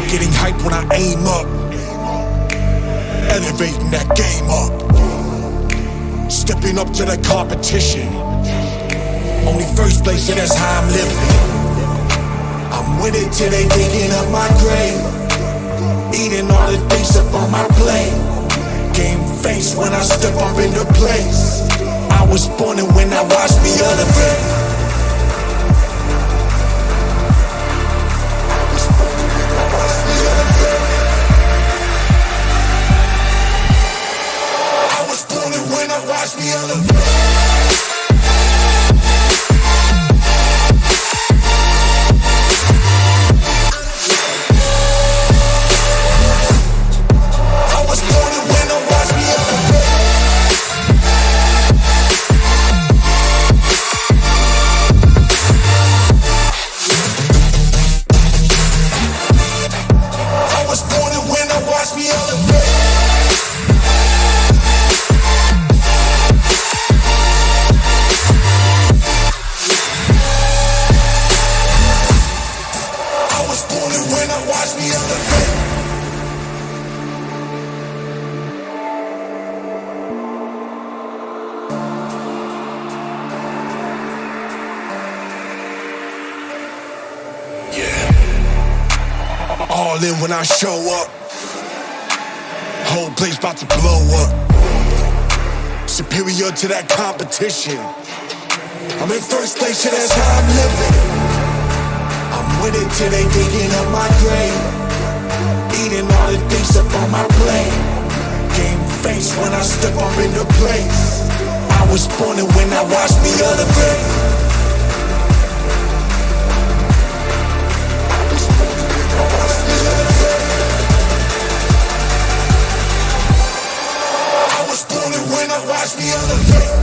Getting hype when I aim up, elevating that game up, stepping up to the competition. Only first place, and that's how I'm living. I'm with it till they digging up my grave, eating all the things up on my plate. Game face when I step up into place. I was born and when I watched me elevate. Watch me elevate. All in when I show up, whole place about to blow up. Superior to that competition. I'm in first place, so that's how I'm living. I'm with it till they digging up my grave, eating all the things up on my plate. Game face when I step up into place. I was born and when I watched me elevate. Watch me elevate.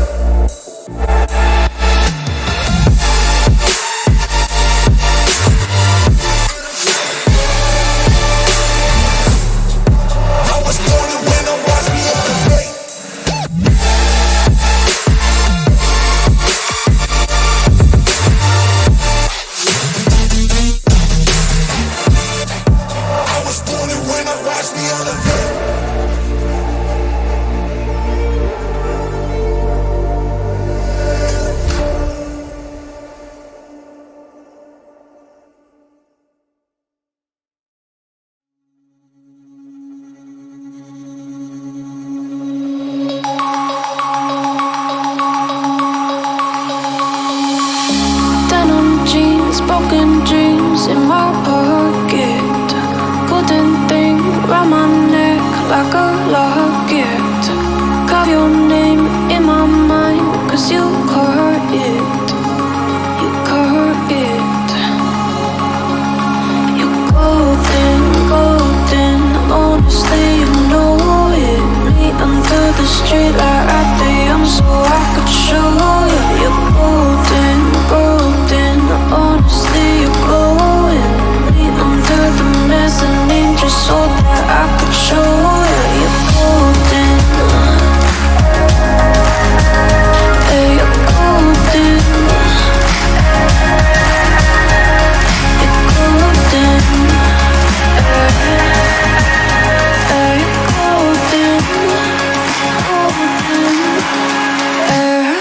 Broken dreams in my pocket, golden thing round my neck like a locket. Carve your name in my mind, cause you caught it, you caught it. You're golden, golden, honestly you know it. Me under the street light at the young so I could show you. You're golden, golden, honestly you're glowing. Me under the mezzanine just so that I could show you. You're golden, hey, you're golden, you're golden, hey, you're golden, golden, hey.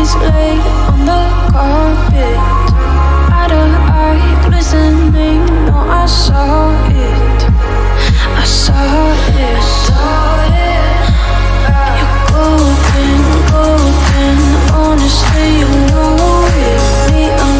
Lay on the carpet, eye to eye, glistening. No, I saw it, I saw it. You're golden, golden, honestly you know it. Me, I'm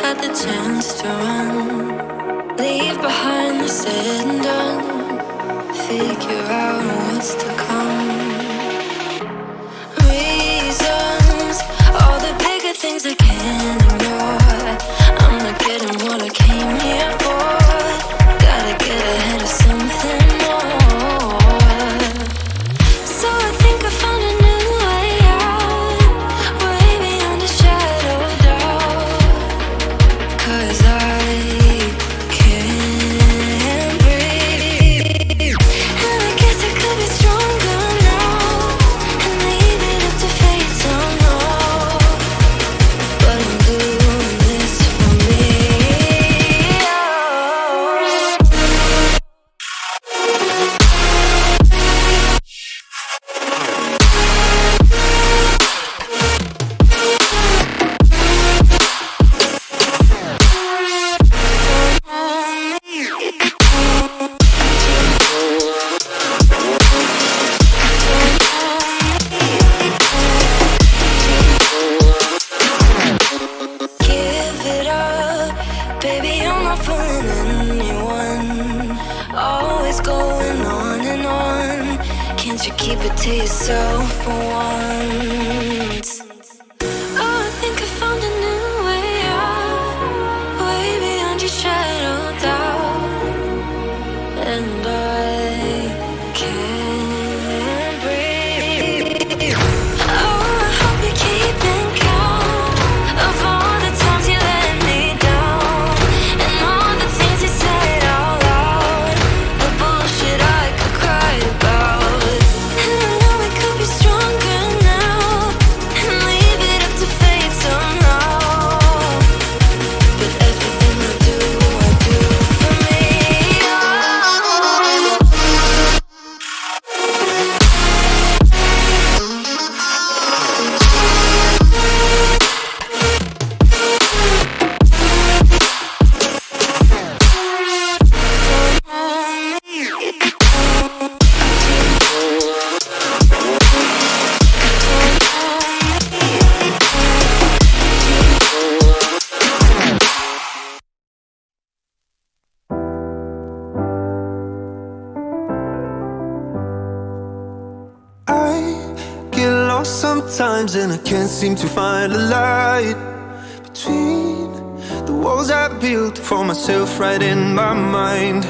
had the chance to run, leave behind the said and done, figure out what's to come. Reasons, all the bigger things I can't going on and on. Can't you keep it to yourself for once? Oh, I think I found a new way out, way beyond your shadow doubt. And I can't breathe. Oh, I hope you're keeping count of all the times you let me down, and all the things you said out loud, the bullshit I could cry about. And I know we could be stronger now, and leave it up to fate somehow. But everything I do for me. Sometimes and I can't seem to find a light between the walls I built for myself right in my mind.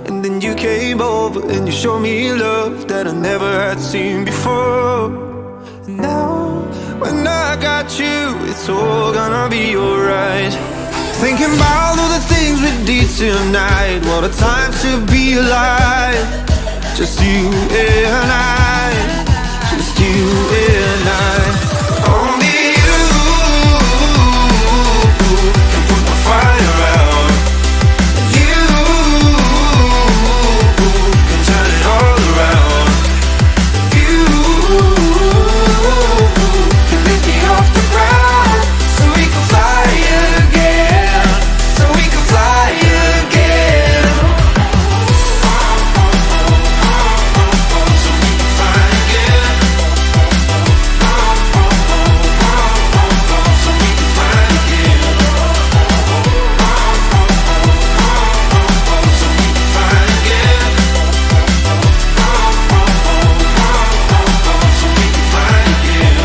And then you came over and you showed me love that I never had seen before. And now when I got you, it's all gonna be alright. Thinking about all the things we did tonight, what a time to be alive. Just you and I, just you and I. Only you can put my fire out. You can turn it all around. You can lift me off the ground, so we can fly again, so we can fly again. So we can fly again. So we can fly again. So we can fly again. So we can fly again.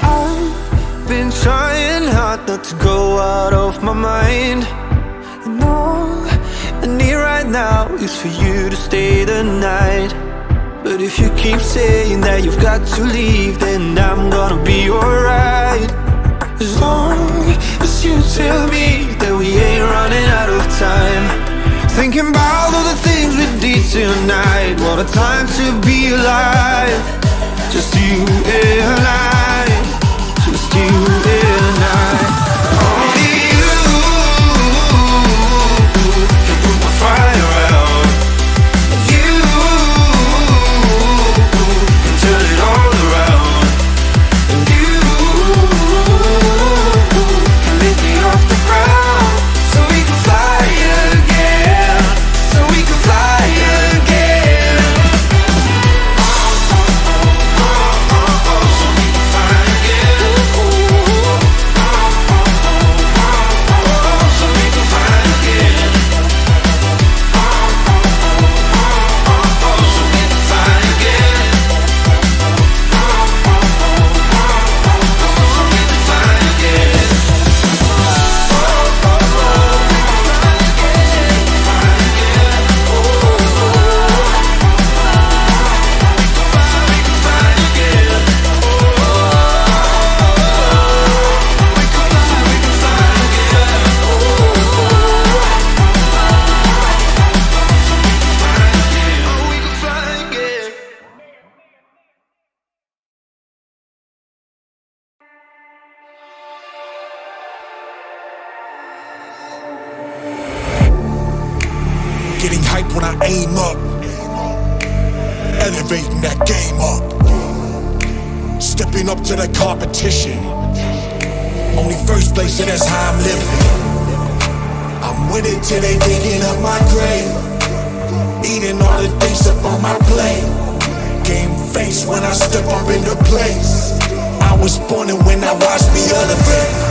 I've been trying hard not to go out of my mind, and all I need right now is for you to stay the night. But if you keep saying that you've got to leave, then I'm gonna be alright. As long as you tell me that we ain't running out of time. Thinking about all the things we did tonight, what a time to be alive. Just you and I, just you and I. Only you can put my fire out. You can turn it all around. And you can lift me off the ground, so we can fly again, so we can fly again. So we can fly again. So we can fly again. So we can fly again. So we can fly again. Getting hype when I aim up, elevating that game up, stepping up to the competition. Only first place, and that's how I'm living. I'm winning till they digging up my grave, eating all the things up on my plate. Game face when I step up into place. I was born and when I watched me elevate.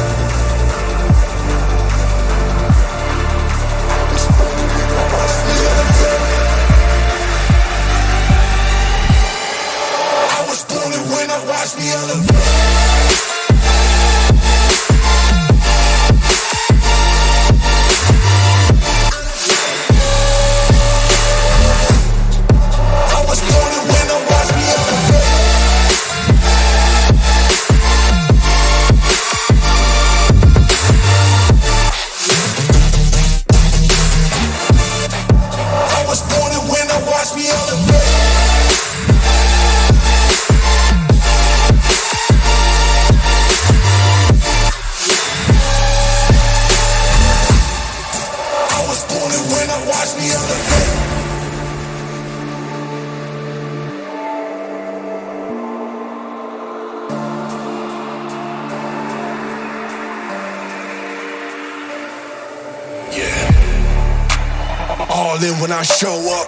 all in when I show up.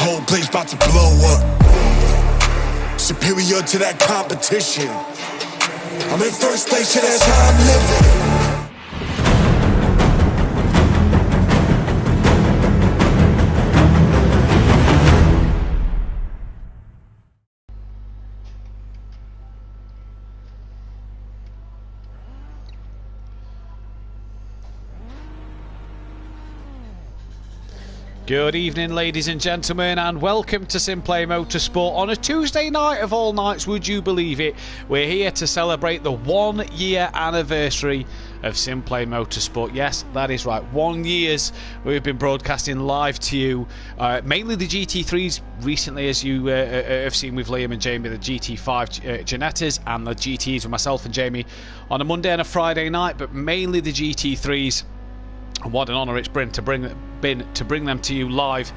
Whole place about to blow up. Superior to that competition. I'm in first place, yeah, that's how I'm living. Good evening, ladies and gentlemen, and welcome to Simplay Motorsport on a Tuesday night of all nights, would you believe it? We're here to celebrate the 1 year anniversary of Simplay Motorsport. Yes, that is right, 1 year we've been broadcasting live to you, mainly the GT3s recently, as you have seen with Liam and Jamie, the GT5 Ginettas and the GTs with myself and Jamie on a Monday and a Friday night, but mainly the GT3s. And what an honour it's been to bring them to you live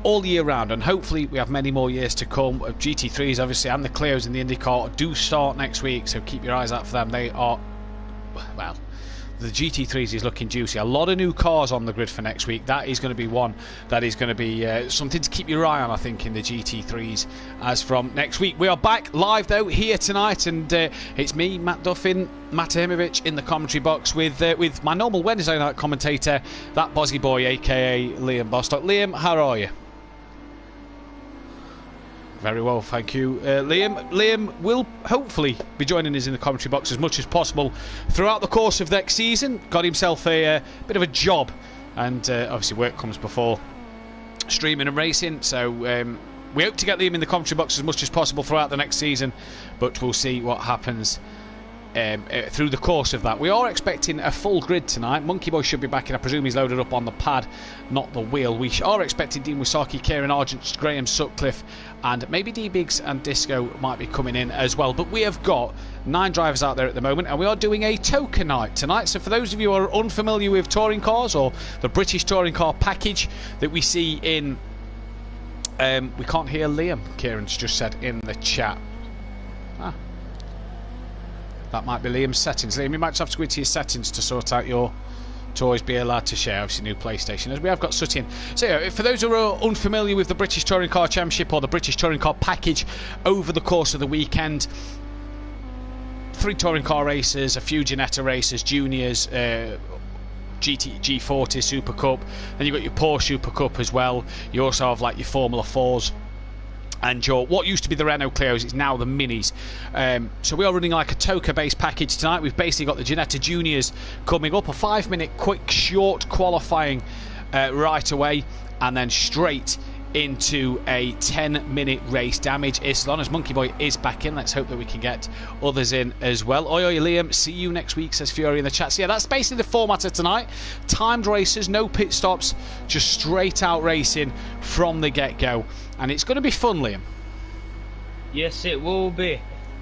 all year round, and hopefully we have many more years to come. GT3s obviously and the Clios in the IndyCar do start next week, so keep your eyes out for them. They are, well, the GT3s is looking juicy. A lot of new cars on the grid for next week. That is going to be one that is going to be something to keep your eye on, I think, in the GT3s as from next week. We are back live though here tonight, and it's me, Matt Duffin, Matt Hermovich in the commentary box with my normal Wednesday night commentator, that Bozzy boy aka Liam Bostock. Liam, how are you? Very well, thank you, Liam. Liam will hopefully be joining us in the commentary box as much as possible throughout the course of next season. Got himself a bit of a job, and obviously work comes before streaming and racing, so we hope to get Liam in the commentary box as much as possible throughout the next season, but we'll see what happens through the course of that. We are expecting a full grid tonight. Monkey Boy should be back in. I presume he's loaded up on the pad, not the wheel. We are expecting Dean Wisaki, Kieran Argent, Graham Sutcliffe, and maybe D-Biggs and Disco might be coming in as well. But we have got 9 drivers out there at the moment, and we are doing a TOCA night tonight. So for those of you who are unfamiliar with touring cars, or the British touring car package that we see in... we can't hear Liam, Kieran's just said in the chat. That might be Liam's settings. Liam, you might just have to go into your settings to sort out your to always be allowed to share, obviously, new PlayStation, as we have got Sut in. So yeah, for those who are unfamiliar with the British Touring Car Championship or the British Touring Car package over the course of the weekend, 3 touring car races, a few Ginetta races, juniors, G40 Super Cup, then you've got your Porsche Super Cup as well. You also have like your Formula 4s and your what used to be the Renault Clios, it's now the Minis. So we are running like a TOCA based package tonight. We've basically got the Ginetta Juniors coming up, a 5-minute quick short qualifying right away, and then straight into a 10-minute race. Damage Islon, as Monkey Boy is back in. Let's hope that we can get others in as well. Oi oi Liam, see you next week, says Fury in the chat. So yeah, that's basically the format of tonight. Timed races, no pit stops, just straight out racing from the get-go, and it's going to be fun, Liam. Yes, it will be.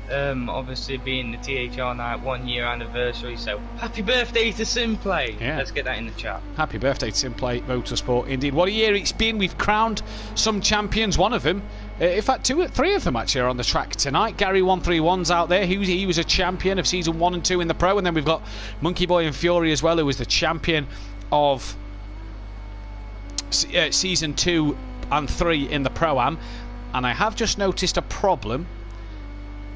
Obviously being the THR night 1 year anniversary, so happy birthday to Simplay. Yeah. Let's get that in the chat. Happy birthday to Simplay Motorsport indeed. What a year it's been. We've crowned some champions. One of them, in fact 2 or 3 of them actually are on the track tonight. Gary 131's out there. He was a champion of season 1 and 2 in the Pro, and then we've got Monkey Boy and Fury as well, who was the champion of season 2 and 3 in the Pro-Am. And I have just noticed a problem,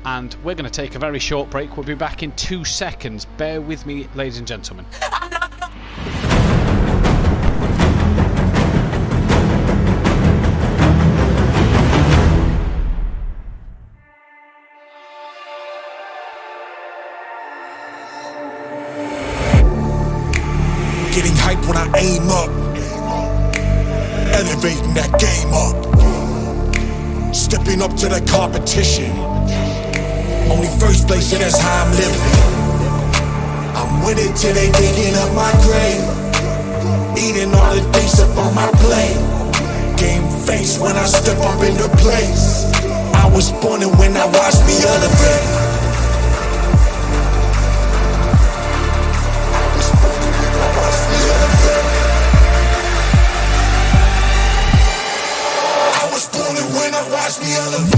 and we're going to take a very short break. We'll be back in 2 seconds. Bear with me, ladies and gentlemen. Getting hype when I aim up, elevating that game up, stepping up to the competition. Only first place, yeah, that's how I'm living. I'm with it till they digging up my grave, eating all the things up on my plate. Game face when I step up into place. I was born and when I watched me elevate. Watch me elevate.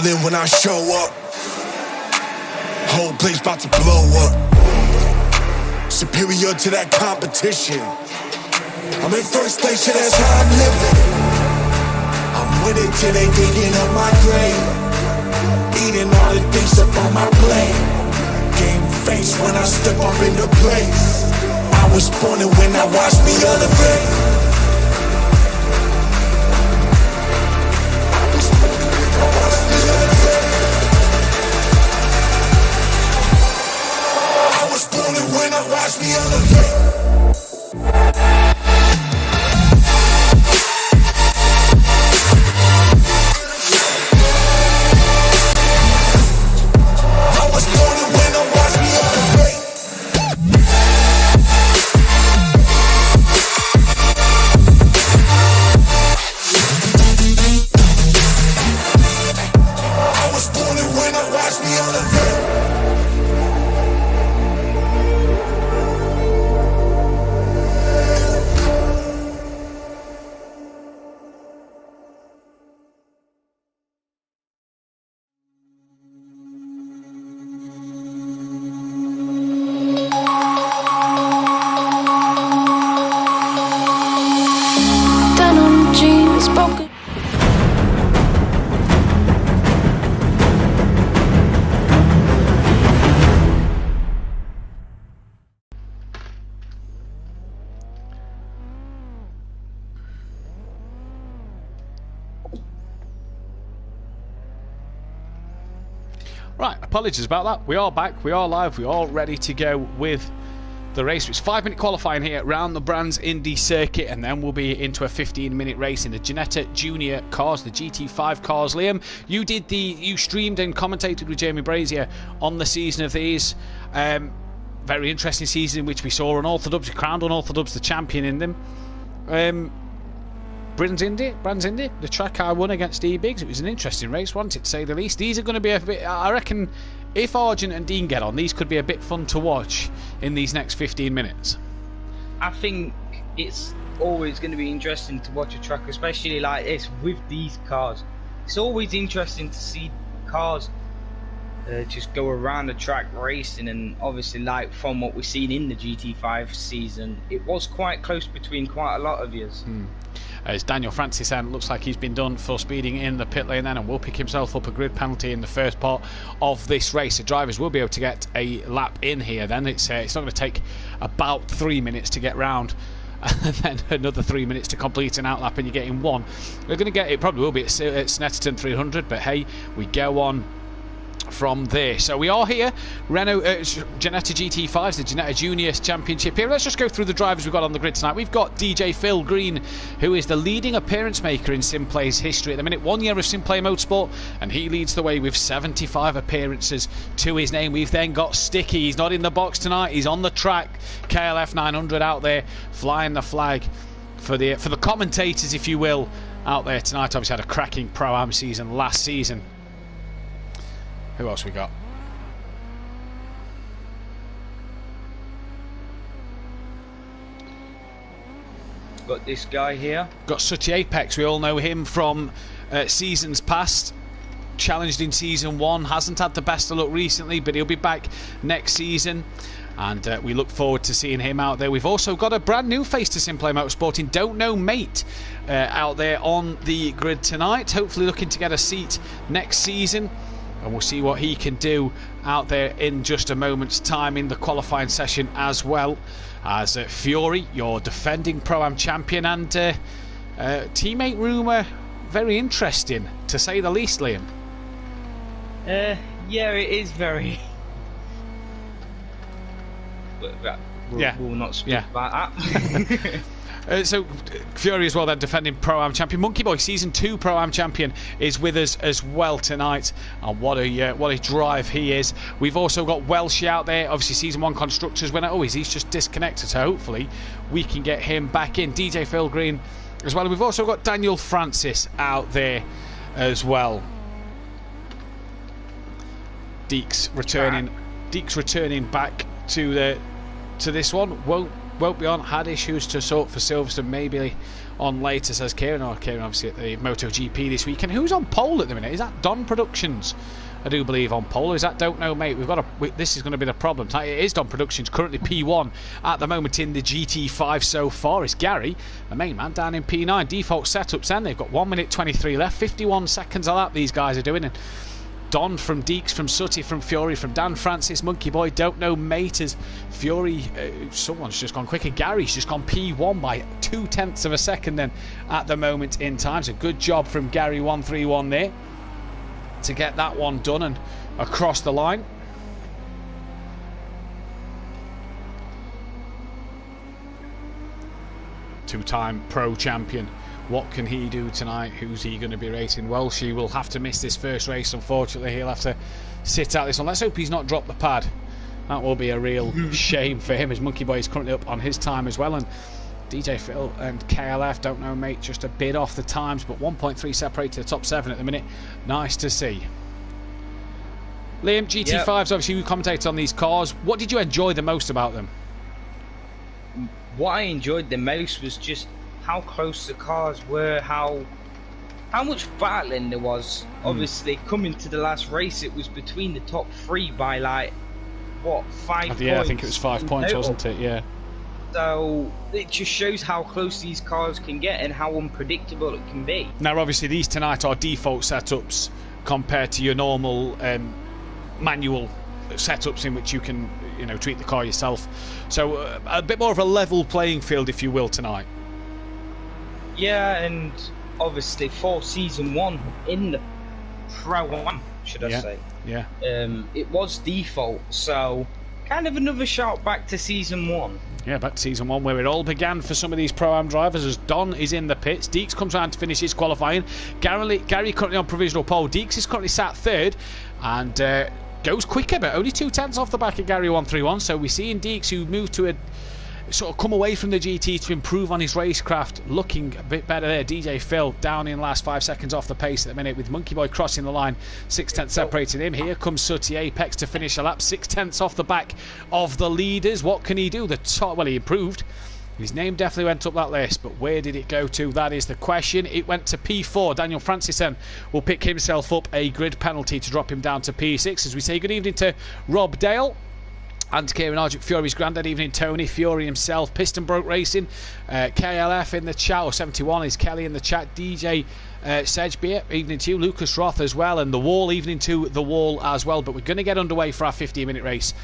all in when I show up. Whole place about to blow up. Superior to that competition. I'm in first place, yeah, that's how I'm living. I'm winning till they digging up my grave. Eating all the things up on my plate. Game face when I step up in the place. I was born and when I watched me elevate. When I watch me elevate. I was born and when I watch me elevate. I was born and when I watch me elevate. Right, apologies about that. We are back, we are live, we are all ready to go with the race. It's 5-minute qualifying here around the Brands Indy circuit, and then we'll be into a 15-minute race in the Ginetta Junior cars, the GT5 cars. Liam, you streamed and commentated with Jamie Brazier on the season of these. Very interesting season in which we saw Unorthodox, crowned Unorthodox the champion in them. Brands Indy, the track I won against E-Biggs. It was an interesting race, wasn't it, to say the least. These are going to be a bit, I reckon, if Argent and Dean get on, these could be a bit fun to watch in these next 15 minutes. I think it's always going to be interesting to watch a track, especially like this, with these cars. It's always interesting to see cars just go around the track racing, and obviously, like from what we've seen in the GT5 season, it was quite close between quite a lot of years. As Daniel Francis looks like he's been done for speeding in the pit lane then, and will pick himself up a grid penalty in the first part of this race. The drivers will be able to get a lap in here then. It's not going to take about 3 minutes to get round, and then another 3 minutes to complete an outlap, and you're getting one. We're going to get, it probably will be at Snetterton 300, but hey, we go on from there. So we are here, Ginetta GT5s, the Ginetta Junior Championship here. Let's just go through the drivers we've got on the grid tonight. We've got DJ Phil Green, who is the leading appearance maker in Simplay's history at the minute. 1 year of Simplay Motorsport, and he leads the way with 75 appearances to his name. We've then got Sticky. He's not in the box tonight, he's on the track. KLF 900 out there flying the flag for the commentators, if you will, out there tonight. Obviously had a cracking Pro-Am season last season. Who else we got? Got this guy here. Got Sooty Apex. We all know him from seasons past. Challenged in season 1. Hasn't had the best of luck recently, but he'll be back next season. And we look forward to seeing him out there. We've also got a brand new face to Simplay Motorsport in Don't Know Mate out there on the grid tonight. Hopefully looking to get a seat next season. And we'll see what he can do out there in just a moment's time in the qualifying session, as well as Fury, your defending Pro-Am champion, and teammate rumour, very interesting to say the least, Liam. Yeah, it is very. We'll not speak about that. So Fury as well, then, defending Pro-Am champion. Monkey Boy, season 2 Pro-Am champion, is with us as well tonight, and what a drive he is. We've also got Welsh out there, obviously season 1 constructors winner. He's just disconnected, so hopefully we can get him back in. DJ Phil Green as well. We've also got Daniel Francis out there as well. Deeks returning back to this one. Won't won't be on. Had issues to sort for Silverstone, maybe on later, says Kieran. Or Kieran obviously at the MotoGP this weekend. Who's on pole at the minute? Is that Don Productions? I do believe on pole. Is that Don't Know Mate? This is going to be the problem. It is Don Productions, currently P1 at the moment in the GT5 so far. It's Gary, the main man, down in P9. Default setups then. They've got 1 minute 23 left. 51 seconds a lap these guys are doing. And Don from Deeks, from Sutty, from Fury, from Dan Francis, Monkey Boy, Don't Know Mate as Fury. Someone's just gone quicker. Gary's just gone P1 by 0.2 of a second then at the moment in time. So good job from Gary 131 there to get that one done and across the line. Two-time pro champion. What can he do tonight? Who's he going to be racing? Well, she will have to miss this first race, unfortunately. He'll have to sit out this one. Let's hope he's not dropped the pad. That will be a real shame for him, as Monkey Boy is currently up on his time as well. And DJ Phil and KLF, Don't Know Mate, just a bit off the times, but 1.3 separate to the top 7 at the minute. Nice to see. Liam, GT5s, obviously you commentate on these cars. What did you enjoy the most about them? What I enjoyed the most was just how close the cars were, how much battling there was. Obviously, coming to the last race, it was between the top 3 by like, what, 5 points? Yeah, I think it was 5 points, wasn't it? Yeah. So it just shows how close these cars can get and how unpredictable it can be. Now, obviously, these tonight are default setups compared to your normal manual setups in which you can, tweak the car yourself. So a bit more of a level playing field, if you will, tonight. Yeah, and obviously for season 1 in the Pro-Am, should I say? Yeah. It was default, so kind of another shout back to season 1. Yeah, back to season 1 where it all began for some of these Pro-Am drivers, as Don is in the pits. Deeks comes round to finish his qualifying. Gary currently on provisional pole. Deeks is currently sat 3rd and goes quicker, but only 0.2 off the back of Gary 131. So we see in Deeks, who moved to a sort of come away from the GT to improve on his racecraft, looking a bit better there. DJ Phil down in last 5 seconds off the pace at the minute, with Monkey Boy crossing the line, 0.6 separating him. Here comes Sutty Apex to finish a lap, 0.6 off the back of the leaders. What can he do? Well, he improved. His name definitely went up that list, but where did it go to? That is the question. It went to P4. Daniel Francis then will pick himself up a grid penalty to drop him down to P6. As we say good evening to Rob Dale and Kieran Argent, Fury's granddad. Evening Tony, Fury himself, Piston Broke Racing, KLF in the chat, or 71 is Kelly in the chat, DJ Sedgebeer, evening to you, Lucas Roth as well, and The Wall, evening to The Wall as well. But we're going to get underway for our 15-minute race.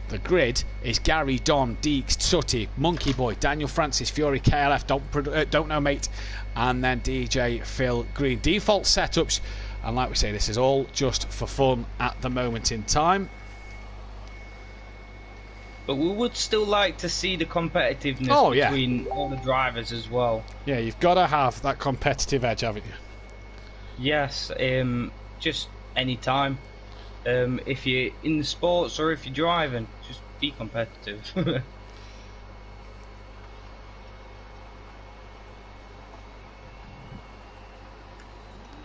The grid is Gary, Don, Deeks, Sutty, Monkey Boy, Daniel Francis, Fury, KLF, Don't Know Mate, and then DJ Phil Green. Default setups, and like we say, this is all just for fun at the moment in time. But we would still like to see the competitiveness between all the drivers as well. Yeah, you've got to have that competitive edge, haven't you? Yes, just any time. If you're in the sports or if you're driving, just be competitive.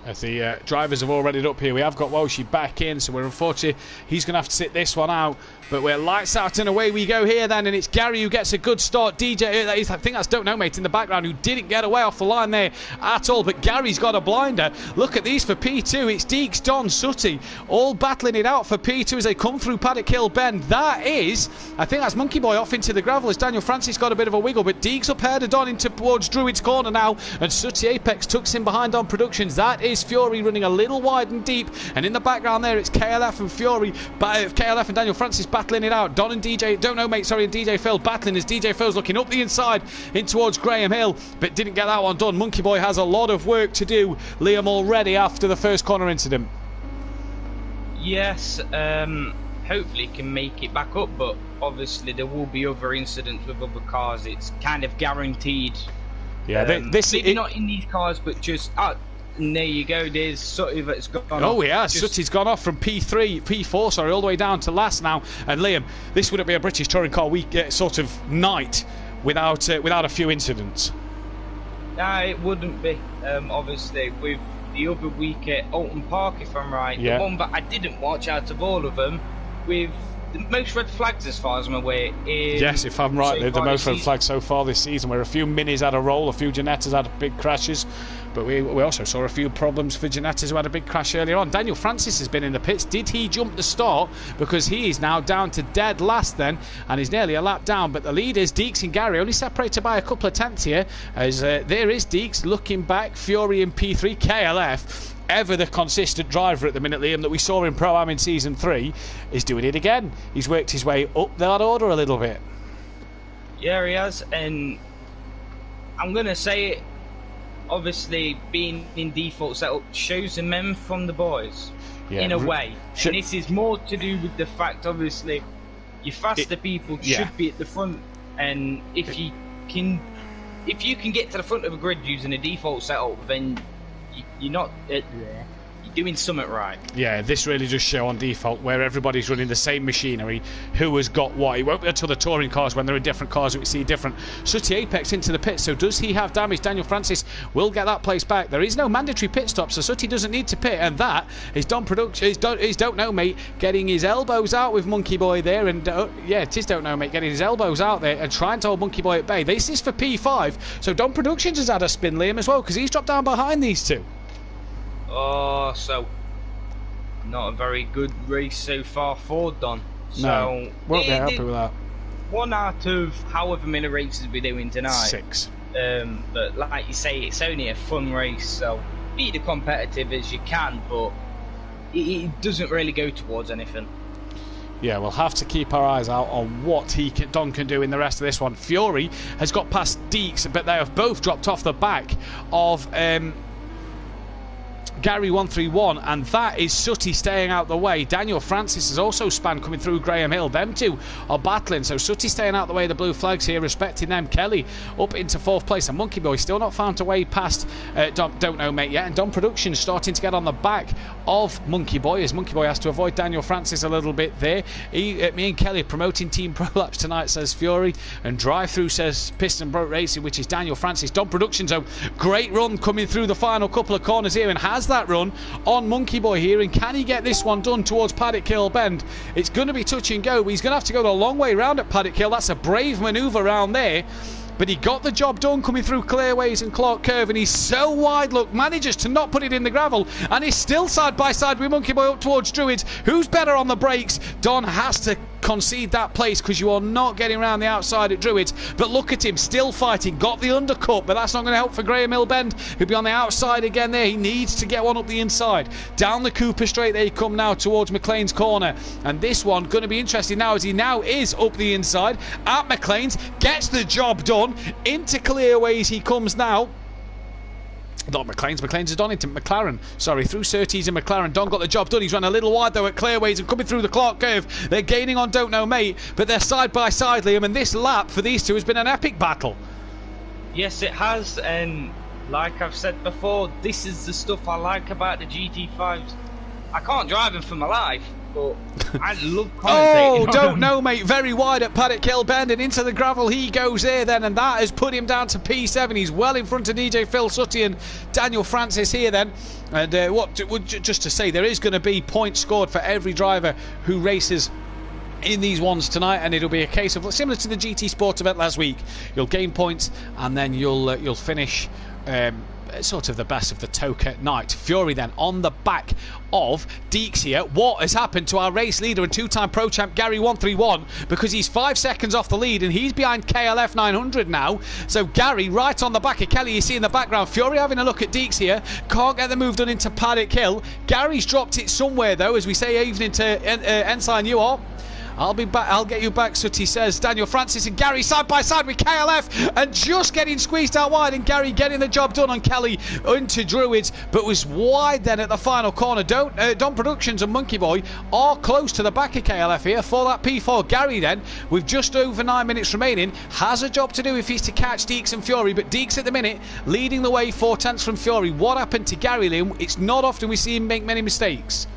As the drivers have all readied up here, we have got Walshy back in, so we're unfortunately he's going to have to sit this one out. But we're lights out and away we go here then, and it's Gary who gets a good start. DJ, I think that's Don't Know Mate in the background, who didn't get away off the line there at all, but Gary's got a blinder. Look at these for P2. It's Deeks, Don, Sutty, all battling it out for P2 as they come through Paddock Hill Bend. That is, I think that's Monkey Boy off into the gravel as Daniel Francis got a bit of a wiggle, but Deeks up ahead of Don into towards Druid's corner now, and Sutty Apex tucks in behind Don Productions. That is Fury running a little wide and deep, and in the background there it's KLF and Fury, KLF and Daniel Francis battling it out. Don and DJ, Don't Know Mate, sorry, and DJ Phil battling as DJ Phil's looking up the inside in towards Graham Hill, but didn't get that one done. Monkey Boy has a lot of work to do, Liam, already after the first corner incident. Yes, hopefully can make it back up, but obviously there will be other incidents with other cars. It's kind of guaranteed. Yeah, maybe not in these cars, but just and there you go, there's Sutty that's gone off. Oh yeah, Sutty's gone off from P4, sorry, all the way down to last now. And Liam, this wouldn't be a British touring car week sort of night without a few incidents. Nah, it wouldn't be. Obviously, with the other week at Alton Park, if I'm right, the one that I didn't watch out of all of them, with the most red flags as far as I'm aware. Yes, if I'm right, they're the most red season. flags so far this season, where a few Minis had a roll, a few Ginettas had big crashes, but we also saw a few problems for Ginettas who had a big crash earlier on. Daniel Francis has been in the pits. Did he jump the start? Because he is now down to dead last then, and he's nearly a lap down. But the leaders, Deeks and Gary, only separated by a couple of tenths here, as there is Deeks looking back, Fury in P3, KLF. Ever the consistent driver at the minute, Liam, that we saw in Pro-Am in Season 3, is doing it again. He's worked his way up that order a little bit. Yeah, he has, and I'm going to say it, obviously being in default setup shows the men from the boys, in a way. And this is more to do with the fact, obviously, your faster people should be at the front, and if you can get to the front of a grid using a default setup, then you're not you're doing something right. Yeah, this really does show on default where everybody's running the same machinery, who has got what. It won't be until the touring cars, when they're in different cars, that we see different. Sooty Apex into the pit, so does he have damage? Daniel Francis will get that place back. There is no mandatory pit stop, so Sooty doesn't need to pit, and that is Don Production. Is Don't Know Mate getting his elbows out with Monkey Boy there, and yeah, it is Don't Know Mate getting his elbows out there and trying to hold Monkey Boy at bay. This is for P5, so Don Productions has had a spin, Liam, as well, because he's dropped down behind these two. Oh, so not a very good race so far for Don. So no, won't be happy with that. 1 out of however many races we're doing tonight. 6. But like you say, it's only a fun race, so be the competitive as you can, but it doesn't really go towards anything. Yeah, we'll have to keep our eyes out on what Don can do in the rest of this one. Fury has got past Deeks, but they have both dropped off the back of Gary 131, and that is Sooty staying out the way. Daniel Francis has also spanned coming through Graham Hill. Them two are battling, so Sooty staying out the way of the blue flags here, respecting them. Kelly up into 4th place, and Monkey Boy still not found a way past Don't Know Mate yet, and Don Productions starting to get on the back of Monkey Boy, as Monkey Boy has to avoid Daniel Francis a little bit there. Me and Kelly promoting Team Pro Laps tonight, says Fury, and Drive Through says Piston Boat Racing, which is Daniel Francis. Don Productions, though, great run coming through the final couple of corners here, and has that run on Monkey Boy here, and can he get this one done towards Paddock Hill Bend? It's going to be touch and go, but he's going to have to go the long way round at Paddock Hill. That's a brave manoeuvre round there, but he got the job done coming through Clearways and Clark Curve, and he's so wide, look, manages to not put it in the gravel, and he's still side by side with Monkey Boy up towards Druids. Who's better on the brakes? Don has to concede that place, because you are not getting around the outside at Druids, but look at him still fighting, got the undercut, but that's not going to help for Graham Hill Bend, who'll be on the outside again there. He needs to get one up the inside. Down the Cooper Straight they come now towards McLean's corner, and this one going to be interesting now, as he now is up the inside at McLean's, gets the job done. Into Clearways he comes now. Not McLean's is Donington, McLaren, sorry, through Surtees and McLaren. Don got the job done. He's run a little wide though at Clearways, and coming through the Clark Curve, they're gaining on Don't Know Mate, but they're side by side, Liam, and this lap for these two has been an epic battle. Yes, it has, and like I've said before, this is the stuff I like about the GT5s. I can't drive them for my life, but I love commentating. Oh, Don't Know Mate, very wide at Paddock Hill Bend, and into the gravel he goes there then, and that has put him down to P7. He's well in front of DJ Phil Sooty and Daniel Francis here then. And just to say, there is going to be points scored for every driver who races in these ones tonight, and it'll be a case of similar to the GT Sport event last week. You'll gain points, and then you'll finish sort of the best of the TOCA night. Fury then on the back of Deeks here. What has happened to our race leader and 2-time pro champ Gary 131, because he's 5 seconds off the lead and he's behind KLF 900 now. So Gary right on the back of Kelly, you see in the background. Fury having a look at Deeks here, can't get the move done into Paddock Hill. Gary's dropped it somewhere though, as we say evening to Ensign you all. I'll be back. I'll get you back, Sooty says. Daniel Francis and Gary side by side with KLF, and just getting squeezed out wide, and Gary getting the job done on Kelly into Druids, but was wide then at the final corner. Don Productions and Monkey Boy are close to the back of KLF here for that P4. Gary then, with just over 9 minutes remaining, has a job to do if he's to catch Deeks and Fury, but Deeks at the minute leading the way 4 tenths from Fury. What happened to Gary, Liam? It's not often we see him make many mistakes.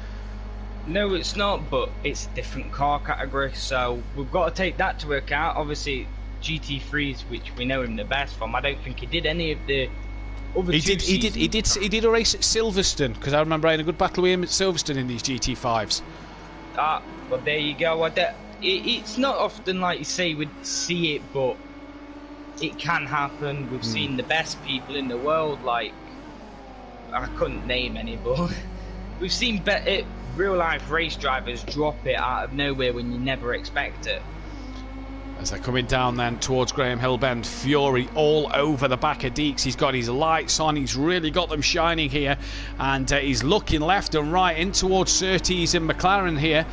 No, it's not, but it's a different car category, so we've got to take that to account. Obviously, GT3s, which we know him the best from, I don't think he did any of the other He did a race at Silverstone, because I remember I had a good battle with him at Silverstone in these GT5s. Well, there you go. it's not often like you say we'd see it, but it can happen. We've seen the best people in the world, like, I couldn't name any, but we've seen real life race drivers drop it out of nowhere when you never expect it. As they're coming down then towards Graham Hill Bend, Fury all over the back of Deeks. He's got his lights on, he's really got them shining here, and he's looking left and right in towards Surtees and McLaren here.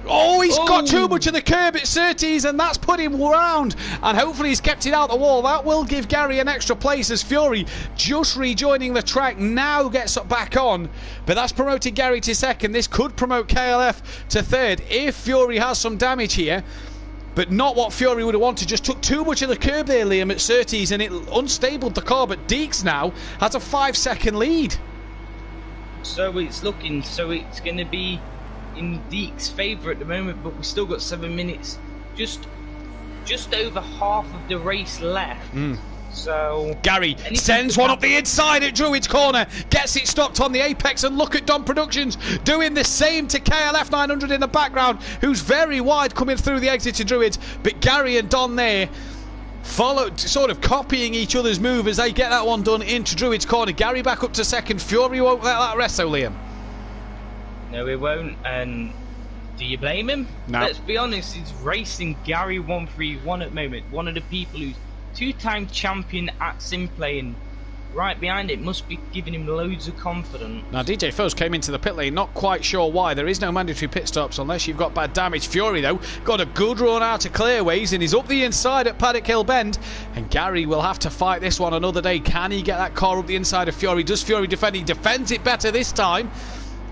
Oh, he's got too much of the curb at Surtees, and that's put him round, and hopefully he's kept it out the wall. That will give Gary an extra place as Fury, just rejoining the track, now gets back on, but that's promoted Gary to second. This could promote KLF to third if Fury has some damage here, but not what Fury would have wanted. Just took too much of the curb there, Liam, at Surtees, and it unstabled the car, but Deeks now has a 5-second lead. So it's going to be in Deeks' favour at the moment, but we've still got 7 minutes, just over half of the race left. So Gary sends one up the inside at Druids Corner, gets it stopped on the apex, and look at Don Productions doing the same to KLF 900 in the background, who's very wide coming through the exit to Druids, but Gary and Don there followed, sort of copying each other's move as they get that one done into Druids Corner. Gary back up to second. Fury won't let that rest though, Liam. No, he won't, and do you blame him? No. Let's be honest, he's racing Gary 131 at the moment, one of the people who's two-time champion at Simplay, and right behind it must be giving him loads of confidence. Now DJ Foes came into the pit lane, not quite sure why. There is no mandatory pit stops unless you've got bad damage. Fury though got a good run out of clearways and is up the inside at Paddock Hill Bend, and Gary will have to fight this one another day. Can he get that car up the inside of Fury? Does Fury defend? He defends it better this time,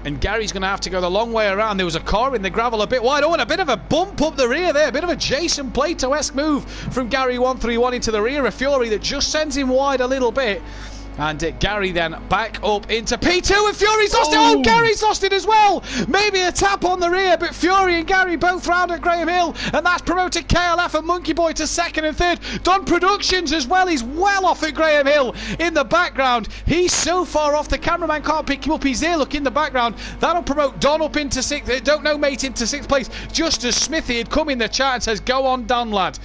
and Gary's going to have to go the long way around. There was a car in the gravel a bit wide. Oh, and a bit of a bump up the rear there. A bit of a Jason Plato-esque move from Gary 131 into the rear of Fury that just sends him wide a little bit. And Gary then back up into P2, and Fury's lost it. Oh, Gary's lost it as well. Maybe a tap on the rear, but Fury and Gary both round at Graham Hill, and that's promoted KLF and Monkey Boy to second and third. Don Productions as well. He's well off at Graham Hill in the background. He's so far off the cameraman can't pick him up. He's there, look, in the background. That'll promote Don up into sixth. Don't know, mate, into sixth place. Just as Smithy had come in the chat and says, "Go on, Don, lad."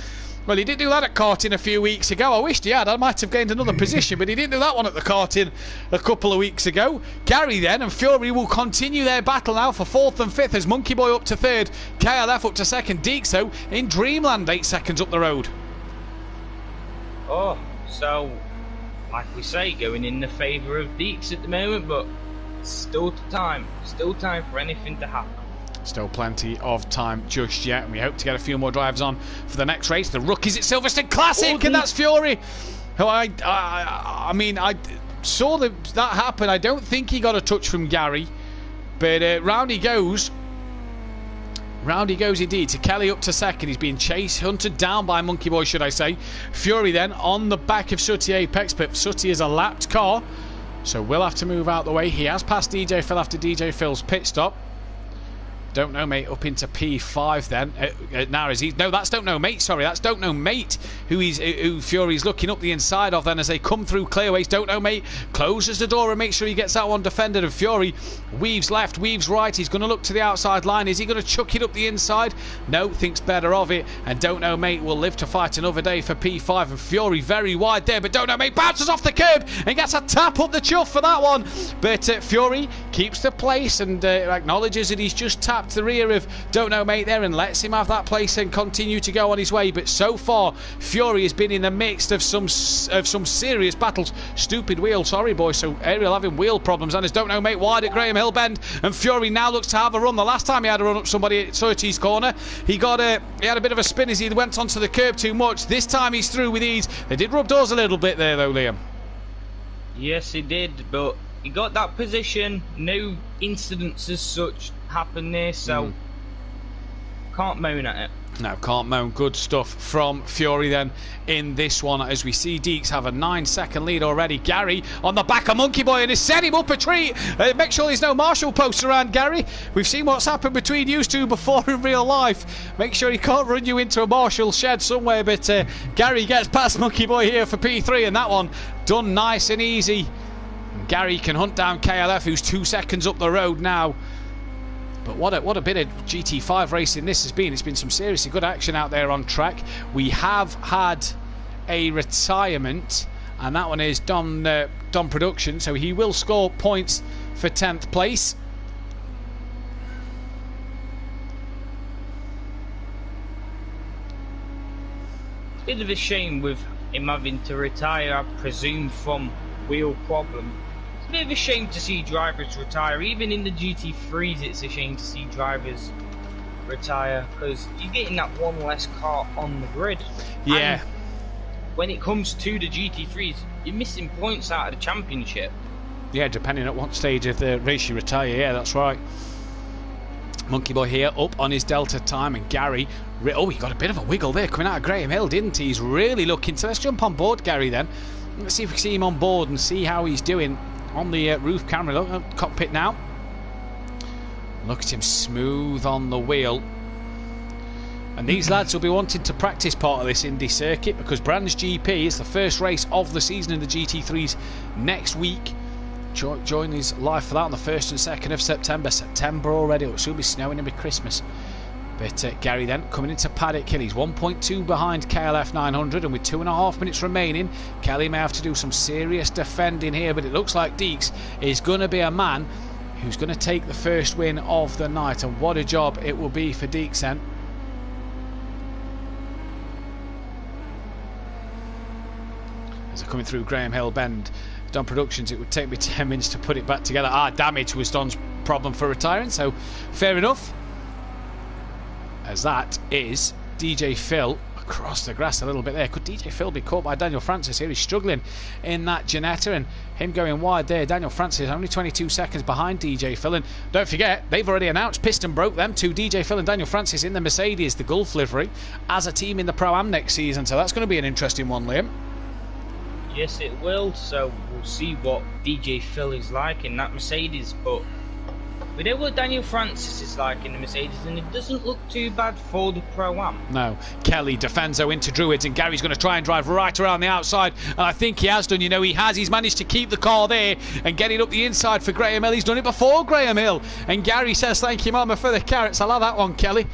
Well, he did do that at karting a few weeks ago. I wished he had. I might have gained another position, but he didn't do that one at the karting a couple of weeks ago. Gary then and Fury will continue their battle now for fourth and fifth as Monkey Boy up to third, KLF up to second, Deekso in Dreamland 8 seconds up the road. Oh, so, like we say, going in the favour of Deeks at the moment, but still time for anything to happen. Still plenty of time just yet, and we hope to get a few more drivers on for the next race. The Rookies at Silverstone Classic, and that's Fury, who I mean, I saw that happen. I don't think he got a touch from Gary, but round he goes. Round he goes indeed to Kelly up to second. He's being hunted down by Monkey Boy, should I say. Fury then on the back of Sooty Apex, but Sooty is a lapped car, so we'll have to move out the way. He has passed DJ Phil after DJ Phil's pit stop. Don't Know Mate up into P5 then. Now is he? No, that's Don't Know Mate. Sorry, that's Don't Know Mate who Fury's looking up the inside of then as they come through clearways. Don't Know Mate closes the door and makes sure he gets that one defended, and Fury weaves left, weaves right. He's going to look to the outside line. Is he going to chuck it up the inside? No, thinks better of it, and Don't Know Mate will live to fight another day for P5, and Fury very wide there, but Don't Know Mate bounces off the curb and gets a tap up the chuff for that one, but Fury keeps the place and acknowledges that he's just tapped the rear of Don't Know Mate there and lets him have that place and continue to go on his way. But so far Fury has been in the midst of some serious battles. Stupid wheel, sorry boys. So Ariel having wheel problems, and there's Don't Know Mate wide at Graham Hill Bend, and Fury now looks to have a run. The last time he had a run up somebody at Surtees Corner, he had a bit of a spin as he went onto the curb too much. This time he's through with ease. They did rub doors a little bit there though, Liam. Yes, he did, but he got that position. No incidents as such happened there, so can't moan at it. No, can't moan. Good stuff from Fury then in this one, as we see Deeks have a 9-second lead already. Gary on the back of Monkey Boy and has set him up a treat. Make sure there's no marshal posts around Gary. We've seen what's happened between you two before in real life. Make sure he can't run you into a marshal shed somewhere, but Gary gets past Monkey Boy here for P3, and that one done nice and easy. And Gary can hunt down KLF, who's 2 seconds up the road now. But what a bit of GT5 racing this has been. It's been some seriously good action out there on track. We have had a retirement, and that one is Don Production, so he will score points for 10th place. Bit of a shame with him having to retire, I presume, from wheel problem. It's a bit of a shame to see drivers retire. Even in the GT3s, it's a shame to see drivers retire, because you're getting that one less car on the grid. Yeah. And when it comes to the GT3s, you're missing points out of the championship. Yeah, depending at what stage of the race you retire. Yeah, that's right. Monkey Boy here up on his Delta time, and Gary, oh, he got a bit of a wiggle there coming out of Graham Hill, didn't he? He's really looking. So let's jump on board Gary then. Let's see if we can see him on board and see how he's doing on the roof camera. Look, cockpit now. Look at him, smooth on the wheel. And these lads will be wanting to practice part of this Indy circuit, because Brands GP is the first race of the season in the GT3s next week. Join his live for that on the 1st and 2nd of September. September already, it'll soon be snowing and be Christmas. But Gary then coming into Paddock Hill. He's 1.2 behind KLF 900, and with 2.5 minutes remaining, Kelly may have to do some serious defending here, but it looks like Deeks is going to be a man who's going to take the first win of the night, and what a job it will be for Deeks then. As they're coming through Graham Hill Bend, Don Productions, it would take me 10 minutes to put it back together. Damage was Don's problem for retiring, so fair enough. As that is DJ Phil across the grass a little bit there. Could DJ Phil be caught by Daniel Francis here? He's struggling in that Janetta, and him going wide there. Daniel Francis only 22 seconds behind DJ Phil, and don't forget, they've already announced piston broke them two, DJ Phil and Daniel Francis, in the Mercedes, the Gulf livery, as a team in the Pro-Am next season, so that's going to be an interesting one, Liam. Yes, it will. So we'll see what DJ Phil is like in that Mercedes. But we know what Daniel Francis is like in the Mercedes, and it doesn't look too bad for the Pro-Am. No. Kelly, Defenso into Druids, and Gary's going to try and drive right around the outside. And I think he has done. You know, he has. He's managed to keep the car there and get it up the inside for Graham Hill. He's done it before Graham Hill. And Gary says, thank you, Mama, for the carrots. I love that one, Kelly.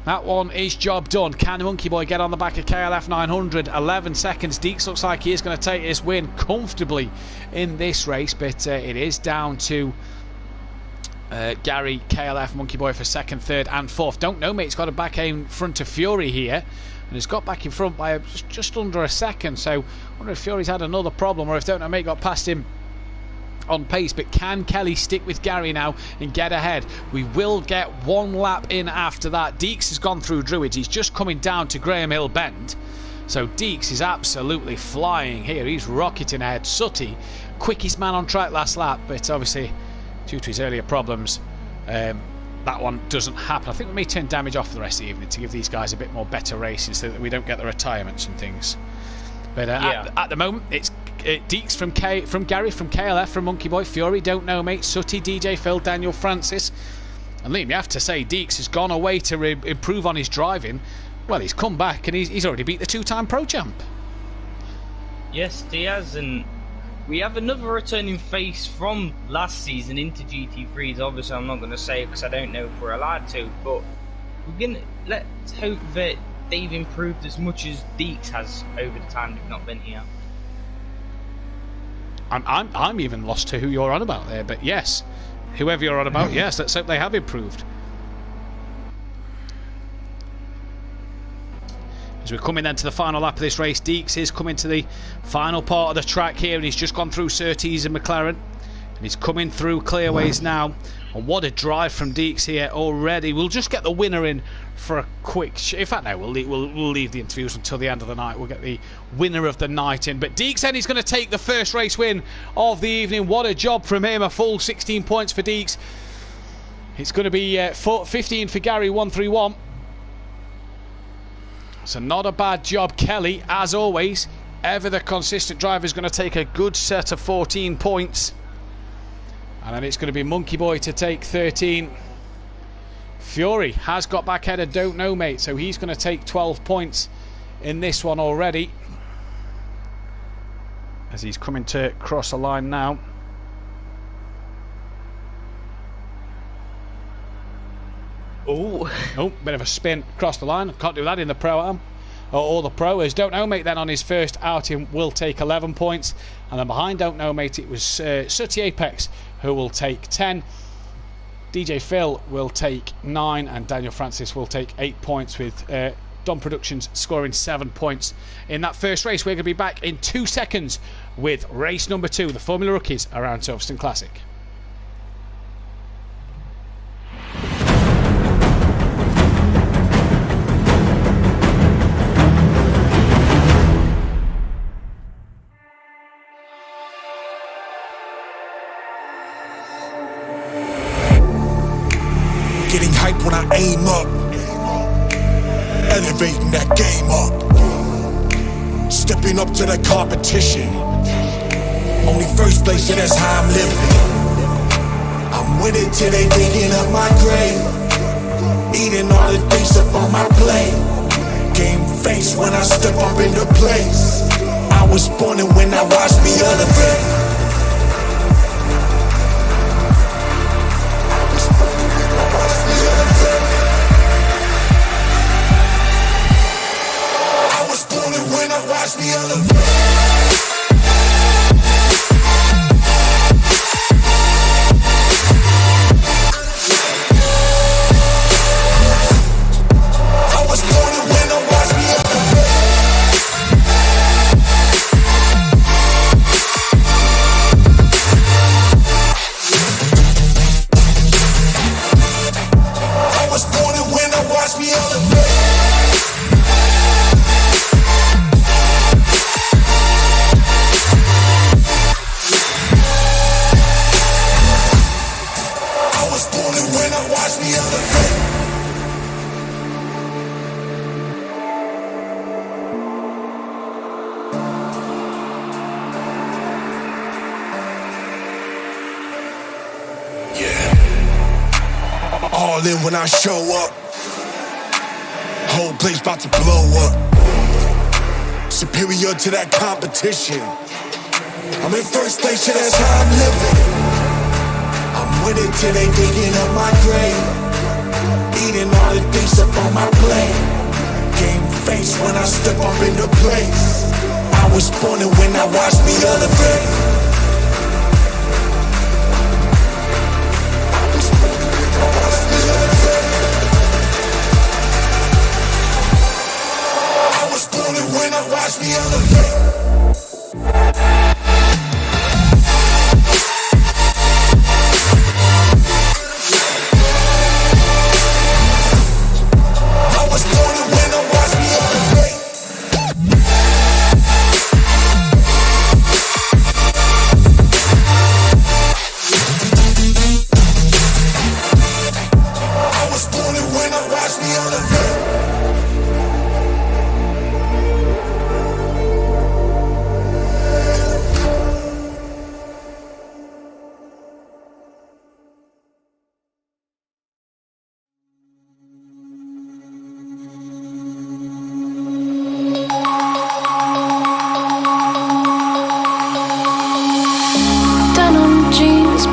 That one is job done. Can Monkey Boy get on the back of KLF 900? 11 seconds. Deeks looks like he is going to take this win comfortably in this race, but it is down to Gary, KLF, Monkey Boy for 2nd, 3rd and 4th. Don't know, mate. He's got a back in front of Fury here, and he's got back in front by just under a second. So I wonder if Fury's had another problem, or if Don't Know Mate got past him on pace. But can Kelly stick with Gary now and get ahead? We will get one lap in after that. Deeks has gone through Druids. He's just coming down to Graham Hill Bend. So Deeks is absolutely flying here. He's rocketing ahead. Sutty, quickest man on track last lap, but obviously due to his earlier problems, that one doesn't happen. I think we may turn damage off for the rest of the evening to give these guys a bit more better racing, so that we don't get the retirements and things. But at the moment, it's Deeks from Gary, from KLF, from Monkey Boy, Fury, Don't Know Mate, Sutty, DJ Phil, Daniel Francis. And Liam, you have to say, Deeks has gone away to improve on his driving. Well, he's come back and he's already beat the two-time pro champ. Yes, he has, and we have another returning face from last season into GT3s. Obviously, I'm not going to say it because I don't know if we're allowed to, but let's hope that they've improved as much as Deeks has over the time they've not been here. I'm even lost to who you're on about there, but yes, whoever you're on about, yes, let's hope they have improved. As we're coming then to the final lap of this race, Deeks is coming to the final part of the track here, and he's just gone through Surtees and McLaren, and he's coming through clearways now. And what a drive from Deeks here already. We'll just get the winner in for a quick... In fact, no, we'll leave the interviews until the end of the night. We'll get the winner of the night in. But Deeks then, he's going to take the first race win of the evening. What a job from him. A full 16 points for Deeks. It's going to be 15 for Gary, 131. So not a bad job, Kelly. As always, ever the consistent driver is going to take a good set of 14 points. And then it's going to be Monkey Boy to take 13. Fury has got back ahead of Don't Know Mate, so he's going to take 12 points in this one already. As he's coming to cross the line now. Oh, bit of a spin across the line. Can't do that in the Pro-Am. Or the Pro, as Don't Know Mate then on his first outing will take 11 points. And then behind Don't Know Mate it was Sooty Apex who will take 10. DJ Phil will take 9 and Daniel Francis will take 8 points, with Don Productions scoring 7 points in that first race. We're going to be back in 2 seconds with race number 2, the Formula Rookies around Silverstone Classic. Getting hype when I aim up, elevating that game up, stepping up to the competition. Only first place, yeah, that's how I'm living. I'm winning till they digging up my grave, eating all the things up on my plate. Game face when I step up into place. I was born and when I watched me elevate. When I watch me elevate. I was born when I watch me elevate. I was born when I watch me elevate. Watch me elevate. Yeah. All in when I show up. Whole place about to blow up. Superior to that competition. I'm in first place, yeah, that's how I'm living. I'm winning till they digging up my grave, eating all the things up on my plate. Game face when I step up into place. I was born and when I watched me elevate. I was born and when I watched me elevate. I was born and when I watched me elevate.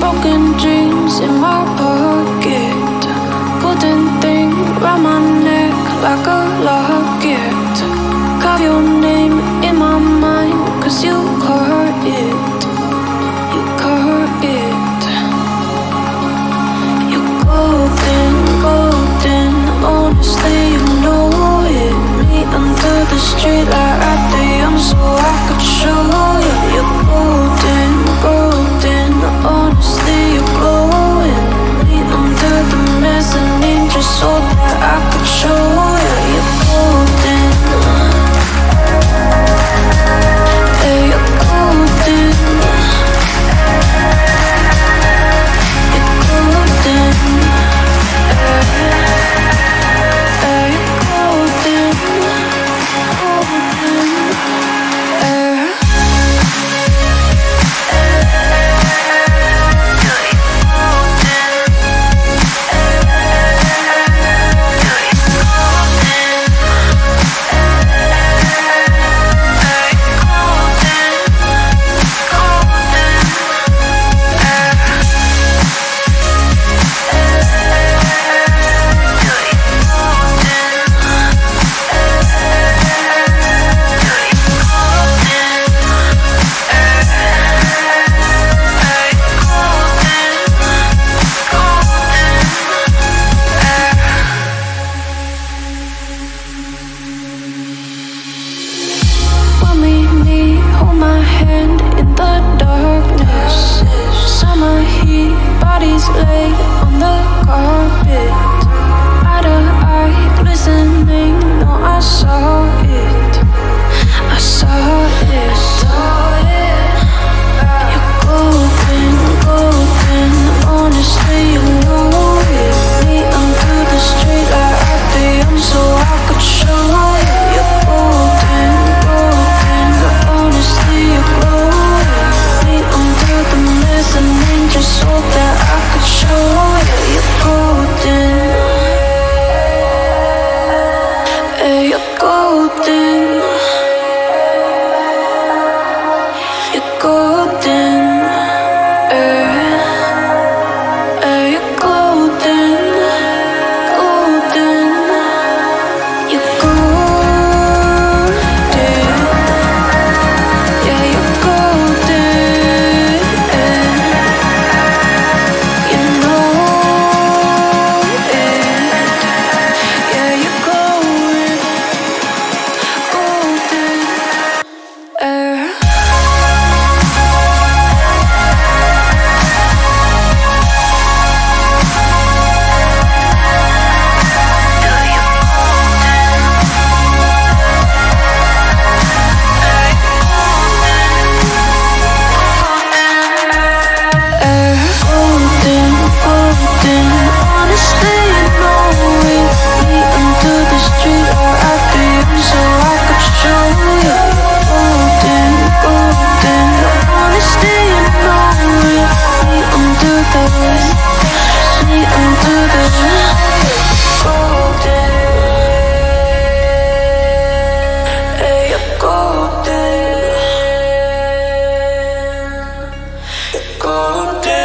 Broken dreams in my pocket, golden thing round my neck like a locket. Carve your name in my mind, cause you caught it. You caught it. You're golden, golden. Honestly, you know it. Me under the street like right there, so I could show you. You're golden, golden. Honestly, you're glowing. Me under the mezzanine, just so that I could show you. You're golden. Yeah, you're so that I could show you you're golden. You're golden. You're golden. You're golden. Golden. You're golden. Yeah, you're golden. You know it. Yeah, you're golden. Golden. Golden, golden. Honestly, you know it. Me under the street or at the end, so I could show you. Golden, golden. Honestly, you know it. Me under the golden. Hey, you're golden. Golden.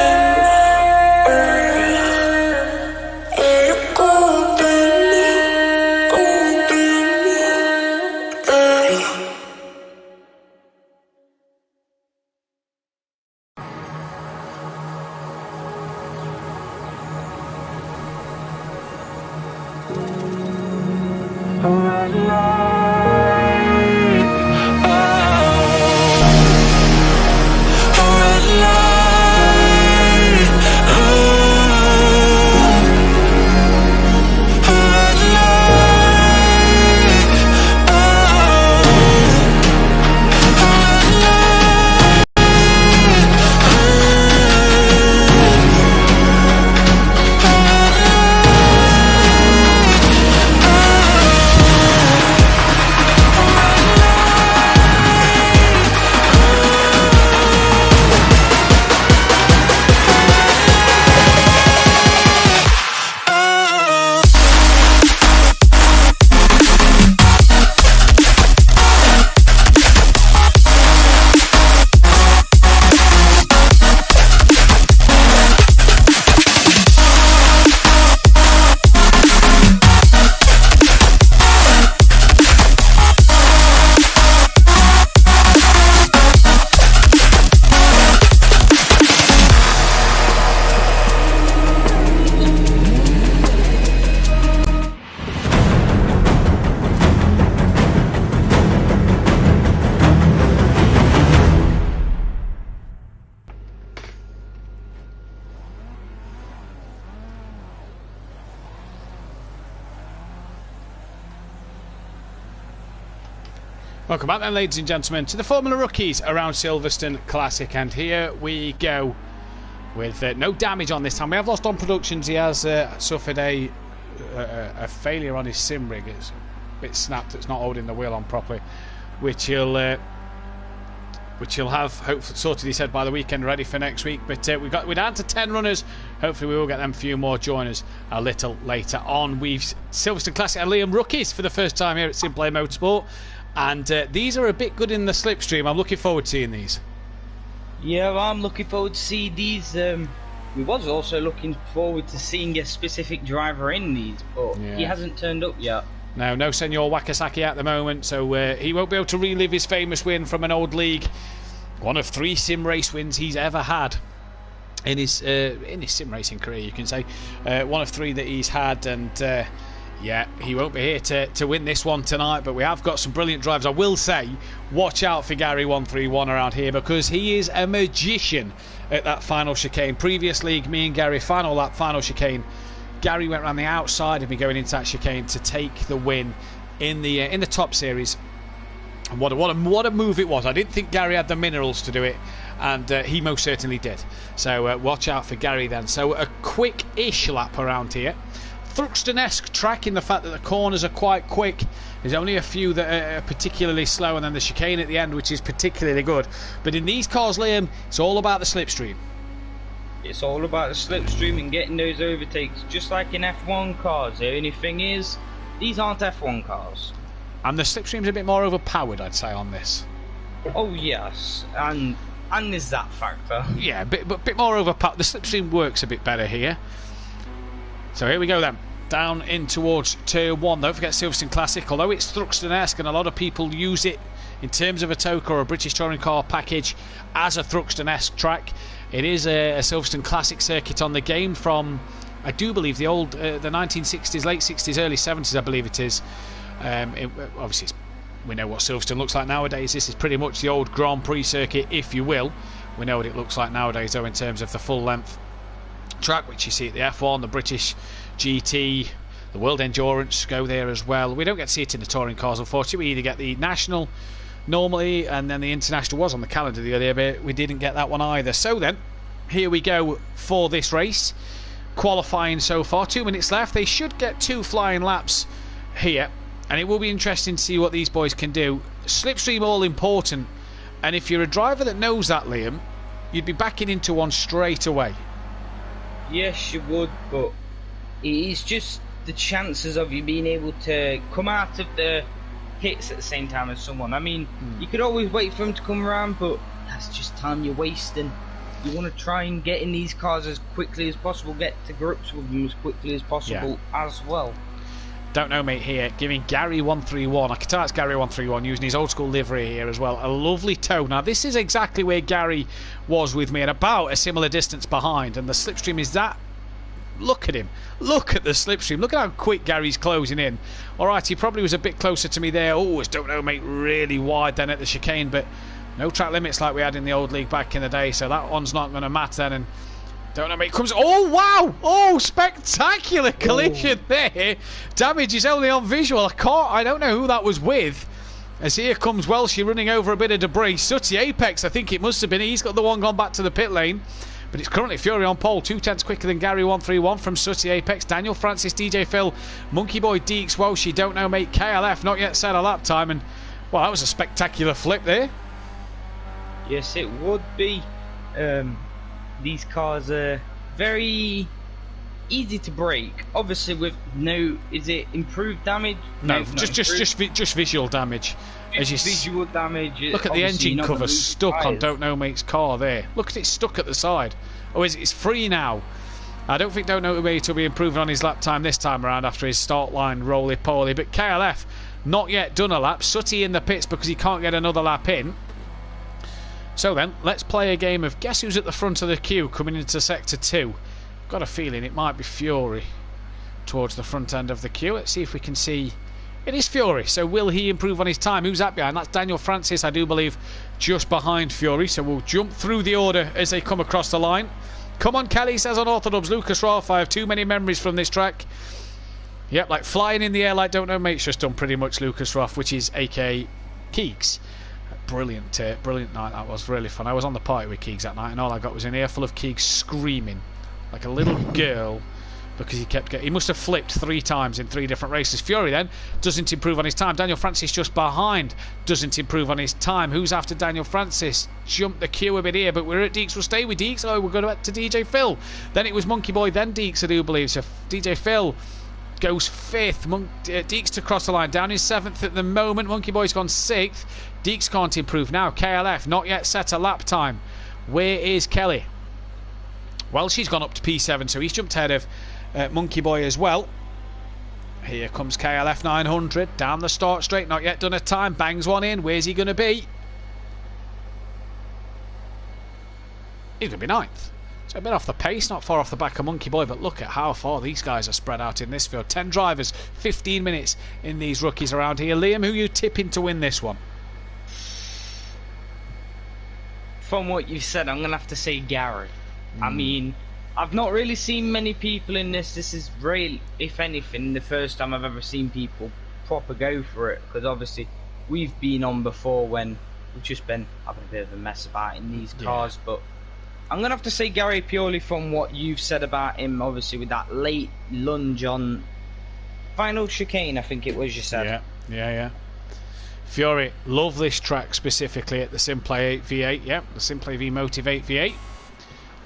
Welcome back then, ladies and gentlemen, to the Formula Rookies around Silverstone Classic, and here we go with no damage on this time. We have lost on productions. He has suffered a failure on his sim rig. It's a bit snapped. It's not holding the wheel on properly, which he'll have hopefully sorted his head by the weekend, ready for next week. But we're down to 10 runners. Hopefully we will get them a few more joiners a little later on. We've Silverstone Classic and Liam Rookies for the first time here at Simplay Motorsport. And these are a bit good in the slipstream. I'm looking forward to seeing these. Yeah, I'm looking forward to see these. We was also looking forward to seeing a specific driver in these, but he hasn't turned up yet. No Senor Wakasaki at the moment, so he won't be able to relive his famous win from an old league. One of 3 sim race wins he's ever had in his sim racing career, you can say. One of 3 that he's had, and yeah, he won't be here to win this one tonight, but we have got some brilliant drivers. I will say, watch out for Gary 131 around here, because he is a magician at that final chicane. Previous league, me and Gary, final lap, final chicane. Gary went around the outside of me going into that chicane to take the win in the top series. And what a move it was. I didn't think Gary had the minerals to do it, and he most certainly did. So watch out for Gary then. So a quick-ish lap around here. Thruxton-esque track in the fact that the corners are quite quick. There's only a few that are particularly slow, and then the chicane at the end, which is particularly good. But in these cars, Liam, it's all about the slipstream. It's all about the slipstream and getting those overtakes, just like in F1 cars. The only thing is, these aren't F1 cars. And the slipstream's a bit more overpowered, I'd say, on this. Oh yes, and there's that factor. Yeah, but a bit more overpowered. The slipstream works a bit better here. So here we go then. Down in towards Turn 1. Don't forget Silverstone Classic, although it's Thruxton-esque and a lot of people use it in terms of a TOCA or a British Touring Car package as a Thruxton-esque track. It is a Silverstone Classic circuit on the game from, I do believe, the old, the 1960s, late 60s, early 70s, I believe it is. Obviously, we know what Silverstone looks like nowadays. This is pretty much the old Grand Prix circuit, if you will. We know what it looks like nowadays, though, in terms of the full-length track, which you see at the F1, the British GT, the World Endurance go there as well. We don't get to see it in the touring cars, unfortunately. We either get the national normally, and then the international was on the calendar the other year, but we didn't get that one either. So then, here we go for this race. Qualifying so far, 2 minutes left. They should get 2 flying laps here, and it will be interesting to see what these boys can do. Slipstream all important, and if you're a driver that knows that, Liam, you'd be backing into one straight away. Yes, you would, but it is just the chances of you being able to come out of the hits at the same time as someone. I mean, you could always wait for them to come around, but that's just time you're wasting. You want to try and get in these cars as quickly as possible, get to grips with them as quickly as possible as well. Don't know, mate, here, giving Gary 131. I can tell it's Gary 131 using his old school livery here as well. A lovely toe. Now, this is exactly where Gary was with me, and about a similar distance behind. And the slipstream is that. Look at him. Look at the slipstream. Look at how quick Gary's closing in. Alright, he probably was a bit closer to me there. Oh, don't know, mate, really wide then at the chicane, but no track limits like we had in the old league back in the day, so that one's not going to matter then. And don't know, mate, comes. Oh, wow! Oh, spectacular collision there. Damage is only on visual. I don't know who that was with. As here comes Welshie running over a bit of debris. Sooty Apex, I think it must have been. He's got the one gone back to the pit lane. But it's currently Fury on pole, 2/10 quicker than Gary 131 from Sooty Apex. Daniel Francis, DJ Phil, Monkey Boy, Deeks, Welshie, don't know, mate. KLF, not yet set a lap time. And, well, that was a spectacular flip there. Yes, it would be. These cars are very easy to break. Obviously, with no, is it improved damage? No, just visual damage. As you visual damage. Look at the engine cover stuck on Don't Know Mate's car there. Look at it stuck at the side. Oh, it's free now. I don't think Don't Know Mate will be improving on his lap time this time around after his start line roly-poly. But KLF, not yet done a lap. Sooty in the pits because he can't get another lap in. So then, let's play a game of guess who's at the front of the queue coming into Sector 2. Got a feeling it might be Fury towards the front end of the queue. Let's see if we can see. It is Fury, so will he improve on his time? Who's that behind? That's Daniel Francis, I do believe, just behind Fury. So we'll jump through the order as they come across the line. Come on, Kelly, says on Orthodubs. Lucas Rolfe, I have too many memories from this track. Yep, like flying in the air like Don't Know Mate's just done pretty much Lucas Rolfe, which is aka Keegs. Brilliant night that was, really fun. I was on the party with Keegs that night, and all I got was an earful of Keegs screaming like a little girl because he must have flipped 3 times in 3 different races. Fury then doesn't improve on his time. Daniel Francis just behind doesn't improve on his time. Who's after Daniel Francis? Jumped the queue a bit here, but we're at Deeks. We'll stay with Deeks. Oh, we're going back to DJ Phil. Then it was Monkey Boy, then Deeks, I do believe. So DJ Phil goes 5th. Deeks to cross the line, down in 7th at the moment. Monkey Boy's gone 6th. Deeks can't improve now. KLF not yet set a lap time. Where is Kelly? Well, she's gone up to P7, so he's jumped ahead of Monkey Boy as well. Here comes KLF 900 down the start straight, not yet done a time. Bangs one in. Where's he going to be? He's going to be 9th. So a bit off the pace, not far off the back of Monkey Boy, but look at how far these guys are spread out in this field. 10 drivers, 15 minutes in these rookies around here. Liam, who are you tipping to win this one? From what you've said, I'm going to have to say Gary. I mean, I've not really seen many people in this. This is really, if anything, the first time I've ever seen people proper go for it. Because obviously, we've been on before when we've just been having a bit of a mess about in these cars. But I'm going to have to say Gary purely from what you've said about him, obviously, with that late lunge on final chicane, I think it was you said. Yeah. Fury, love this track specifically at the Simplay 8v8. Yep, the Simplay V Motive 8v8.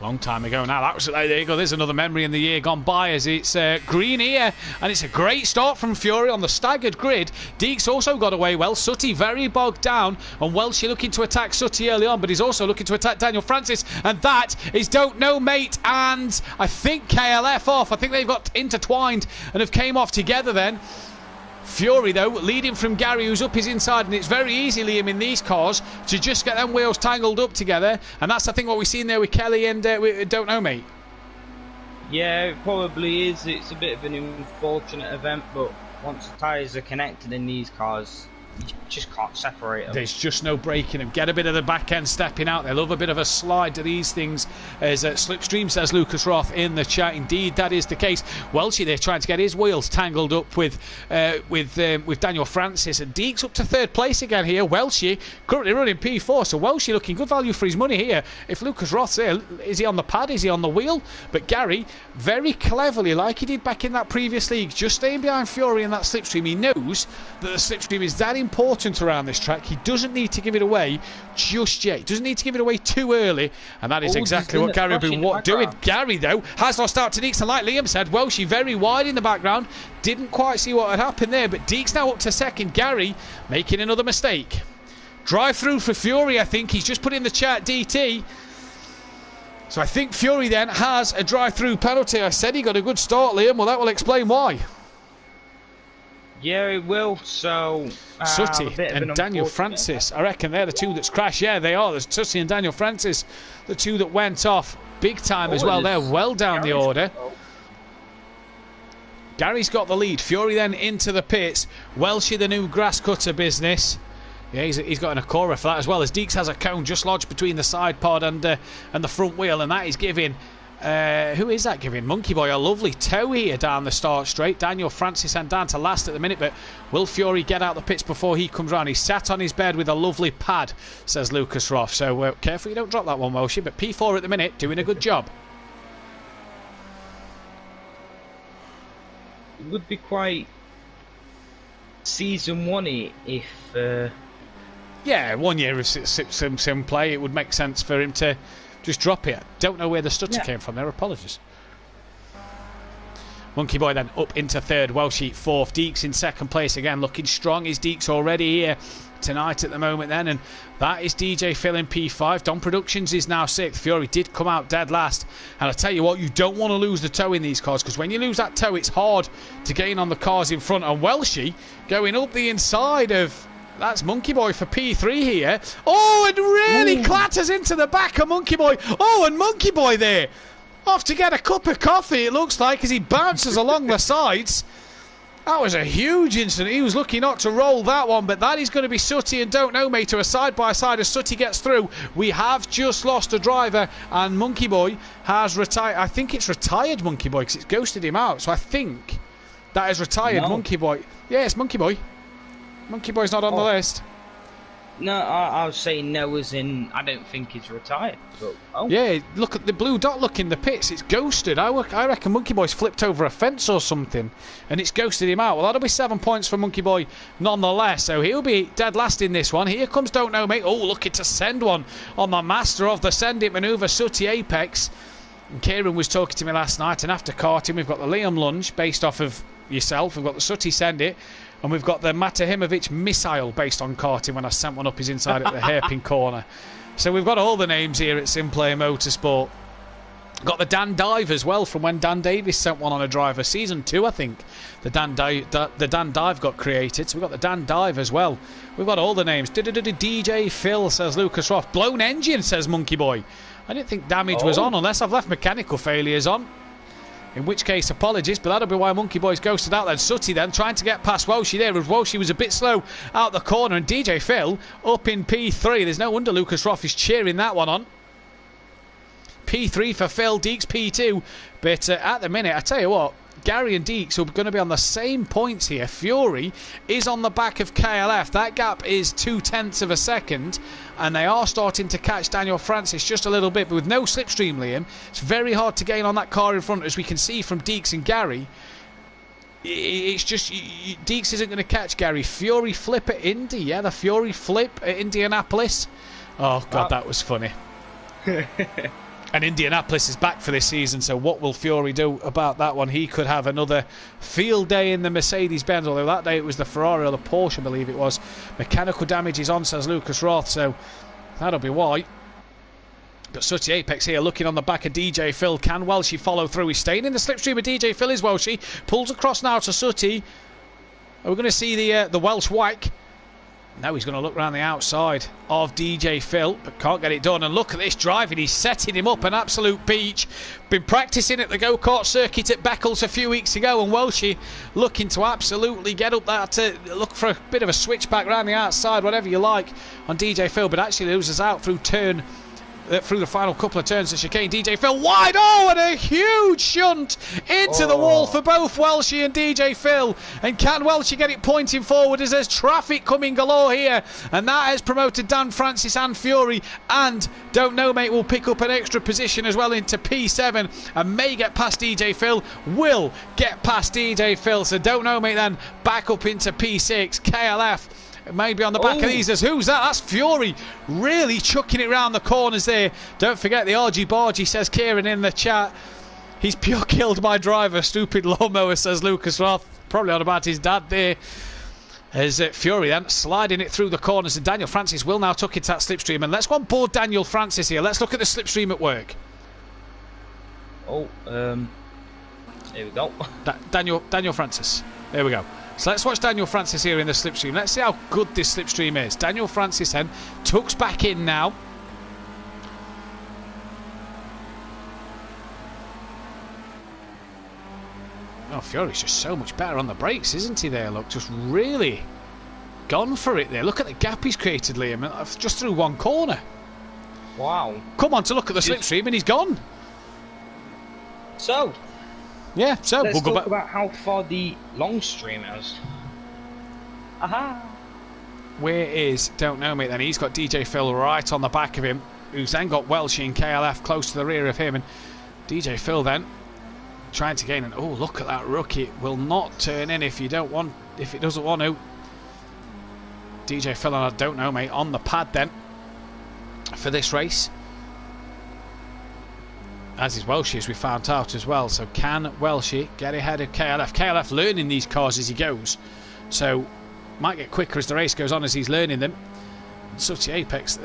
Long time ago now. That was, there you go. There's another memory in the year gone by as it's green here, and it's a great start from Fury on the staggered grid. Deeks also got away well. Sutty very bogged down, and Welshie looking to attack Sutty early on, but he's also looking to attack Daniel Francis, and that is Don't Know Mate, and I think KLF off. I think they've got intertwined and have came off together then. Fury, though, leading from Gary, who's up his inside, and it's very easy, Liam, in these cars to just get them wheels tangled up together, and that's, I think, what we've seen there with Kelly and Don't Know Mate. Yeah, it probably is. It's a bit of an unfortunate event, but once the tyres are connected in these cars, you just can't separate them. There's just no breaking them. Get a bit of the back end stepping out. They love a bit of a slide to these things, as Slipstream says, Lucas Roth in the chat. Indeed, that is the case. Welshie there trying to get his wheels tangled up with Daniel Francis, and Deeks up to third place again here. Welshie currently running P4, so Welshie looking good value for his money here. If Lucas Roth's there, is he on the pad? Is he on the wheel? But Gary, very cleverly, like he did back in that previous league, just staying behind Fury in that Slipstream. He knows that the Slipstream is that important around this track. He doesn't need to give it away just yet. He doesn't need to give it away too early, and that is exactly what Gary will be doing. Gary, though, has lost out to Deeks, and like Liam said, Welshie very wide in the background. Didn't quite see what had happened there, but Deeks now up to second. Gary making another mistake. Drive through for Fury, I think. He's just put in the chat DT. So I think Fury then has a drive-through penalty. I said he got a good start, Liam. Well, that will explain why. Yeah, it will. So Sutty and Daniel Francis, I reckon they're the two that's crashed. Yeah, they are. There's Sutty and Daniel Francis, the two that went off big time as well. They're well down the order. Gary's got the lead. Fury then into the pits. Welshie, the new grass cutter business. Yeah, he's got an Acora for that as well, as Deeks has a cone just lodged between the side pod and the front wheel, and that is giving who is that giving? Monkey Boy a lovely tow here down the start straight. Daniel Francis and down to last at the minute, but will Fury get out the pits before he comes round? He's sat on his bed with a lovely pad, says Lucas Roth. So careful you don't drop that one, Welshie. But P4 at the minute, doing a good job. It would be quite season one-y if... Yeah, 1 year of sim play, it would make sense for him to just drop it. Don't know where the stutter came from there. Apologies. Monkey Boy then up into third. Welshie fourth. Deeks in second place again. Looking strong is Deeks already here tonight at the moment then. And that is DJ Phil in P5. Don Productions is now sixth. Fury did come out dead last. And I tell you what, you don't want to lose the toe in these cars, because when you lose that toe, it's hard to gain on the cars in front. And Welshie going up the inside of... That's Monkey Boy for P3 here. Oh, and really clatters into the back of Monkey Boy. Oh, and Monkey Boy there, off to get a cup of coffee, it looks like, as he bounces along the sides. That was a huge incident. He was lucky not to roll that one, but that is going to be Sutty and Don't Know Mate to a side-by-side as Sutty gets through. We have just lost a driver, and Monkey Boy has retired. I think it's retired Monkey Boy, because it's ghosted him out. So I think that is retired Monkey Boy. Yeah, it's Monkey Boy. Monkey Boy's not on the list. No, I was saying no as in I don't think he's retired. But, yeah, look at the blue dot, look in the pits. It's ghosted. I reckon Monkey Boy's flipped over a fence or something, and it's ghosted him out. Well, that'll be 7 points for Monkey Boy nonetheless. So he'll be dead last in this one. Here comes Don't Know Mate. Oh, looking to send one on the master of the send it manoeuvre, Sutty Apex. And Kieran was talking to me last night, and after karting, we've got the Liam lunge based off of yourself. We've got the Sutty send it. And we've got the Matahimovic missile based on karting when I sent one up his inside at the hairpin corner. So we've got all the names here at Simplay Motorsport. Got the Dan Dive as well from when Dan Davis sent one on a driver. Season 2, I think, the Dan Dive got created. So we've got the Dan Dive as well. We've got all the names. DJ Phil, says Lucas Roth. Blown engine, says Monkey Boy. I didn't think damage was on unless I've left mechanical failures on. In which case, apologies, but that'll be why Monkey Boy's ghosted out then. Sutty then trying to get past Welshie there, as Welshie was a bit slow out the corner, and DJ Phil up in P3. There's no wonder Lucas Roth is cheering that one on. P3 for Phil, Deeks P2. But at the minute, I tell you what, Gary and Deeks are going to be on the same points here. Fury is on the back of KLF. That gap is 0.2 of a second, and they are starting to catch Daniel Francis just a little bit, but with no slipstream, Liam, it's very hard to gain on that car in front, as we can see from Deeks and Gary. It's just Deeks isn't going to catch Gary. Fury flip at Indy, yeah, the Fury flip at Indianapolis. Oh god, that was funny. And Indianapolis is back for this season, so what will Fury do about that one? He could have another field day in the Mercedes-Benz, although that day it was the Ferrari or the Porsche, I believe it was. Mechanical damage is on, says Lucas Roth, so that'll be why. But Sooty Apex here looking on the back of DJ Phil. Can Welshie follow through? He's staying in the slipstream of DJ Phil, is Welshie. Pulls across now to Sooty. Are we going to see the Welsh whack? No, he's going to look around the outside of DJ Phil, but can't get it done. And look at this driving. He's setting him up an absolute beach. Been practicing at the go-kart circuit at Beccles a few weeks ago, and Welshie looking to absolutely get up there to look for a bit of a switchback around the outside, whatever you like, on DJ Phil, but actually loses out through the final couple of turns of chicane. DJ Phil wide, and a huge shunt into the wall for both Welshie and DJ Phil. And can Welshie get it pointing forward as there's traffic coming galore here? And that has promoted Dan Francis and Fury. And Don't Know Mate will pick up an extra position as well into P7 and may get past DJ Phil. Will get past DJ Phil. So Don't Know Mate then back up into P6. KLF maybe on the back of these. Who's that? That's Fury really chucking it round the corners there. Don't forget the argy bargy, says Kieran in the chat. He's pure killed my driver. Stupid lawnmower, says Lucas Roth. Probably on about his dad there. As Fury then sliding it through the corners, and Daniel Francis will now tuck into that slipstream. And let's go on board Daniel Francis here. Let's look at the slipstream at work. Here we go. Daniel Francis. There we go. So let's watch Daniel Francis here in the slipstream. Let's see how good this slipstream is. Daniel Francis then tucks back in now. Oh, Fury's just so much better on the brakes, isn't he there? Look, just really gone for it there. Look at the gap he's created, Liam, just through one corner. Wow. Come on to look at the slipstream and he's gone. So, yeah, so let's we'll go talk back about how far the long stream is. Aha! Where is Don't Know Mate then? He's got DJ Phil right on the back of him, who's then got Welshie and KLF close to the rear of him, and DJ Phil then trying to gain. And oh, look at that rookie! Will not turn in if it doesn't want to. DJ Phil and I Don't Know Mate on the pad then for this race. As is Welshie, as we found out as well. So can Welshie get ahead of KLF? KLF learning these cars as he goes, so might get quicker as the race goes on as he's learning them. Sooty Apex,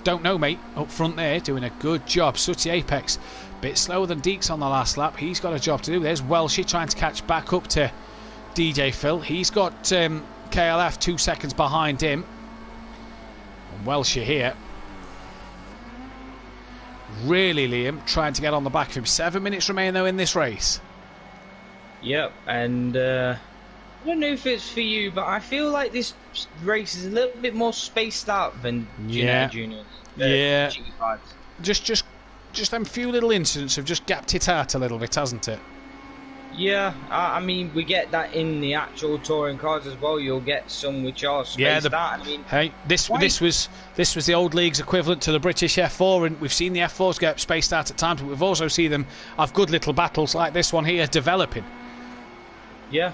Don't Know Mate up front there doing a good job. Sooty Apex bit slower than Deeks on the last lap. He's got a job to do. There's Welshie trying to catch back up to DJ Phil. He's got KLF 2 seconds behind him. And Welshie here really, Liam, trying to get on the back of him. 7 minutes remain though in this race. Yep, and I don't know if it's for you, but I feel like this race is a little bit more spaced out than juniors. Yeah. GT5s. Just them few little incidents have just gapped it out a little bit, hasn't it? Yeah, I mean, we get that in the actual touring cars as well. You'll get some which are spaced out. I mean, hey, this was the old league's equivalent to the British F4, and we've seen the F4s get spaced out at times, but we've also seen them have good little battles like this one here developing. Yeah.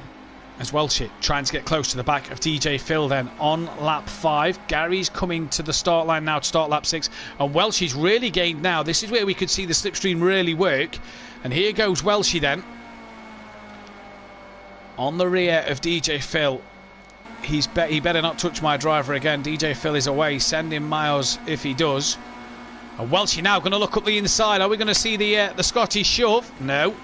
As Welshie trying to get close to the back of DJ Phil then on lap 5. Gary's coming to the start line now to start lap 6, and Welshie's really gained now. This is where we could see the slipstream really work, and here goes Welshie then on the rear of DJ Phil. He better not touch my driver again. DJ Phil is away. Send him miles if he does. And Welshie now going to look up the inside. Are we going to see the Scottish shove? No.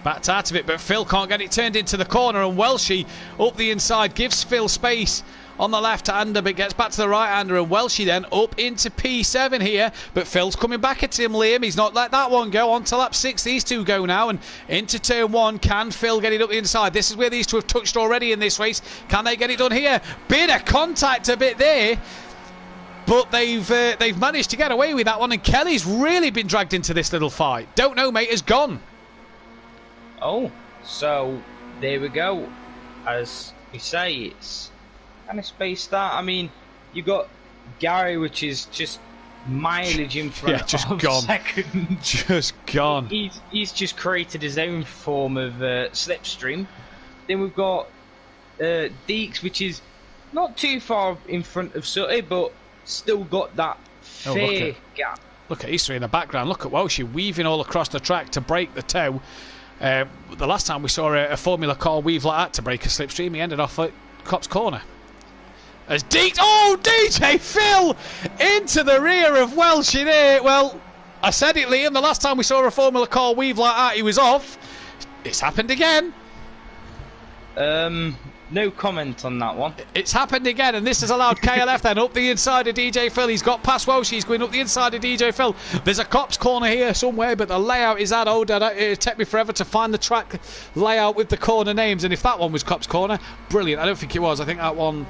Backed out of it, but Phil can't get it turned into the corner, and Welshie up the inside gives Phil space on the left-hander, but gets back to the right-hander, and Welshie then up into P7 here, but Phil's coming back at him, Liam. He's not let that one go. On to lap 6 these two go now, and into turn 1. Can Phil get it up the inside? This is where these two have touched already in this race. Can they get it done here? Bit of contact a bit there, but they've managed to get away with that one, and Kelly's really been dragged into this little fight. Don't Know Mate is gone. Oh, so there we go. As we say, it's kind of spaced out. I mean, you got Gary, which is just mileage in front just of gone. second. Just gone. He's just created his own form of slipstream. Then we've got Deeks, which is not too far in front of Sooty, but still got that fair gap. Look at these three in the background. Look at Welsh weaving all across the track to break the toe. The last time we saw a Formula car weave like that to break a slipstream, he ended off at Copse Corner. As DJ Phil into the rear of Welsh in here. Well, I said it, Liam. The last time we saw a Formula car weave like that, he was off. It's happened again. No comment on that one. It's happened again, and this has allowed KLF then up the inside of DJ Phil. He's got past Welsh. He's going up the inside of DJ Phil. There's a Copse Corner here somewhere, but the layout is that old. It'd take me forever to find the track layout with the corner names, and if that one was Copse Corner, brilliant. I don't think it was. I think that one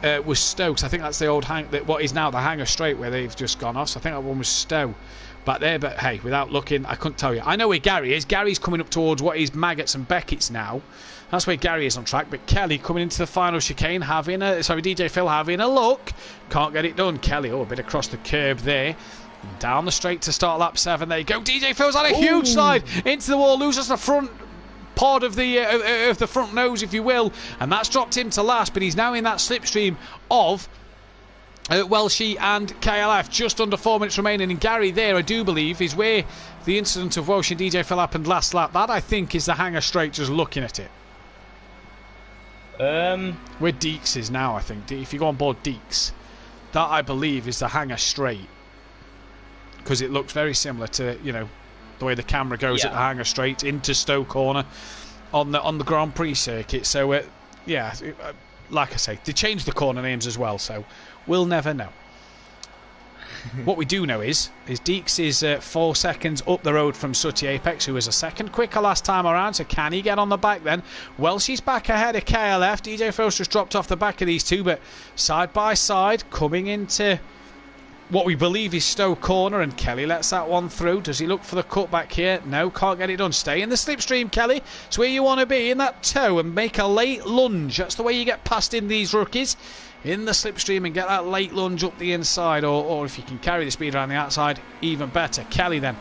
was Stokes. I think that's the old what is now the Hanger Straight where they've just gone off. So I think that one was Stowe back there. But hey, without looking, I couldn't tell you. I know where Gary is. Gary's coming up towards what is Maggots and Beckett's now. That's where Gary is on track. But Kelly coming into the final chicane, DJ Phil having a look. Can't get it done. Kelly, a bit across the curb there. Down the straight to start lap 7. There you go. DJ Phil's had a huge slide into the wall, loses the front part of the front nose, if you will, and that's dropped him to last. But he's now in that slipstream of Welshie and KLF. Just under 4 minutes remaining, and Gary there, I do believe, is where the incident of Welsh and DJ Phil happened last lap. That, I think, is the Hanger Straight. Just looking at it. Where Deeks is now, I think. If you go on board Deeks, that I believe is the Hanger Straight, because it looks very similar to, you know, the way the camera goes at the Hanger Straight into Stowe Corner on the Grand Prix circuit. So like I say, they changed the corner names as well, so we'll never know. What we do know is Deeks is 4 seconds up the road from Sooty Apex, who was a second quicker last time around. So can he get on the back then? Welshie's back ahead of KLF. DJ Phil's just dropped off the back of these two, but side by side coming into what we believe is Stowe Corner, and Kelly lets that one through. Does he look for the cutback here? No, can't get it done. Stay in the slipstream, Kelly. It's where you want to be, in that toe, and make a late lunge. That's the way you get past in these rookies. In the slipstream and get that late lunge up the inside, or if you can carry the speed around the outside, even better. Kelly then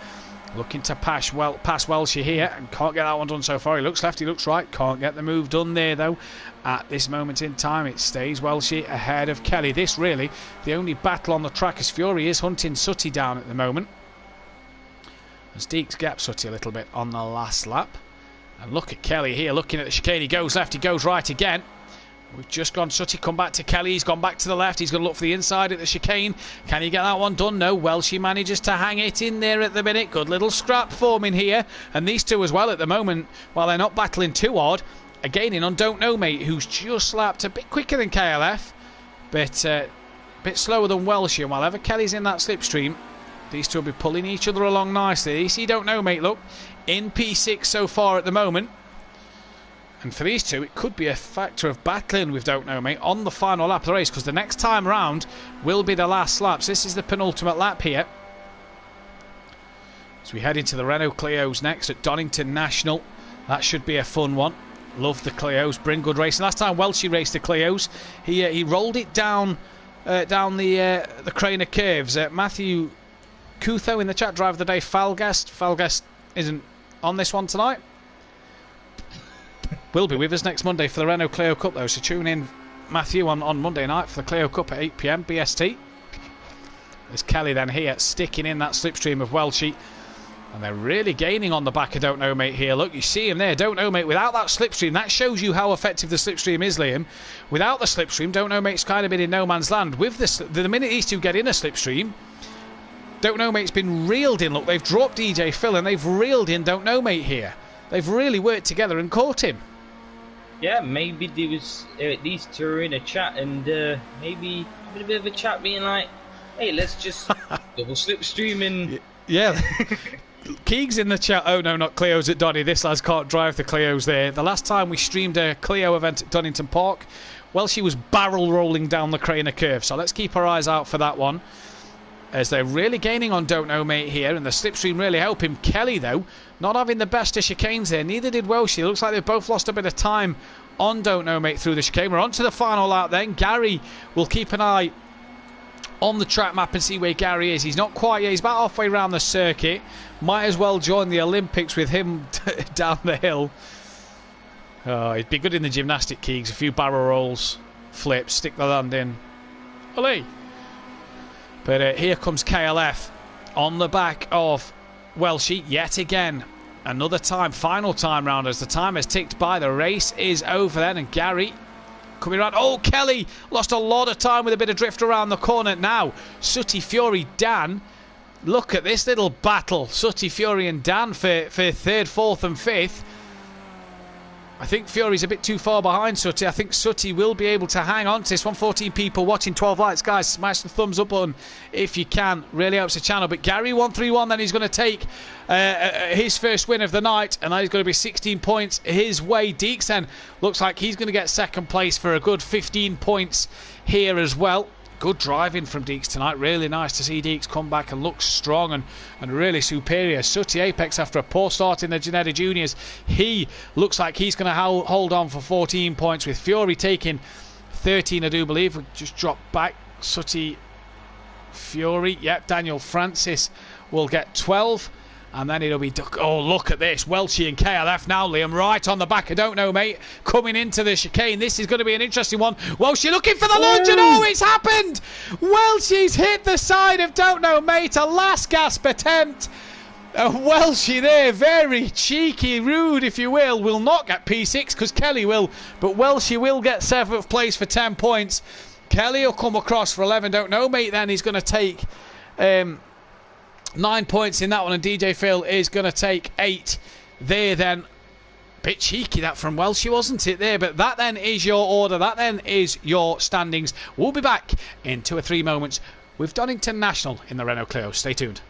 looking to pass Welshie here, and can't get that one done so far. He looks left, he looks right, can't get the move done there though. At this moment in time, it stays Welshie ahead of Kelly. This really the only battle on the track, as Fury is hunting Sooty down at the moment, as Deeks gaps Sooty a little bit on the last lap. And look at Kelly here looking at the chicane. He goes left, he goes right again. We've just gone Sooty, come back to Kelly. He's gone back to the left. He's going to look for the inside at the chicane. Can he get that one done? No. Welshie manages to hang it in there at the minute. Good little scrap forming here. And these two as well at the moment, while they're not battling too hard, are gaining on Don't Know Mate, who's just slapped a bit quicker than KLF, but a bit slower than Welshie. And while ever Kelly's in that slipstream, these two will be pulling each other along nicely. You see Don't Know Mate, look, in P6 so far at the moment. And for these two, it could be a factor of battling with Don't Know Mate on the final lap of the race, because the next time round will be the last lap. So this is the penultimate lap here. As we head into the Renault Clios next at Donington National. That should be a fun one. Love the Clios, bring good racing. Last time Welshie raced the Clios, he rolled it down the Craner curves. Matthew Cutho in the chat, driver of the day, Falguest. Falguest isn't on this one tonight. Will be with us next Monday for the Renault Clio Cup though, so tune in, Matthew, on Monday night for the Clio Cup at 8 PM BST. There's Kelly then here sticking in that slipstream of Welshie, and they're really gaining on the back of Don't Know Mate here. Look, you see him there, Don't Know Mate without that slipstream. That shows you how effective the slipstream is, Liam. Without the slipstream, Don't Know Mate's kind of been in no man's land. With the minute these two get in a slipstream, Don't Know Mate's been reeled in. Look, they've dropped DJ Phil and they've reeled in Don't Know Mate here. They've really worked together and caught him. Yeah, maybe there was these two are in a chat, and maybe having a bit of a chat, being like, "Hey, let's just double slipstream and." Yeah, Keegs in the chat. Oh no, not Clios at Donny. This lad's can't drive the Clios there. The last time we streamed a Clio event at Donington Park, well, she was barrel rolling down the Craner curve. So let's keep our eyes out for that one, as they're really gaining on Don't Know Mate here, and the slipstream really help him. Kelly, though, not having the best of chicanes there. Neither did Welshie. It looks like they've both lost a bit of time on Don't Know Mate through the chicane. We're on to the final lap then. Gary will keep an eye on the track map and see where Gary is. He's not quite yet. He's about halfway around the circuit. Might as well join the Olympics with him down the hill. Oh, he'd be good in the gymnastic, Keegs. A few barrel rolls, flips, stick the land in. Ollie! But here comes KLF on the back of Welshie yet again. Another time, final time round as the time has ticked by. The race is over then, and Gary coming around. Oh, Kelly lost a lot of time with a bit of drift around the corner. Now, Sooty, Fury, Dan. Look at this little battle. Sooty, Fury and Dan for third, fourth and fifth. I think Fury's a bit too far behind Sooty. I think Sooty will be able to hang on to this. 114 people watching 12 lights. Guys, smash the thumbs up button if you can. Really helps the channel. But Gary 131, then he's going to take his first win of the night. And that is going to be 16 points his way. Deeks then looks like he's going to get second place for a good 15 points here as well. Good driving from Deeks tonight. Really nice to see Deeks come back and look strong and really superior. Sooty Apex, after a poor start in the Janetta Juniors, he looks like he's going to hold on for 14 points, with Fury taking 13, I do believe. We just dropped back. Sooty, Fury, yep. Daniel Francis will get 12. And then it'll be... Oh, look at this. Welchie and KLF now, Liam, right on the back. I don't know, mate. Coming into the chicane. This is going to be an interesting one. Welchie looking for the lunge, and oh, it's happened! Welchie's hit the side of Don't Know, mate. A last gasp attempt. Welshie there, very cheeky, rude, if you will not get P6 because Kelly will. But Welshie will get 7th place for 10 points. Kelly will come across for 11. Don't Know, mate. Then he's going to take... 9 points in that one, and DJ Phil is going to take 8 there then. Bit cheeky that from Welshie, wasn't it there? But that then is your order. That then is your standings. We'll be back in 2 or 3 moments with Donington National in the Renault Clio. Stay tuned.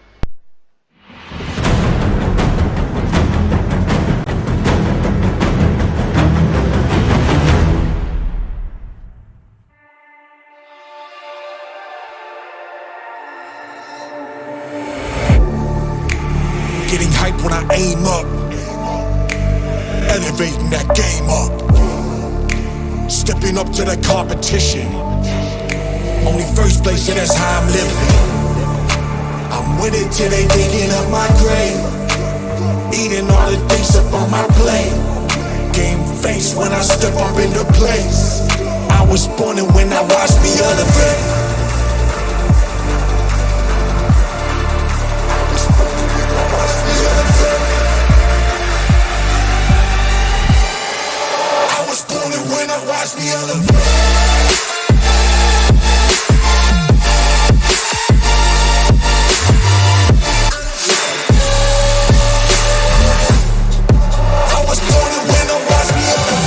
Getting hype when I aim up, elevating that game up, stepping up to the competition. Only first place, yeah, that's how I'm living. I'm with it till they digging up my grave, eating all the things up on my plate. Game face when I step up into place. I was born and when I watched me elevate. When I watch me elevate. I was born and when I watch me elevate.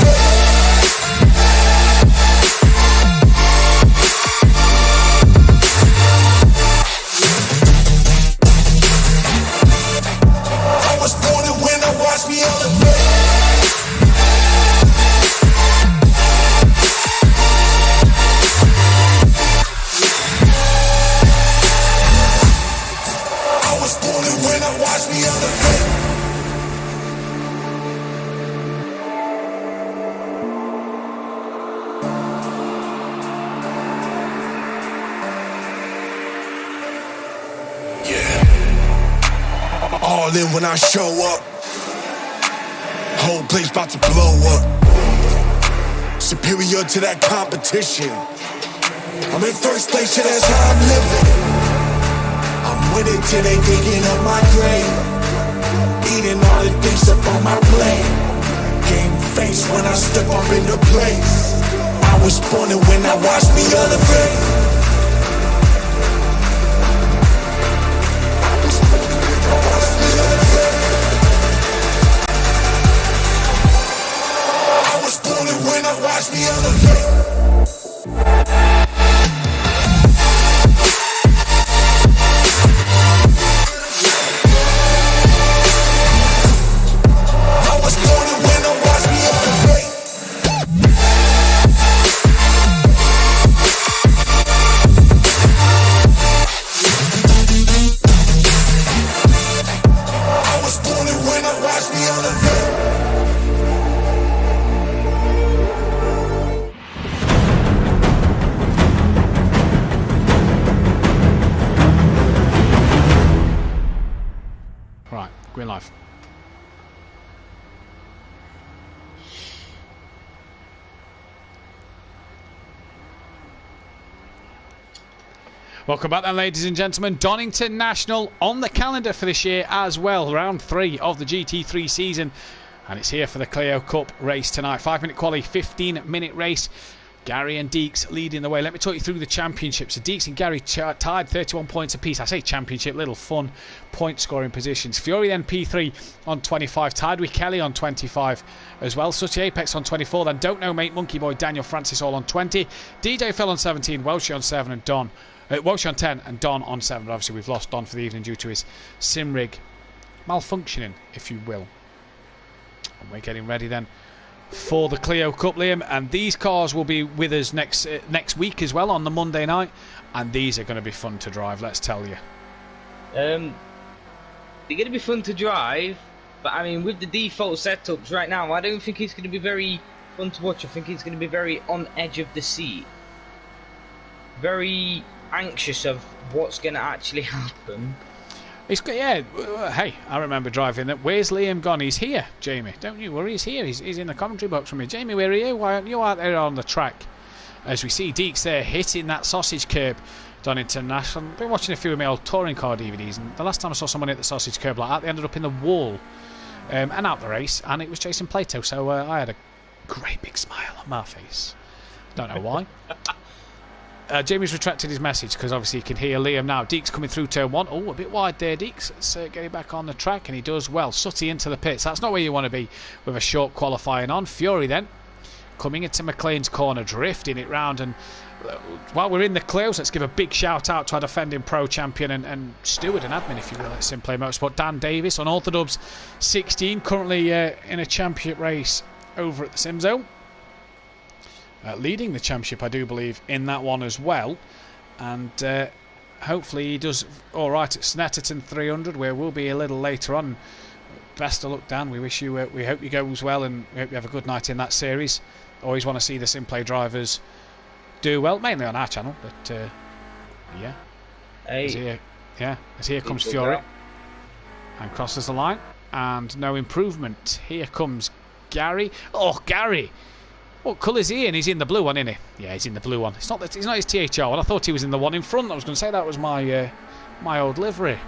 I was born and when I watch me elevate. Watch me elevate. Yeah. All in when I show up. Whole place about to blow up. Superior to that competition. I'm in first place, yeah, that's how I'm living. With it till they digging up my grave, eating all the things up on my plate. Game face when I step up into place. I was born and when I watched me elevate. I was born and when I watched me elevate. Green live. Welcome back then, ladies and gentlemen. Donington National on the calendar for this year as well. Round 3 of the GT3 season. And it's here for the Clio Cup race tonight. 5-minute quali, 15-minute race. Gary and Deeks leading the way. Let me talk you through the championship. So Deeks and Gary tied 31 points apiece. I say championship, little fun point scoring positions. Fury then P3 on 25, tied with Kelly on 25 as well. Sutty Apex on 24, then Don't Know Mate, Monkey Boy, Daniel Francis all on 20. DJ Phil on 17, Welshie on 7 and Don. Welshie on 10 and Don on 7. But obviously we've lost Don for the evening due to his sim rig malfunctioning, if you will. And we're getting ready then for the Clio Cup, Liam, and these cars will be with us next week as well on the Monday night, and these are going to be fun to drive, let's tell you. They're going to be fun to drive, but I mean, with the default setups right now, I don't think it's going to be very fun to watch. I think it's going to be very on edge of the seat, very anxious of what's going to actually happen. Yeah, hey, I remember driving that. Where's Liam gone? He's here, Jamie. Don't you worry, he's here. He's in the commentary box from me. Jamie, where are you? Why aren't you out there on the track? As we see Deeks there hitting that sausage curb. Donington National. I've been watching a few of my old touring car DVDs, and the last time I saw someone hit the sausage curb like that, they ended up in the wall and out the race, and it was Jason Plato. So I had a great big smile on my face. Don't know why. Jamie's retracted his message because obviously you can hear Liam now. Deeks coming through turn 1. Oh, a bit wide there, Deeks. Let's get him back on the track, and he does well. Sutty into the pits. That's not where you want to be with a short qualifying on. Fury then coming into McLean's corner, drifting it round. And while we're in the close, let's give a big shout out to our defending pro champion and steward and admin, if you will, at Simplay Motorsport, Dan Davis on Orthodubs 16, currently in a championship race over at the Sim Zone. Leading the championship, I do believe, in that one as well. And hopefully he does all right at Snetterton 300, where we'll be a little later on. Best of luck, Dan. We wish you, we hope you goes well, and we hope you have a good night in that series. Always want to see the Simplay drivers do well, mainly on our channel. But yeah, Hey. As here comes Fury and crosses the line, and no improvement. Here comes Gary. Oh, Gary! What colour is he in? He's in the blue one, isn't he? Yeah, he's in the blue one. It's not his THR one. I thought he was in the one in front. I was going to say that was my old livery.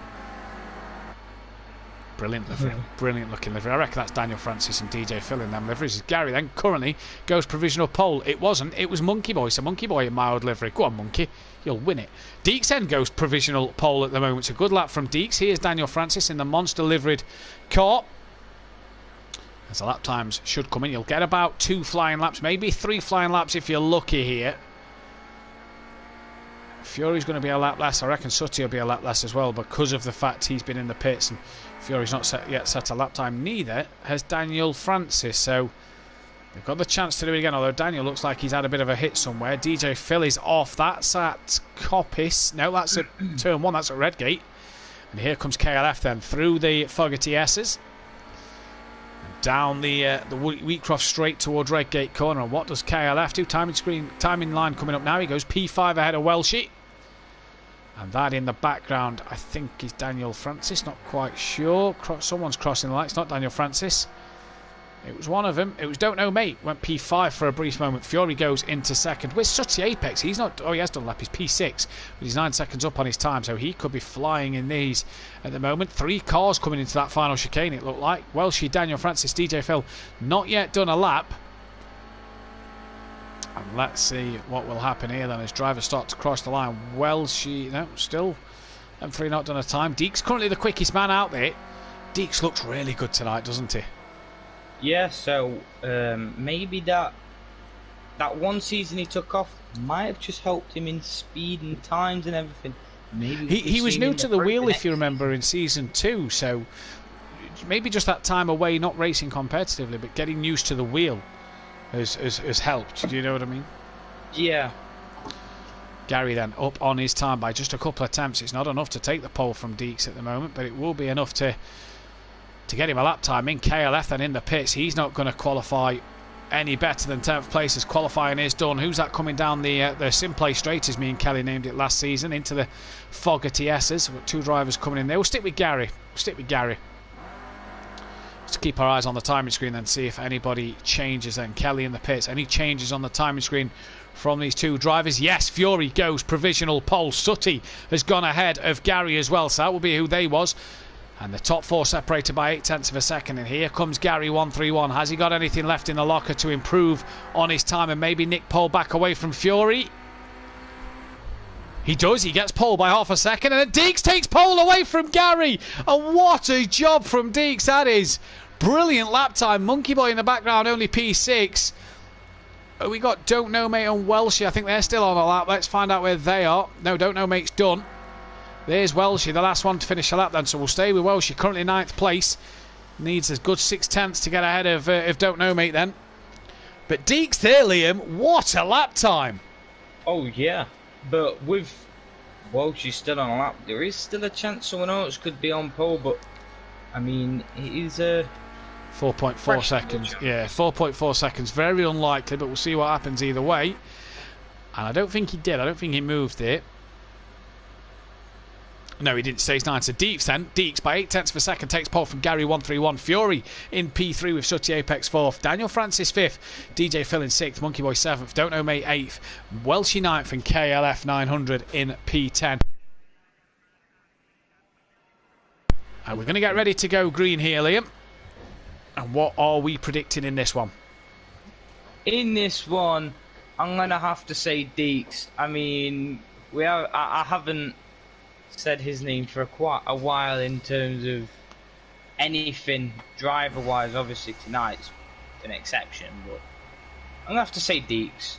Brilliant livery. Brilliant looking livery. I reckon that's Daniel Francis and DJ Phil in them liveries. Gary then currently goes provisional pole. It wasn't. It was Monkey Boy. So Monkey Boy in my old livery. Go on, Monkey. You'll win it. Deeks then goes provisional pole at the moment. It's a good lap from Deeks. Here's Daniel Francis in the monster liveried car. As the lap times should come in, you'll get about 2 flying laps, maybe 3 flying laps if you're lucky here. Fury's going to be a lap less. I reckon Sutty will be a lap less as well because of the fact he's been in the pits, and Fury's not yet set a lap time. Neither has Daniel Francis, so they've got the chance to do it again, although Daniel looks like he's had a bit of a hit somewhere. DJ Phil is off. That's at Coppice. No, that's at turn 1. That's at Redgate. And here comes KLF then through the Fogarty S's. Down the Wheatcroft straight towards Redgate corner. And what does KLF do? Timing line coming up now. He goes P5 ahead of Welshie. And that in the background, I think, is Daniel Francis. Not quite sure. Someone's crossing the line. It's not Daniel Francis. It was one of them. It was Don't Know Mate. Went P5 for a brief moment. Fury goes into second. Where's Sutty Apex? He's not... Oh, he has done a lap. He's P6. But he's 9 seconds up on his time. So he could be flying in these at the moment. 3 cars coming into that final chicane, it looked like. Welshie, Daniel Francis, DJ Phil. Not yet done a lap. And let's see what will happen here then as drivers start to cross the line. Welshie... No, still... M3 not done a time. Deeks currently the quickest man out there. Deeks looks really good tonight, doesn't he? Yeah, so maybe that one season he took off might have just helped him in speed and times and everything. Maybe he was new to the wheel, if you remember, in season 2, so maybe just that time away, not racing competitively, but getting used to the wheel has helped. Do you know what I mean? Yeah. Gary then up on his time by just a couple of attempts. It's not enough to take the pole from Deeks at the moment, but it will be enough to get him a lap time in. KLF then in the pits. He's not going to qualify any better than 10th place as qualifying is done. Who's that coming down the Simplay straight, as me and Kelly named it last season, into the Fogarty S's. We've got 2 drivers coming in there. We'll stick with Gary. Let's keep our eyes on the timing screen and see if anybody changes. And Kelly in the pits, any changes on the timing screen from these two drivers? Yes, Fury goes provisional pole. Sutty has gone ahead of Gary as well, so that will be who they was. And the top four separated by 0.8 of a second. And here comes Gary 131. Has he got anything left in the locker to improve on his time and maybe nick pole back away from Fury? He does. He gets pole by half a second. And then Deeks takes pole away from Gary. And what a job from Deeks that is. Brilliant lap time. Monkey Boy in the background, only P6. We got Don't Know Mate and Welshie. I think they're still on a lap. Let's find out where they are. No, Don't Know Mate's done. There's Welshie, the last one to finish a lap then. So we'll stay with Welshie, currently 9th place. Needs a good 6/10 to get ahead of Don't Know Mate then. But Deeks there, Liam. What a lap time. Oh, yeah. But with Welshie still on a lap, there is still a chance someone else could be on pole. But, I mean, it is a... 4.4 seconds. Yeah, 4.4 seconds. Very unlikely, but we'll see what happens either way. And I don't think he did. I don't think he moved it. No, he didn't. Stays 9. So Deeks then. Deeks by 0.8 of a second takes pole from Gary 131. Fury in P3 with Sutty Apex 4th. Daniel Francis 5th. DJ Phil in 6th. Monkey Boy 7th. Don't Know Mate 8th. Welshie 9th and KLF 900 in P10. And we're going to get ready to go green here, Liam. And what are we predicting in this one? In this one, I'm going to have to say Deeks. I mean, I haven't said his name for quite a while in terms of anything driver-wise. Obviously, tonight's an exception, but I'm going to have to say Deeks.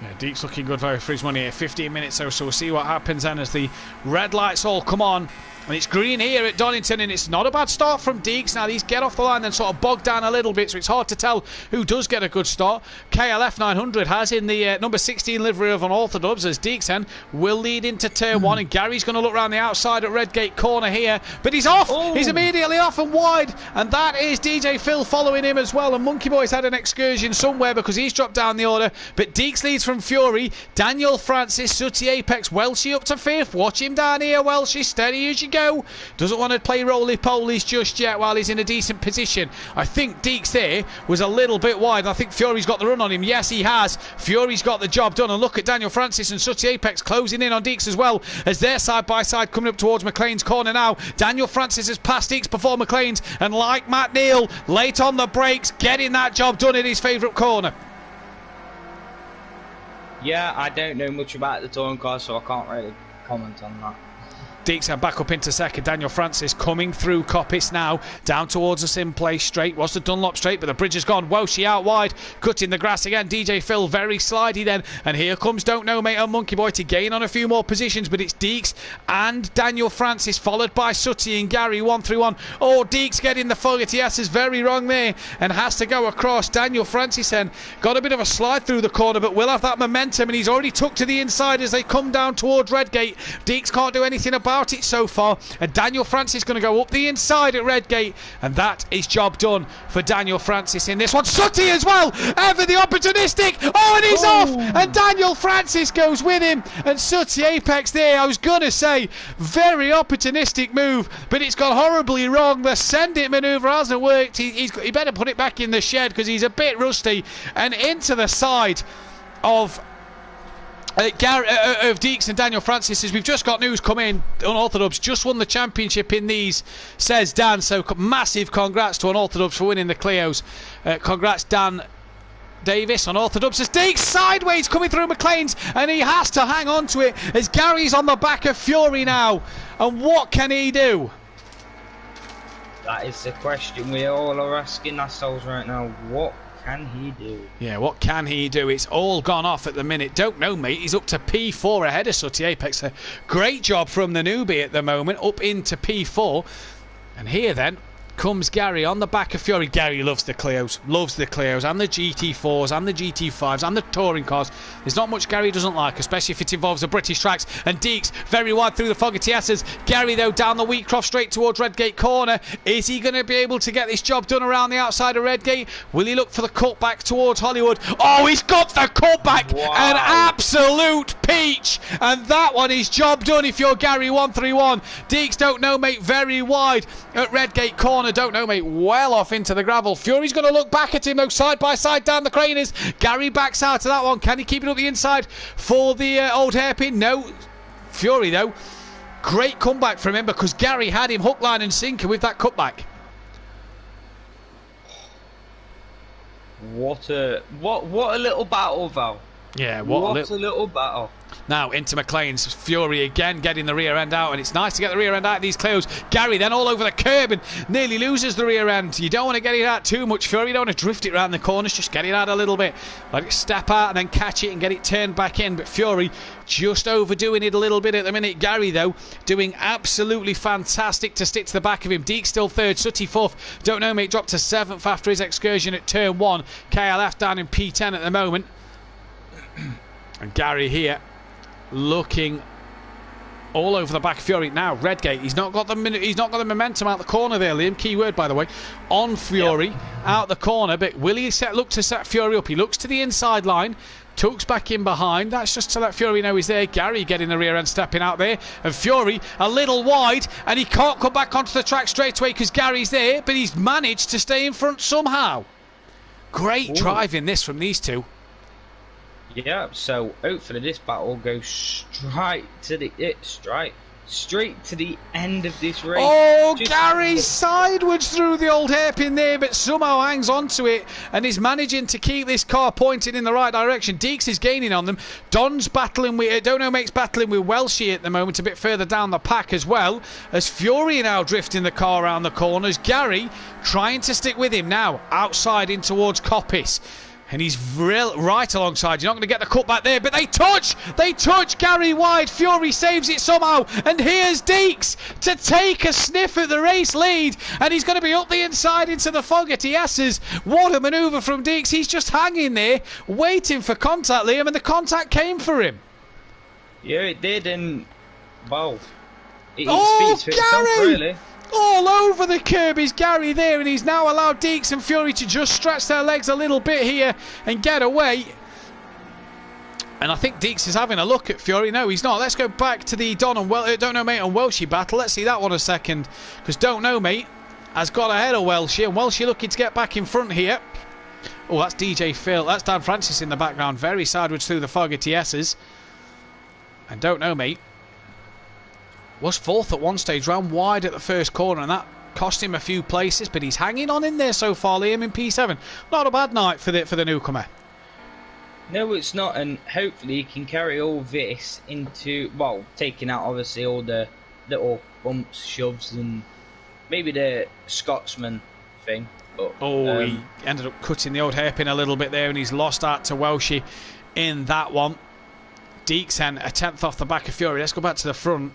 Yeah, Deeks looking good for his money here. 15 minutes or so. We'll see what happens then as the red lights all come on. And it's green here at Donington, and it's not a bad start from Deeks. Now, these get off the line and sort of bog down a little bit, so it's hard to tell who does get a good start. KLF 900 has in the number 16 livery of Unorthodox as Deeks then will lead into turn 1, and Gary's going to look around the outside at Redgate corner here, but he's off! Oh. He's immediately off and wide, and that is DJ Phil following him as well, and Monkey Boy's had an excursion somewhere because he's dropped down the order, but Deeks leads from Fury, Daniel Francis, Sutty Apex, Welshie up to 5th, watch him down here, Welshie, steady as you go. Doesn't want to play roly-polies just yet while he's in a decent position. I think Deeks there was a little bit wide. I think Fury's got the run on him. Yes, he has. Fury's got the job done. And look at Daniel Francis and Sutty Apex closing in on Deeks as well as they're side-by-side coming up towards McLean's corner now. Daniel Francis has passed Deeks before McLean's. And like Matt Neal, late on the brakes, getting that job done in his favourite corner. Yeah, I don't know much about the touring car, so I can't really comment on that. Deeks are back up into second. Daniel Francis coming through Coppice now, down towards the Simplay straight. Was the Dunlop straight, but the bridge has gone. Welshie out wide, cutting the grass again. DJ Phil very slidey then, and here comes Don't Know Mate and Monkey Boy to gain on a few more positions, but it's Deeks and Daniel Francis, followed by Sutty and Gary 131. Oh, Deeks getting the Fogarty S is very wrong there, and has to go across. Daniel Francis then got a bit of a slide through the corner, but will have that momentum, and he's already tucked to the inside as they come down towards Redgate. Deeks can't do anything about it so far, and Daniel Francis going to go up the inside at Redgate, and that is job done for Daniel Francis in this one. Sutty as well, ever the opportunistic. Oh, and he's off, and Daniel Francis goes with him, and Sutty Apex there. I was going to say very opportunistic move, but it's gone horribly wrong. The send it manoeuvre hasn't worked. He better put it back in the shed because he's a bit rusty, and into the side of of Deeks and Daniel Francis. As we've just got news come in, Unorthodox just won the championship in these, says Dan, so massive congrats to Unorthodox for winning the Clios. Congrats Dan Davis. Unorthodox as Deeks sideways coming through McLean's, and he has to hang on to it as Gary's on the back of Fury now, and what can he do? That is the question we all are asking ourselves right now. What can he do? Yeah, what can he do? It's all gone off at the minute. Don't know, mate. He's up to P4 ahead of Sutty Apex. A great job from the newbie at the moment, up into P4. And here then comes Gary on the back of Fury. Gary loves the Clios and the GT4s and the GT5s and the touring cars. There's not much Gary doesn't like, especially if it involves the British tracks. And Deeks very wide through the Fogarty S's. Gary though down the Wheatcroft straight towards Redgate corner. Is he going to be able to get this job done around the outside of Redgate? Will he look for the cutback towards Hollywood? Oh, he's got the cutback. Wow. An absolute peach, and that one is job done if you're Gary 131. Deeks Don't Know Mate very wide at Redgate corner. corner. Don't know, mate. Well off into the gravel. Fury's going to look back at him, though. Side by side down the crane is. Gary backs out of that one. Can he keep it up the inside for the old hairpin? No. Fury, though. Great comeback from him because Gary had him hook, line and sinker with that cutback. What a little battle, Val. Yeah, what a little battle. Now into McLean's. Fury again getting the rear end out, and it's nice to get the rear end out of these Clios. Gary then all over the curb and nearly loses the rear end. You don't want to get it out too much, Fury. You don't want to drift it around the corners, just get it out a little bit. Let it step out and then catch it and get it turned back in. But Fury just overdoing it a little bit at the minute. Gary, though, doing absolutely fantastic to stick to the back of him. Deek still third, Sutty fourth. Don't know, mate, dropped to seventh after his excursion at turn 1. KLF down in P10 at the moment. And Gary here looking all over the back of Fury. Now Redgate, he's not got the momentum out the corner there, Liam. Key word, by the way, on Fury. Yep. Out the corner, but will he look to set Fury up? He looks to the inside line, tucks back in behind. That's just to let Fury know he's there. Gary getting the rear end, stepping out there, and Fury a little wide, and he can't come back onto the track straight away because Gary's there, but he's managed to stay in front somehow. Great driving this from these two. Yeah, so hopefully this battle goes straight to the end of this race. Oh, Gary sideways through the old hairpin there, but somehow hangs onto it and is managing to keep this car pointed in the right direction. Deeks is gaining on them. Don's battling with, Don't know, Mate's battling with Welshie at the moment, a bit further down the pack as well, as Fury now drifting the car around the corners. Gary trying to stick with him now, outside in towards Coppice. And he's right alongside. You're not going to get the cut back there, but they touch Gary wide. Fury saves it somehow, and here's Deeks to take a sniff at the race lead, and he's going to be up the inside into the Fogarty S's. What a manoeuvre from Deeks. He's just hanging there waiting for contact, Liam, and the contact came for him. Yeah, it did, and wow, it speaks for itself, really. All over the curb is Gary there, and he's now allowed Deeks and Fury to just stretch their legs a little bit here and get away. And I think Deeks is having a look at Fury. No, he's not. Let's go back to the Don't Know Mate and Welshie battle. Let's see that one a second, because Don't Know Mate has got ahead of Welshie, and Welshie looking to get back in front here. Oh, that's DJ Phil. That's Dan Francis in the background, very sideways through the Fogarty S's. And Don't Know Mate was fourth at one stage, ran wide at the first corner, and that cost him a few places, but he's hanging on in there so far, Liam, in P7. Not a bad night for the newcomer. No, it's not, and hopefully he can carry all this into, well, taking out obviously all the little bumps, shoves, and maybe the Scotsman thing. But, he ended up cutting the old hairpin a little bit there, and he's lost out to Welshie in that one. Deeks then a 10th off the back of Fury. Let's go back to the front.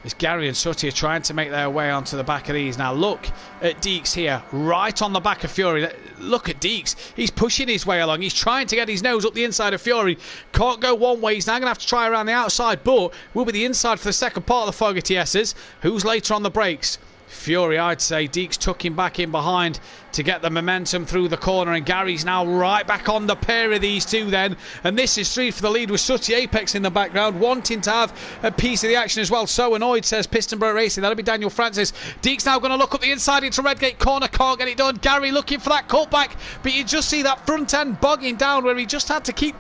As Gary and Sutty are trying to make their way onto the back of these. Now look at Deeks here, right on the back of Fury. Look at Deeks. He's pushing his way along. He's trying to get his nose up the inside of Fury. Can't go one way. He's now going to have to try around the outside, but will be the inside for the second part of the Fogarty S's. Who's later on the brakes? Fury, I'd say. Deeks took him back in behind to get the momentum through the corner, and Gary's now right back on the pair of these two then, and this is 3 for the lead with Sutty Apex in the background wanting to have a piece of the action as well. So annoyed, says Pistonbro Racing. That'll be Daniel Francis. Deeks now going to look up the inside into Redgate corner, can't get it done. Gary looking for that cutback, but you just see that front end bogging down where he just had to keep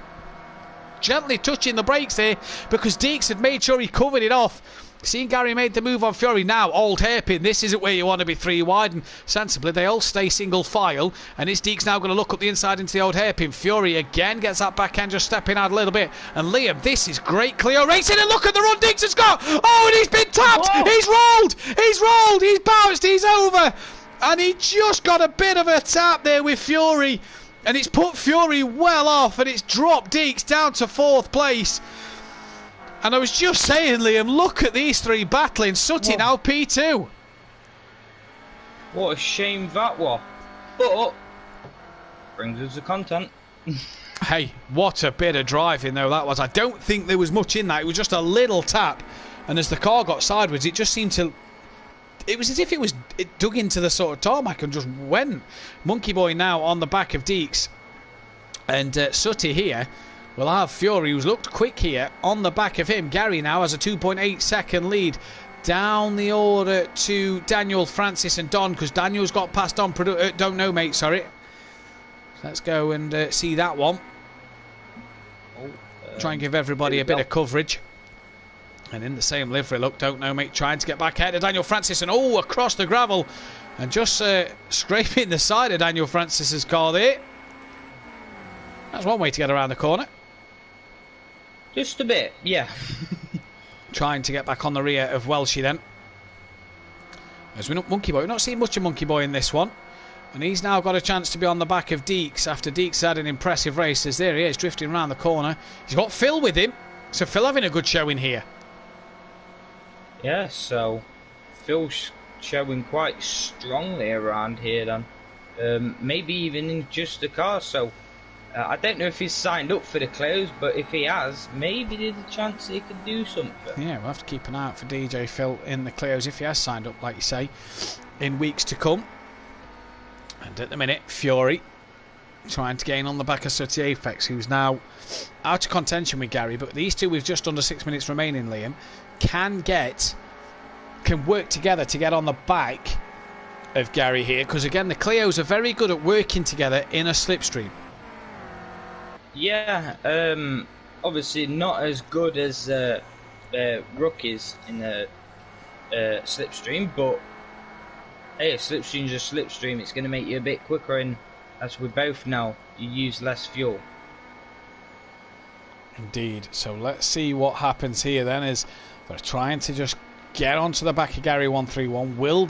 gently touching the brakes there because Deeks had made sure he covered it off. Seeing Gary made the move on Fury now, old hairpin, this isn't where you want to be 3 wide, and sensibly they all stay single file, and is Deeks now going to look up the inside into the old hairpin. Fury again gets that back end just stepping out a little bit, and Liam, this is great Clio racing, and look at the run Deeks has got. Oh, and he's been tapped. He's rolled, he's bounced, he's over, and he just got a bit of a tap there with Fury, and it's put Fury well off, and it's dropped Deeks down to 4th place. And I was just saying, Liam, look at these 3 battling. Sutty now P2. What a shame that was. But brings us the content. Hey, what a bit of driving though that was. I don't think there was much in that. It was just a little tap. And as the car got sideways, it just seemed to... It was as if it dug into the sort of tarmac and just went. Monkey Boy now on the back of Deeks. And Sutty here... We'll have Fury, who's looked quick here, on the back of him. Gary now has a 2.8 second lead down the order to Daniel, Francis and Don, because Daniel's got past Don. Don't know, mate, sorry. Let's go and see that one. Try and give everybody a bit of coverage. And in the same livery, look, don't know, mate, trying to get back ahead of Daniel Francis, and across the gravel, and just scraping the side of Daniel Francis's car there. That's one way to get around the corner. Just a bit, yeah. Trying to get back on the rear of Welshie then. As we know, Monkey Boy, we've not seen much of Monkey Boy in this one. And he's now got a chance to be on the back of Deeks after Deeks had an impressive race. As there he is, drifting around the corner. He's got Phil with him. So Phil having a good showing here. Yeah, so Phil's showing quite strongly around here then. Maybe even in just the car, so I don't know if he's signed up for the close, but if he has, maybe there's a chance he could do something. Yeah, we'll have to keep an eye out for DJ Phil in the clears if he has signed up, like you say, in weeks to come. And at the minute, Fury trying to gain on the back of Sooty Apex, who's now out of contention with Gary, but these two with just under 6 minutes remaining, Liam, can work together to get on the back of Gary here, because again the Clios are very good at working together in a slipstream. Yeah, obviously not as good as rookies in a slipstream, but hey, a slipstream's a slipstream. It's going to make you a bit quicker, and as we both know, you use less fuel. Indeed. So let's see what happens here then, as they're trying to just get onto the back of Gary 131. Will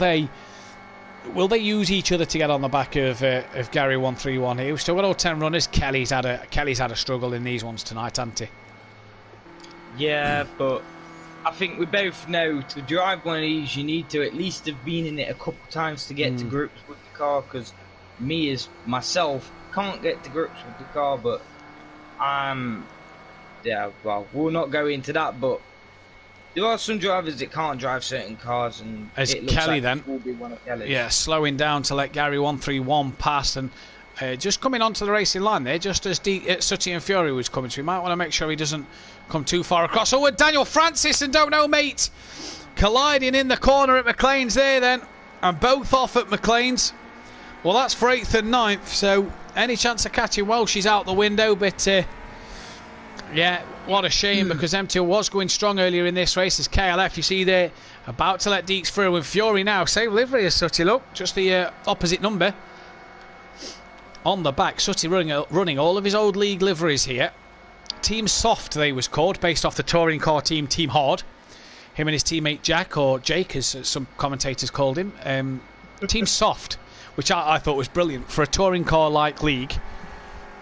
they use each other to get on the back of Gary 131 here? We've still got all 10 runners. Kelly's had a struggle in these ones tonight, hasn't he? Yeah, but I think we both know to drive one of these you need to at least have been in it a couple times to get to grips with the car, because me as myself can't get to grips with the car, but yeah, well, we'll not go into that, but there are some drivers that can't drive certain cars, and as it looks Kelly like then it will be one of Kelly's. Yeah, slowing down to let Gary 131 pass, and just coming onto the racing line there, just as Sooty and Fury was coming, so we might want to make sure he doesn't come too far across. Oh, and Daniel Francis and Don't Know Mate colliding in the corner at McLean's there then, and both off at McLean's. Well, that's for 8th and 9th, so any chance of catching Welsh is out the window, but yeah, what a shame, because M2 was going strong earlier in this race. As KLF, you see there, about to let Deeks through, and Fury now, same livery as Sooty, look, just the opposite number on the back. Sooty running all of his old league liveries here. Team Soft, they was called, based off the touring car team, Team Hard. Him and his teammate Jack, or Jake as some commentators called him. Team Soft, which I thought was brilliant for a touring car-like league.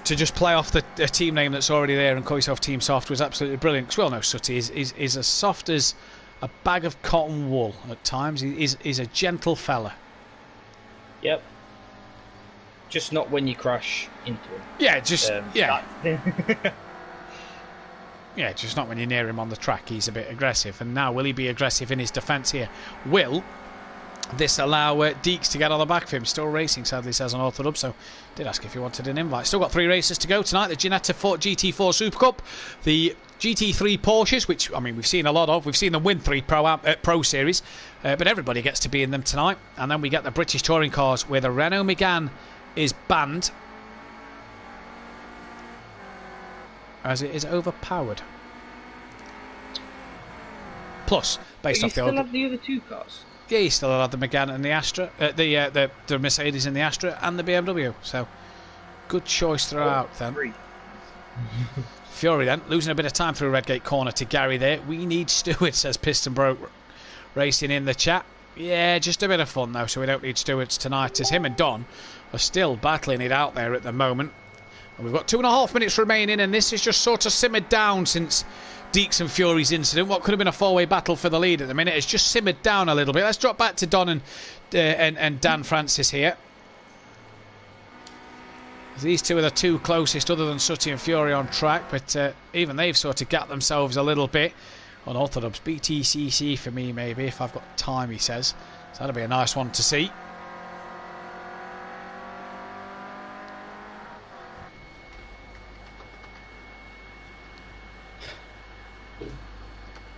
To just play off the team name that's already there and call yourself Team Soft was absolutely brilliant. Because we all know Sooty is as soft as a bag of cotton wool at times. He's a gentle fella. Yep. Just not when you crash into him. Yeah, just yeah. Yeah, just not when you're near him on the track. He's a bit aggressive. And now will he be aggressive in his defence here? Will this allow Deeks to get on the back of him? Still racing, sadly, says on Orthodub, so did ask if he wanted an invite. Still got 3 races to go tonight. The Ginetta GT4 Super Cup, the GT3 Porsches, which, I mean, we've seen a lot of. We've seen them win 3 Pro Series, but everybody gets to be in them tonight. And then we get the British touring cars, where the Renault Megane is banned, as it is overpowered. Plus, based off the still have the other 2 cars? Yeah, you still have the Megane and the Astra, the Mercedes and the Astra, and the BMW. So, good choice throughout then. Fury then, losing a bit of time through Redgate corner to Gary there. We need Stewart, says Piston Broke Racing in the chat. Yeah, just a bit of fun though, so we don't need Stewarts tonight, as him and Don are still battling it out there at the moment. And we've got 2.5 minutes remaining, and this is just sort of simmered down since Deeks and Fury's incident. What could have been a 4-way battle for the lead at the minute has just simmered down a little bit. Let's drop back to Don and Dan Francis here. These two are the 2 closest, other than Sooty and Fury, on track, but even they've sort of got themselves a little bit on Orthodubs. BTCC for me, maybe, if I've got time, he says. So that'll be a nice one to see.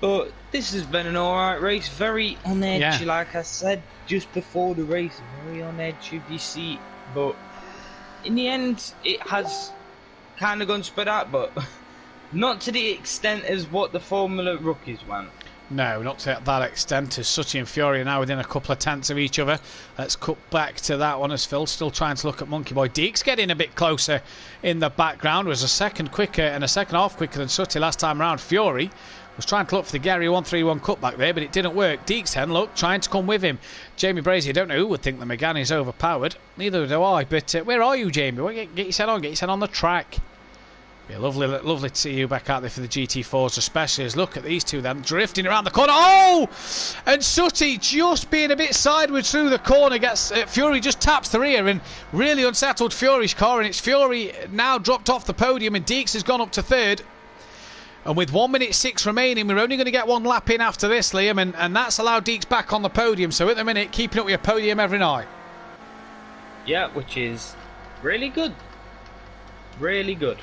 But this has been an alright race, very on edge, Yeah. like I said just before the race, very on edge of your seat. But in the end, it has kind of gone spread out, but not to the extent as what the Formula rookies went. No, not to that extent, as Sutty and Fury are now within a couple of tenths of each other. Let's cut back to that one as Phil's still trying to look at Monkey Boy. Deeks getting a bit closer in the background, was a second quicker and a second half quicker than Sutty last time round. Fury was trying to look for the Gary 131 cutback there, but it didn't work. Deeks then, look, trying to come with him. Jamie Brazier, I don't know who would think the Megane is overpowered. Neither do I, but where are you, Jamie? Well, get your set on the track. Yeah, lovely to see you back out there for the GT4s, especially as look at these two then drifting around the corner. Oh! And Sutty just being a bit sideways through the corner gets Fury just taps the rear and really unsettled Fury's car, and it's Fury now dropped off the podium and Deeks has gone up to third. And with 1 minute 6 remaining, we're only going to get one lap in after this, Liam, and that's allowed Deeks back on the podium. So at the minute, keeping up with your podium every night. Yeah, which is really good. Really good.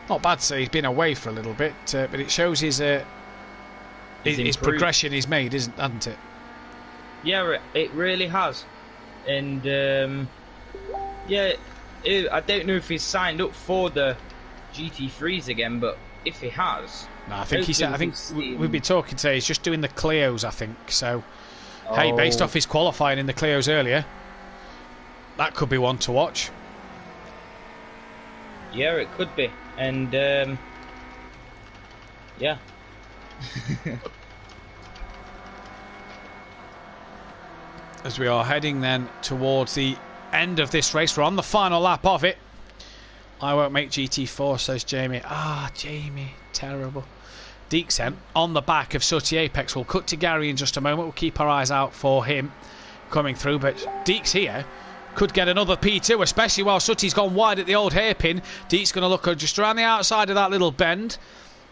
Not bad to say he's been away for a little bit, but it shows his progression he's made, hasn't it? Yeah, it really has. And yeah, I don't know if he's signed up for the GT3s again, but if he has, no, I think he's. I think we've been talking today. He's just doing the Clios, I think. So, hey, based off his qualifying in the Clios earlier, that could be one to watch. Yeah, it could be. And yeah. As we are heading then towards the end of this race, we're on the final lap of it. I won't make GT4, says Jamie. Jamie, terrible. Deeks then on the back of Sutty Apex. We'll cut to Gary in just a moment. We'll keep our eyes out for him coming through, but Deeks here could get another P2, especially while Sutty's gone wide at the old hairpin. Deeks going to look just around the outside of that little bend,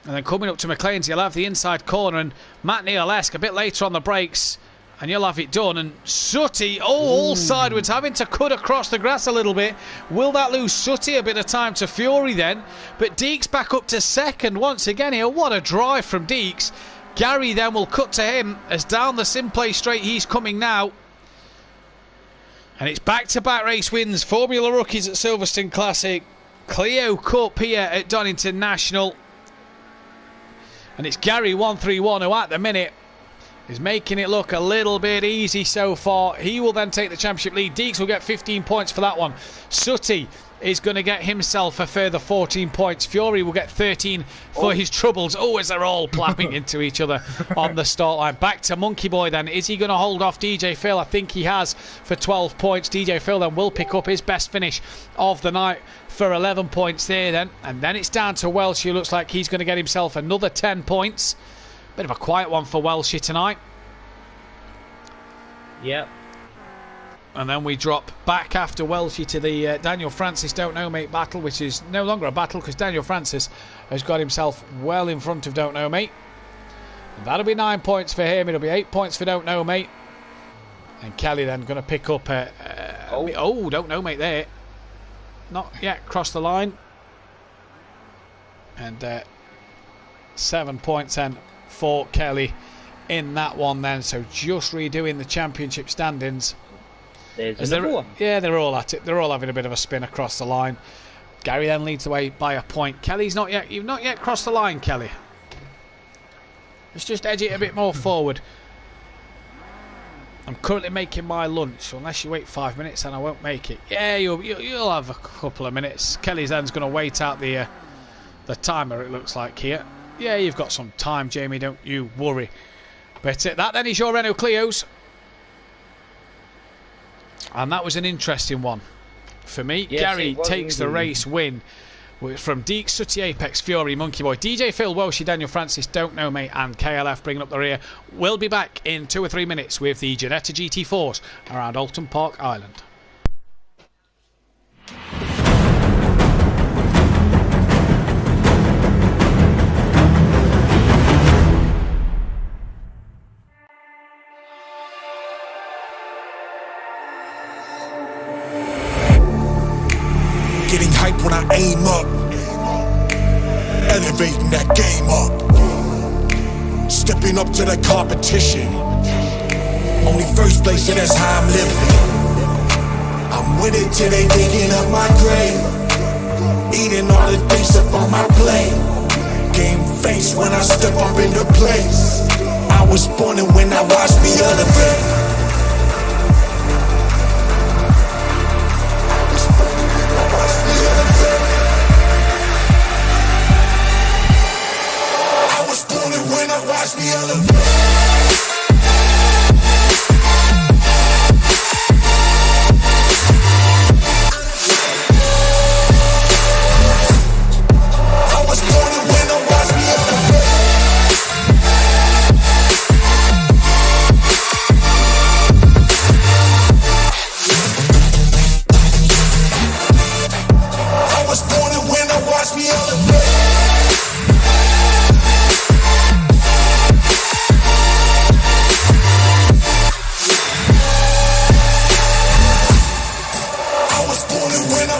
and then coming up to McLean's, he'll have the inside corner, and Matt Neal-esque a bit later on the brakes, and you'll have it done. And Sutty, all sideways, having to cut across the grass a little bit. Will that lose Sutty a bit of time to Fury then? But Deeks back up to second once again here. What a drive from Deeks. Gary then will cut to him as down the Simplay straight he's coming now. And it's back-to-back race wins. Formula Rookies at Silverstone Classic. Clio Cup here at Donington National. And it's Gary 131 who at the minute is making it look a little bit easy so far. He will then take the championship lead. Deeks will get 15 points for that one. Sutty is going to get himself a further 14 points. Fury will get 13 for his troubles. Oh, as they're all plapping into each other on the start line. Back to Monkey Boy then. Is he going to hold off DJ Phil? I think he has for 12 points. DJ Phil then will pick up his best finish of the night for 11 points there then. And then it's down to Welsh, who looks like he's going to get himself another 10 points. Bit of a quiet one for Welsh tonight. Yep. And then we drop back after Welshie to the Daniel Francis Don't Know Mate battle, which is no longer a battle because Daniel Francis has got himself well in front of Don't Know Mate. And that'll be 9 points for him. It'll be 8 points for Don't Know Mate. And Kelly then going to pick up Don't Know Mate there. Not yet crossed the line. And 7 points then for Kelly in that one then. So just redoing the championship standings. There's another one. Yeah, they're all at it. They're all having a bit of a spin across the line. Gary then leads the way by a point. Kelly's not yet. You've not yet crossed the line, Kelly. Let's just edge it a bit more forward. I'm currently making my lunch, so unless you wait 5 minutes, then I won't make it. Yeah, you'll have a couple of minutes. Kelly's then's going to wait out the timer. It looks like here. Yeah, you've got some time, Jamie. Don't you worry. But that then is your Renault Clios. And that was an interesting one for me. Yes, Gary takes the race win from Deeks, Sutty Apex, Fury, Monkey Boy, DJ Phil, Welshie, Daniel Francis, Don't Know Mate, and KLF bringing up the rear. We'll be back in 2 or 3 minutes with the Jetta GT4s around Alton Park Island. Getting hype when I aim up, elevating that game up. Stepping up to the competition. Only first place, yeah, that's how I'm living. I'm winning till they digging up my grave. Eating all the things up on my plate. Game face when I step up into place. I was born and when I watched me elevate. When I watch me elevate. I was born and when I watch me elevate. I was born and when I watch me elevate.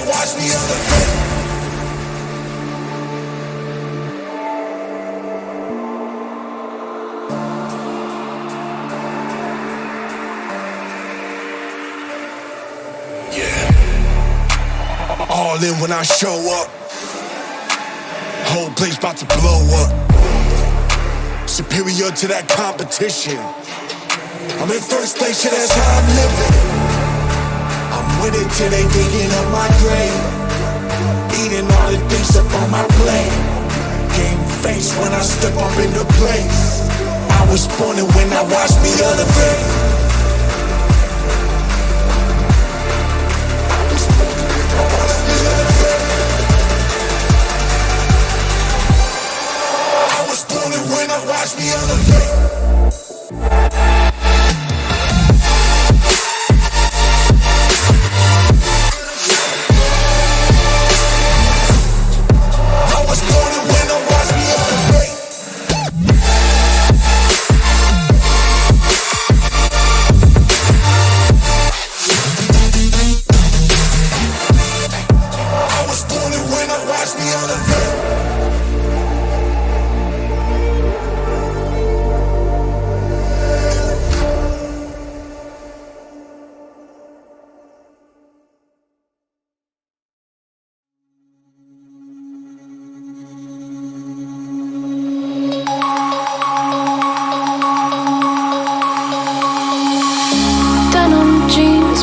Watch me elevate. Yeah. All in when I show up. Whole place about to blow up. Superior to that competition. I'm in first place, yeah, that's how I'm living. I'm winning till they digging up my grave. Eating all the things up on my plate. Game face when I step up into place. I was born and when I watch me elevate. I was born and when I watch me elevate.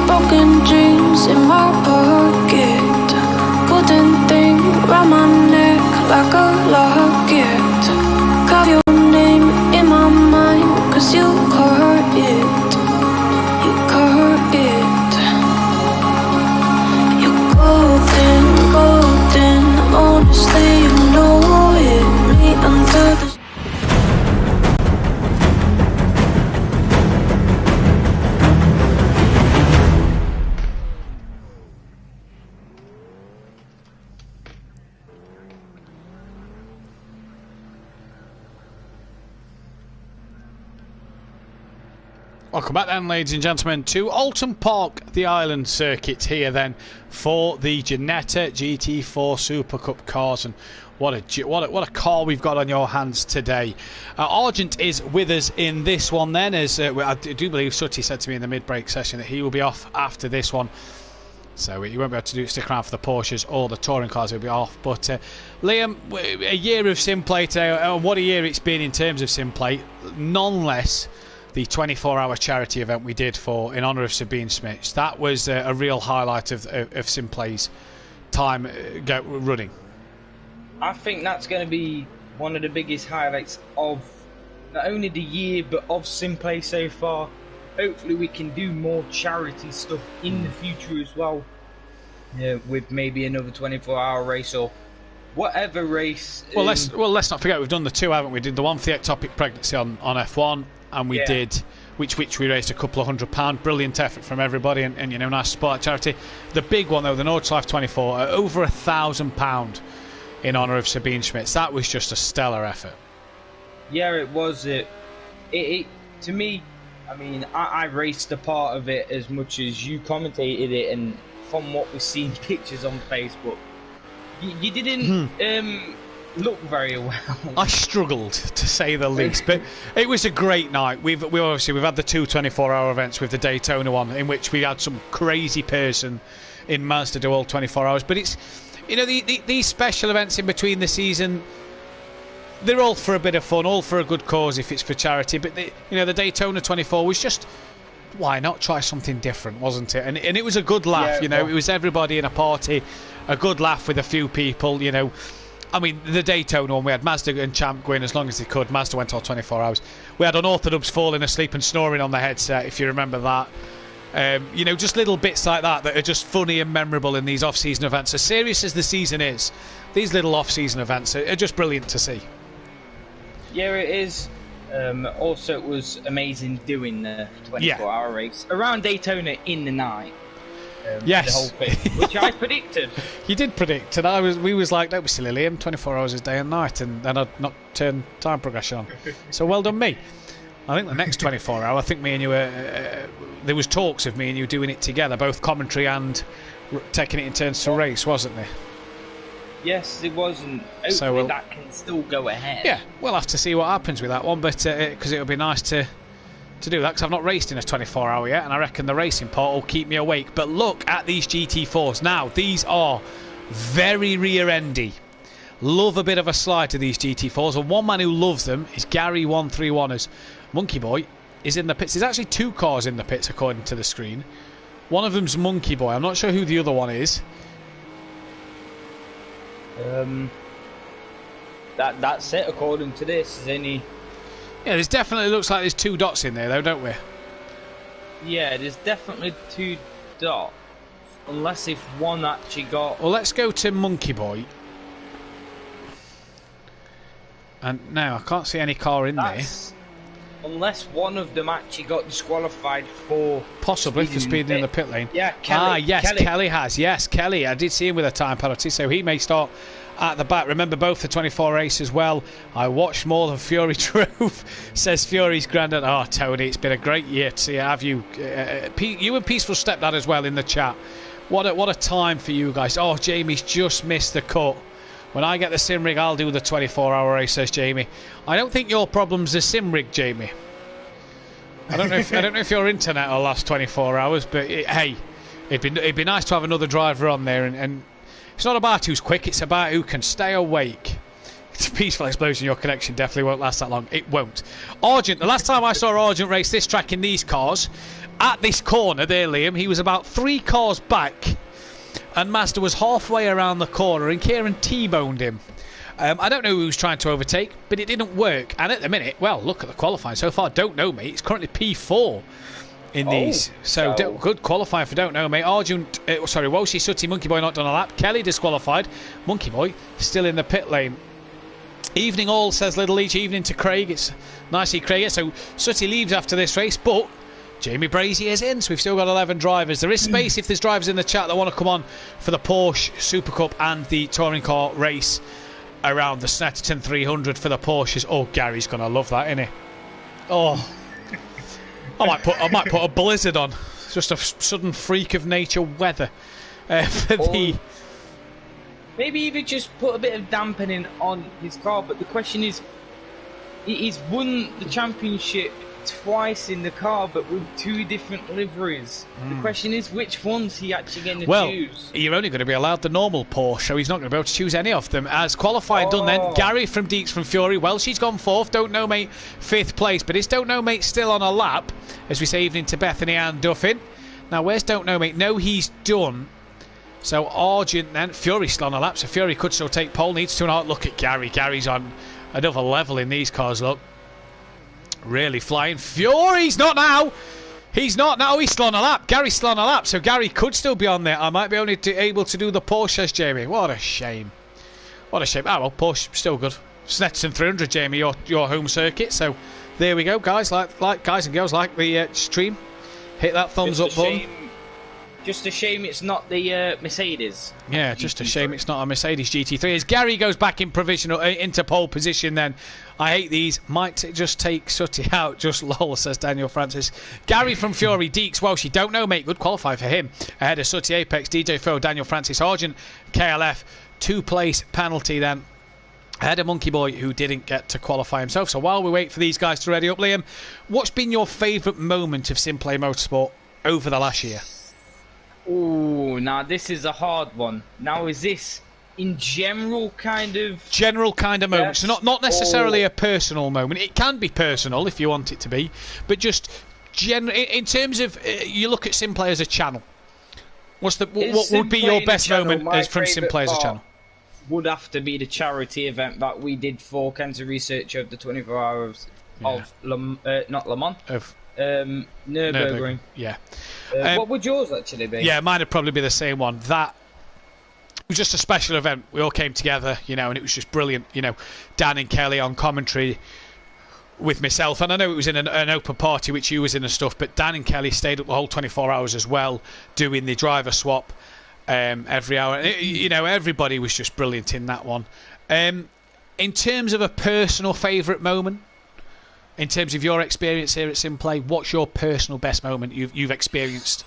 Broken dreams in my pocket. Golden thing round my neck like a locket. Carve your name in my mind, cause you caught it. You caught it. You're golden, golden. Honestly, you know it. Me under the Welcome back then, ladies and gentlemen, to Alton Park, the Island Circuit here then for the Ginetta GT4 Super Cup cars. And what a car we've got on your hands today. Argent is with us in this one then, as I do believe Sutty said to me in the mid-break session that he will be off after this one. So he won't be able to stick around for the Porsches or the touring cars, he'll be off. But Liam, a year of Simplay today, what a year it's been in terms of Simplay, none less the 24-hour charity event we did in honour of Sabine Smits. That was a real highlight of Simplay's time running. I think that's going to be one of the biggest highlights of not only the year but of Simplay so far. Hopefully we can do more charity stuff in the future as well, with maybe another 24-hour race or whatever race. Well, let's not forget we've done the two, haven't we? Did the one for the ectopic pregnancy on F1, and we did which we raised a couple of £100. Brilliant effort from everybody, and you know, nice sport charity. The big one though, the Nordschleife 24, over £1,000 in honour of Sabine Smits. That was just a stellar effort. Yeah, it was. It to me, I mean, I raced a part of it as much as you commentated it, and from what we've seen pictures on Facebook, you didn't look very well. I struggled, to say the least, but it was a great night. We've had the two 24-hour events with the Daytona one, in which we had some crazy person in Mazda do all 24 hours. But it's, you know, these special events in between the season, they're all for a bit of fun, all for a good cause if it's for charity. But the Daytona 24 was just, why not try something different, wasn't it? And it was a good laugh. Yeah, it was everybody in a party, a good laugh with a few people. I mean, the Daytona one, we had Mazda and Champ going as long as they could. Mazda went all 24 hours. We had Unorthodox falling asleep and snoring on the headset, if you remember that. Just little bits like that are just funny and memorable in these off-season events. As serious as the season is, these little off-season events are just brilliant to see. Yeah, it is. Also, it was amazing doing the 24-hour race around Daytona in the night. Yes, the whole thing, which I predicted. You did predict, and we was like, don't be silly, Liam. 24 hours is day and night, and then I'd not turn time progression on. So well done, me. I think the next 24 hour, I think me and you there was talks of me and you doing it together, both commentary and taking it in turns to race, wasn't there? Yes, it was, and hopefully that can still go ahead. Yeah, we'll have to see what happens with that one, but because it'll be nice to do that, because I've not raced in a 24-hour yet, and I reckon the racing part will keep me awake. But look at these GT4s. Now, these are very rear-endy. Love a bit of a slide to these GT4s, and one man who loves them is Gary131ers. Monkey Boy is in the pits. There's actually two cars in the pits, according to the screen. One of them's Monkey Boy. I'm not sure who the other one is. That's it, according to this. Is any... Yeah, there's definitely looks like there's two dots in there, though, don't we? Yeah, there's definitely two dots. Unless if one actually got... Well, let's go to Monkey Boy. And now, I can't see any car in there. Unless one of them actually got disqualified for... Possibly, for speeding in the pit lane. Yeah, Kelly. Yes, Kelly has. Yes, Kelly. I did see him with a time penalty, so he may start at the back. Remember, both the 24 race as well. I watched more than Fury drove, says Fury's granddad. Oh, Tony, it's been a great year to see have you. You and Peaceful Stepdad as well in the chat. What a time for you guys. Oh, Jamie's just missed the cut. When I get the sim rig, I'll do the 24-hour race, says Jamie. I don't think your problem's the sim rig, Jamie. I don't know if your internet will last 24 hours, but hey, it'd be nice to have another driver on there, and it's not about who's quick, it's about who can stay awake. It's a peaceful explosion. Your connection definitely won't last that long. It won't. Argent, the last time I saw Argent race this track in these cars, at this corner there, Liam, he was about 3 cars back, and Mazda was halfway around the corner, and Kieran T-boned him. I don't know who was trying to overtake, but it didn't work. And at the minute, well, look at the qualifying so far. Don't know, mate. It's currently P4 in these. So good qualifying for Don't Know, mate. Arjun, Walshy, Sooty, Monkey Boy not done a lap. Kelly disqualified. Monkey Boy still in the pit lane. Evening all, says Little Leach. Evening to Craig. It's nice to see Craig. So Sooty leaves after this race, but Jamie Brazy is in, so we've still got 11 drivers. There is space if there's drivers in the chat that want to come on for the Porsche Super Cup and the touring car race around the Snetterton 300 for the Porsches. Oh, Gary's gonna love that, isn't he? Oh, I might put a blizzard on. Just a sudden freak of nature weather for the. Maybe even just put a bit of dampening on his car. But the question is, he's won the championship twice in the car, but with 2 different liveries. The question is, which one's he actually going to choose? You're only going to be allowed the normal Porsche, so he's not going to be able to choose any of them. As qualifying done then, Gary from Deeks from Fury. Well, she's gone 4th. Don't Know Mate 5th place, but is Don't Know Mate still on a lap? As we say, evening to Bethany and Duffin. Now, where's Don't Know Mate? No, he's done. So Argent then, Fury's still on a lap, so Fury could still take pole. Needs to look at Gary. Gary's on another level in these cars. Look. Really flying. Fury's not now. He's not now. He's still on a lap. Gary's still on a lap, so Gary could still be on there. I might be only able to do the Porsche, says Jamie. What a shame. What a shame. Well, Porsche still good. Snetterton 300, Jamie, your home circuit. So there we go, guys. Like guys and girls, like the stream. Hit that thumbs up button. Just a shame it's not the Mercedes. Yeah, just a shame it's not a Mercedes GT3. As Gary goes back in provisional into pole position, then I hate these. Might just take Sooty out. Just lol, says Daniel Francis. Gary from Fury, Deeks, Welsh. Don't Know Mate. Good qualify for him. Ahead of Sooty, Apex, DJ Phil, Daniel Francis, Argent, KLF. 2-place penalty then ahead of Monkey Boy, who didn't get to qualify himself. So while we wait for these guys to ready up, Liam, what's been your favourite moment of Simplay Motorsport over the last year? Oh, now this is a hard one. Now, is this in general kind of... General kind of moment. So not necessarily a personal moment. It can be personal if you want it to be. But just in terms of... you look at Simplay as a channel. What would be your best moment from Simplay as a channel? Would have to be the charity event that we did for Cancer Research of the 24 hours of not Le Mans, of Nürburgring. Yeah. What would yours actually be? Yeah, mine would probably be the same one. That was just a special event. We all came together, and it was just brilliant. Dan and Kelly on commentary with myself, and I know it was in an open party which you was in and stuff, but Dan and Kelly stayed up the whole 24 hours as well, doing the driver swap every hour. Everybody was just brilliant in that one. In terms of a personal favourite moment, in terms of your experience here at Simplay, what's your personal best moment you've experienced?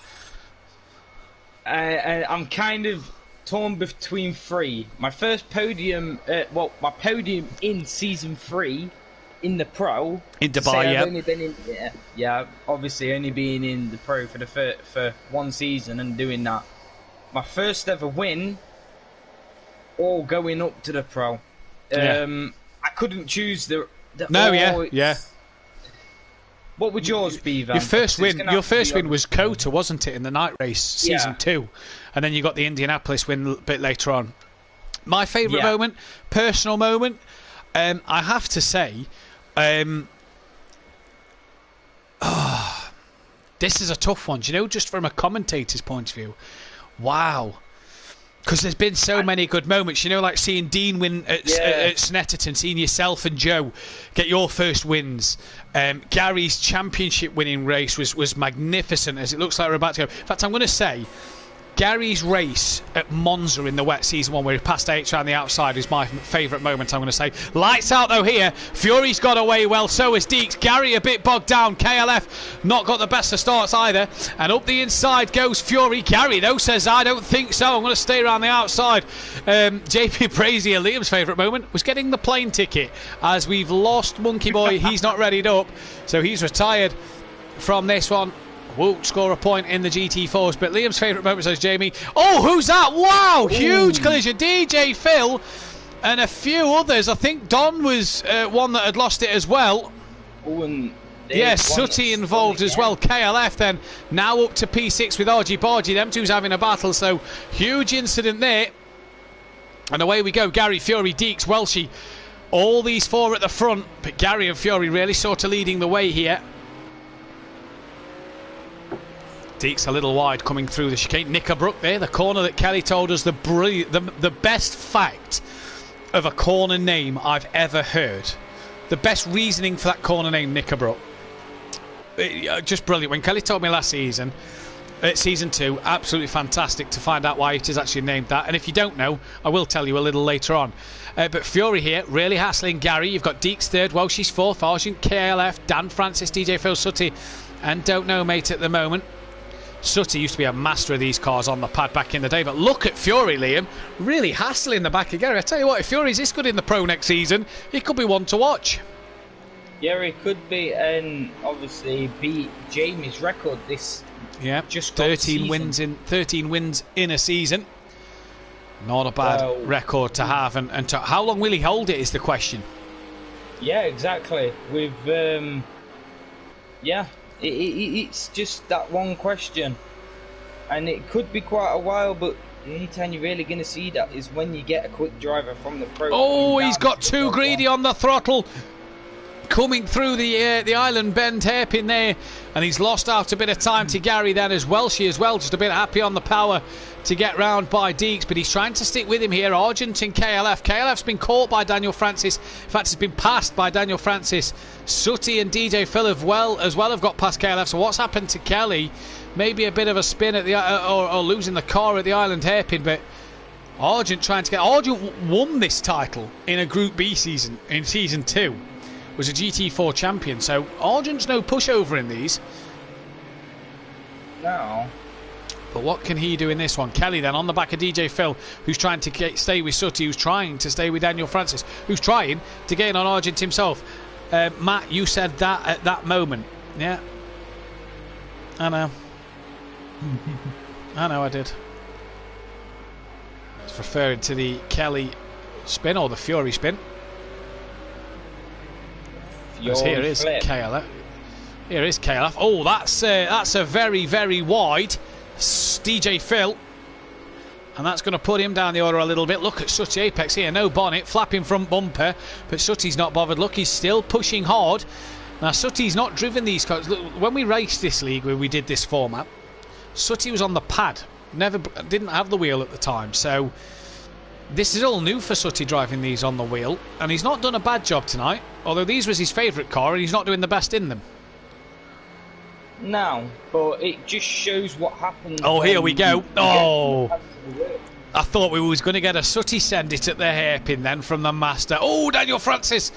I'm kind of torn between three. My first podium, my podium in season 3 in the pro. In Dubai, yeah. I've only been obviously only being in the pro for one season and doing that. My first ever win, all going up to the pro. I couldn't choose the yeah. What would yours be, Van? Your first win was COTA, wasn't it, in the night race, season 2, and then you got the Indianapolis win a bit later on. My favourite moment, personal moment, I have to say, this is a tough one. Do you know, just from a commentator's point of view, wow. Because there's been so many good moments, like seeing Dean win at Snetterton, seeing yourself and Joe get your first wins. Gary's championship winning race was magnificent, as it looks like we're about to go. In fact, I'm going to say Gary's race at Monza in the wet season 1, where he passed H around the outside, is my favourite moment, I'm going to say. Lights out though here. Fury's got away well, so has Deeks. Gary a bit bogged down. KLF not got the best of starts either. And up the inside goes Fury. Gary though says, I don't think so, I'm going to stay around the outside. JP Brazier, Liam's favourite moment, was getting the plane ticket, as we've lost Monkey Boy. He's not readied up, so he's retired from this one. Won't score a point in the GT4s, but Liam's favourite moment, says Jamie. Oh, who's that? Wow, huge collision. DJ Phil and a few others. I think Don was one that had lost it as well. Yes, Sooty involved as well. KLF then now up to P6 with RG Bargy. Them two's having a battle, so huge incident there. And away we go. Gary, Fury, Deeks, Welshie. All these four at the front, but Gary and Fury really sort of leading the way here. Deeks a little wide coming through the chicane. Knickerbrook there, the corner that Kelly told us the best fact of a corner name I've ever heard. The best reasoning for that corner name, Knickerbrook. Just brilliant. When Kelly told me last season, season 2, absolutely fantastic to find out why it is actually named that. And if you don't know, I will tell you a little later on. But Fury here, really hassling Gary. You've got Deeks third, Welshie's fourth, Argent, KLF, Dan Francis, DJ Phil, Sooty, and don't know mate at the moment. Sooty used to be a master of these cars on the pad back in the day, but look at Fury, Liam, really hassling the back of Gary. I tell you what, if Fury's this good in the pro next season, he could be one to watch. Yeah, he could be, and obviously beat Jamie's record this. Yeah, just 13 wins in a season. Not a bad record to have, and how long will he hold it is the question. Yeah, exactly. With it's just that one question, and it could be quite a while, but the only time you're really going to see that is when you get a quick driver from the pro. Oh, he's got too greedy on the throttle, coming through the island bend hairpin there, and he's lost out a bit of time to Gary then as Welshie as well, just a bit happy on the power to get round by Deeks, but he's trying to stick with him here. Argent and KLF's been caught by Daniel Francis. In fact, it's been passed by Daniel Francis. Sooty and DJ Phil have got past KLF. So what's happened to Kelly? Maybe a bit of a spin at the or losing the car at the island hairpin, but Argent won this title in a Group B season in season 2. Was a GT4 champion, so Argent's no pushover in these. No. But what can he do in this one? Kelly then on the back of DJ Phil, who's trying to stay with Sutty, who's trying to stay with Daniel Francis, who's trying to gain on Argent himself. Matt, you said that at that moment. Yeah. I know. I know I did. It's referring to the Kelly spin or the Fury spin. Here is KLF. Here is KLF. Oh, that's a very, very wide DJ Phil. And that's going to put him down the order a little bit. Look at Sutty Apex here. No bonnet, flapping front bumper. But Sutty's not bothered. Look, he's still pushing hard. Now, Sutty's not driven these cars. Look, when we raced this league, where we did this format, Sutty was on the pad. Didn't have the wheel at the time. So this is all new for Sutty, driving these on the wheel. And he's not done a bad job tonight. Although these was his favourite car and he's not doing the best in them. No, but it just shows what happens. Oh, here we go. Oh, I thought we was going to get a Sutty send it at the hairpin then from the master. Oh, Daniel Francis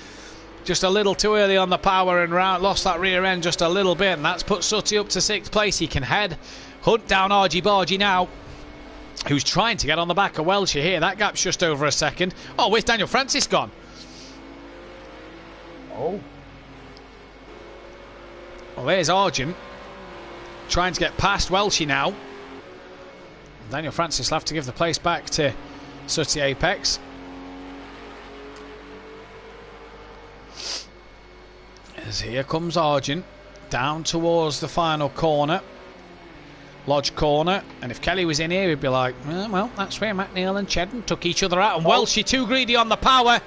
just a little too early on the power and lost that rear end just a little bit, and that's put Sutty up to 6th place. He can hunt down Argy Bargy now, who's trying to get on the back of Welshie here. That gap's just over a second. Oh, where's Daniel Francis gone? Oh. Well, there's Argent trying to get past Welshie now. Daniel Francis will have to give the place back to Sutty Apex. As here comes Argent down towards the final corner, Lodge corner, and if Kelly was in here he'd be like, well, that's where McNeil and Chedden took each other out, and Welshie too greedy on the power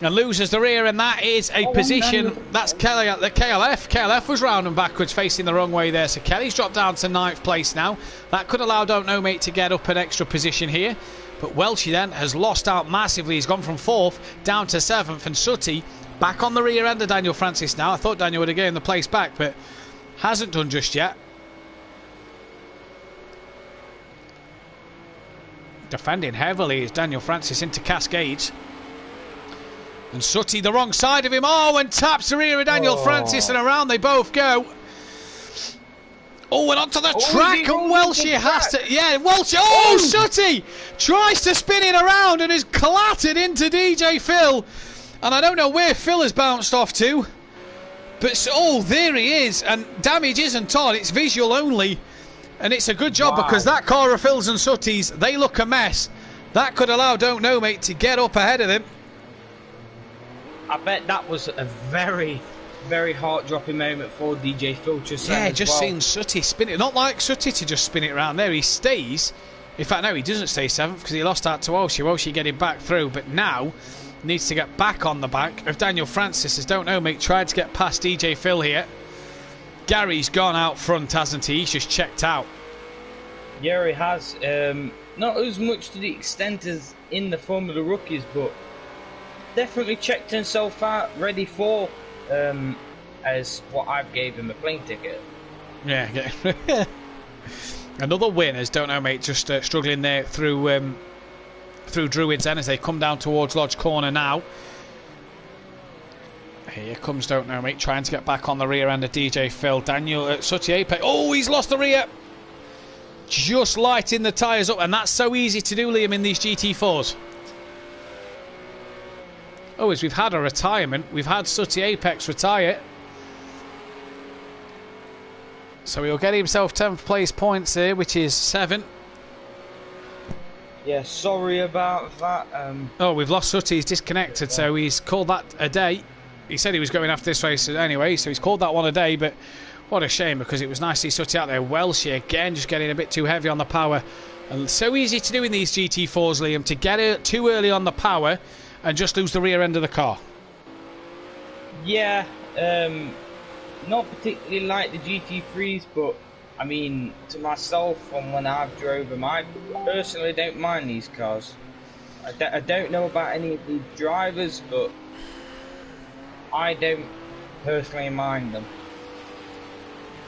and loses the rear, and that is a position. That's Kelly at the KLF. KLF was round and backwards, facing the wrong way there, so Kelly's dropped down to 9th place now. That could allow Don't Know Mate to get up an extra position here, but Welshie then has lost out massively. He's gone from 4th down to 7th, and Sutty back on the rear end of Daniel Francis now. I thought Daniel would have gained the place back, but hasn't done just yet. Defending heavily is Daniel Francis into Cascades. And Sutty the wrong side of him. Oh, and taps the rear of Daniel Francis, and around they both go. Oh, and onto the track, and Welshie has to... Yeah, Welshie... Oh, Sutty tries to spin it around and is clattered into DJ Phil. And I don't know where Phil has bounced off to. But, oh, there he is. And damage isn't on, it's visual only. And it's a good job, because that car of Phil's and Sutty's, they look a mess. That could allow Don't Know Mate to get up ahead of them. I bet that was a very, very heart-dropping moment for DJ Phil. Seeing Sutty spin it. Not like Sutty to just spin it around there. He stays. In fact, no, he doesn't stay 7th because he lost out to Welshie. Welshie getting back through, but now needs to get back on the back of Daniel Francis, as Don't Know Mate tried to get past DJ Phil here. Gary's gone out front, hasn't he? He's just checked out. Yeah, he has. Not as much to the extent as in the Formula Rookies, but definitely checked himself out, ready for as what I've gave him a plane ticket. Yeah. Another win, as Don't Know Mate just struggling there through Druids then, as they come down towards Lodge corner now. Here comes Don't Know Mate trying to get back on the rear end of DJ Phil. Daniel Sutty Apex. Oh, he's lost the rear. Just lighting the tyres up, and that's so easy to do, Liam, in these GT4s. Oh, as we've had a retirement, we've had Sutty Apex retire. So he'll get himself 10th place points here, which is 7. Yeah, sorry about that. Oh, we've lost Sutty. He's disconnected, so he's called that a day. He said he was going after this race anyway, so he's called that one a day, but what a shame, because it was nice to see Sutty out there. Welshie again just getting a bit too heavy on the power. And so easy to do in these GT4s, Liam, to get it too early on the power and just lose the rear end of the car. Yeah, not particularly like the GT3s, but I mean, to myself, from when I've drove them, I personally don't mind these cars. I don't know about any of the drivers, but I don't personally mind them.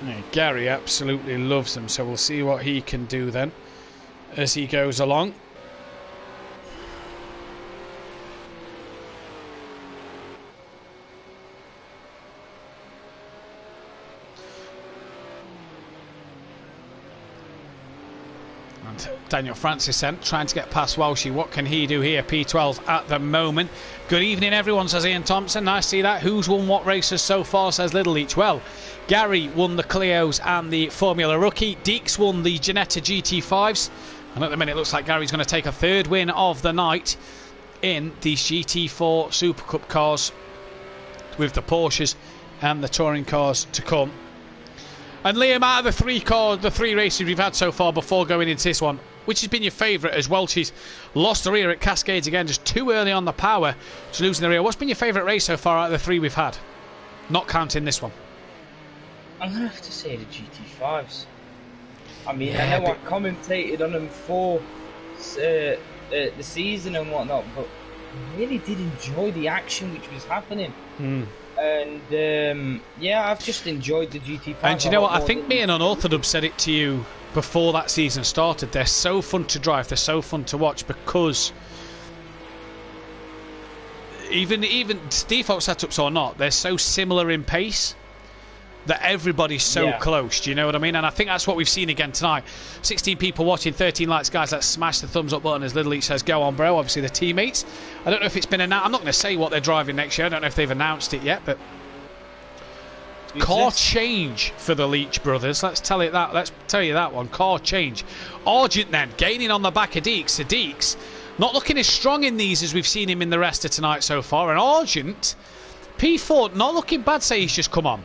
Yeah, Gary absolutely loves them, so we'll see what he can do then as he goes along. And Daniel Francis then trying to get past Walshy. What can he do here? P12 at the moment. Good evening, everyone, says Ian Thompson. Nice to see that. Who's won what races so far, says Little Leach. Well, Gary won the Clios and the Formula Rookie. Deeks won the Ginetta GT5s. And at the minute, it looks like Gary's going to take a third win of the night in these GT4 Super Cup cars with the Porsches and the touring cars to come. And Liam, out of the three races we've had so far before going into this one, which has been your favourite as well? She's lost the rear at Cascades again, just too early on the power to losing the rear. What's been your favourite race so far out of the three we've had? Not counting this one. I'm going to have to say the GT5s. I mean, I know I commentated on them for the season and whatnot, but I really did enjoy the action which was happening. And yeah, I've just enjoyed the GT5. And you know what? I think me and Unorthodox said it to you before that season started. They're so fun to drive. They're so fun to watch because even default setups or not, they're so similar in pace that everybody's so close. Do you know what I mean? And I think that's what we've seen again tonight. 16 people watching, 13 likes. Guys, let's smash the thumbs up button as Little Each says, go on, bro. Obviously, the teammates. I don't know if it's been announced. I'm not going to say what they're driving next year. I don't know if they've announced it yet, but car change for the Leach brothers. Let's tell you that one. Car change. Argent then, gaining on the back of Deeks. So Deeks, not looking as strong in these as we've seen him in the rest of tonight so far. And Argent, P4, not looking bad, say he's just come on.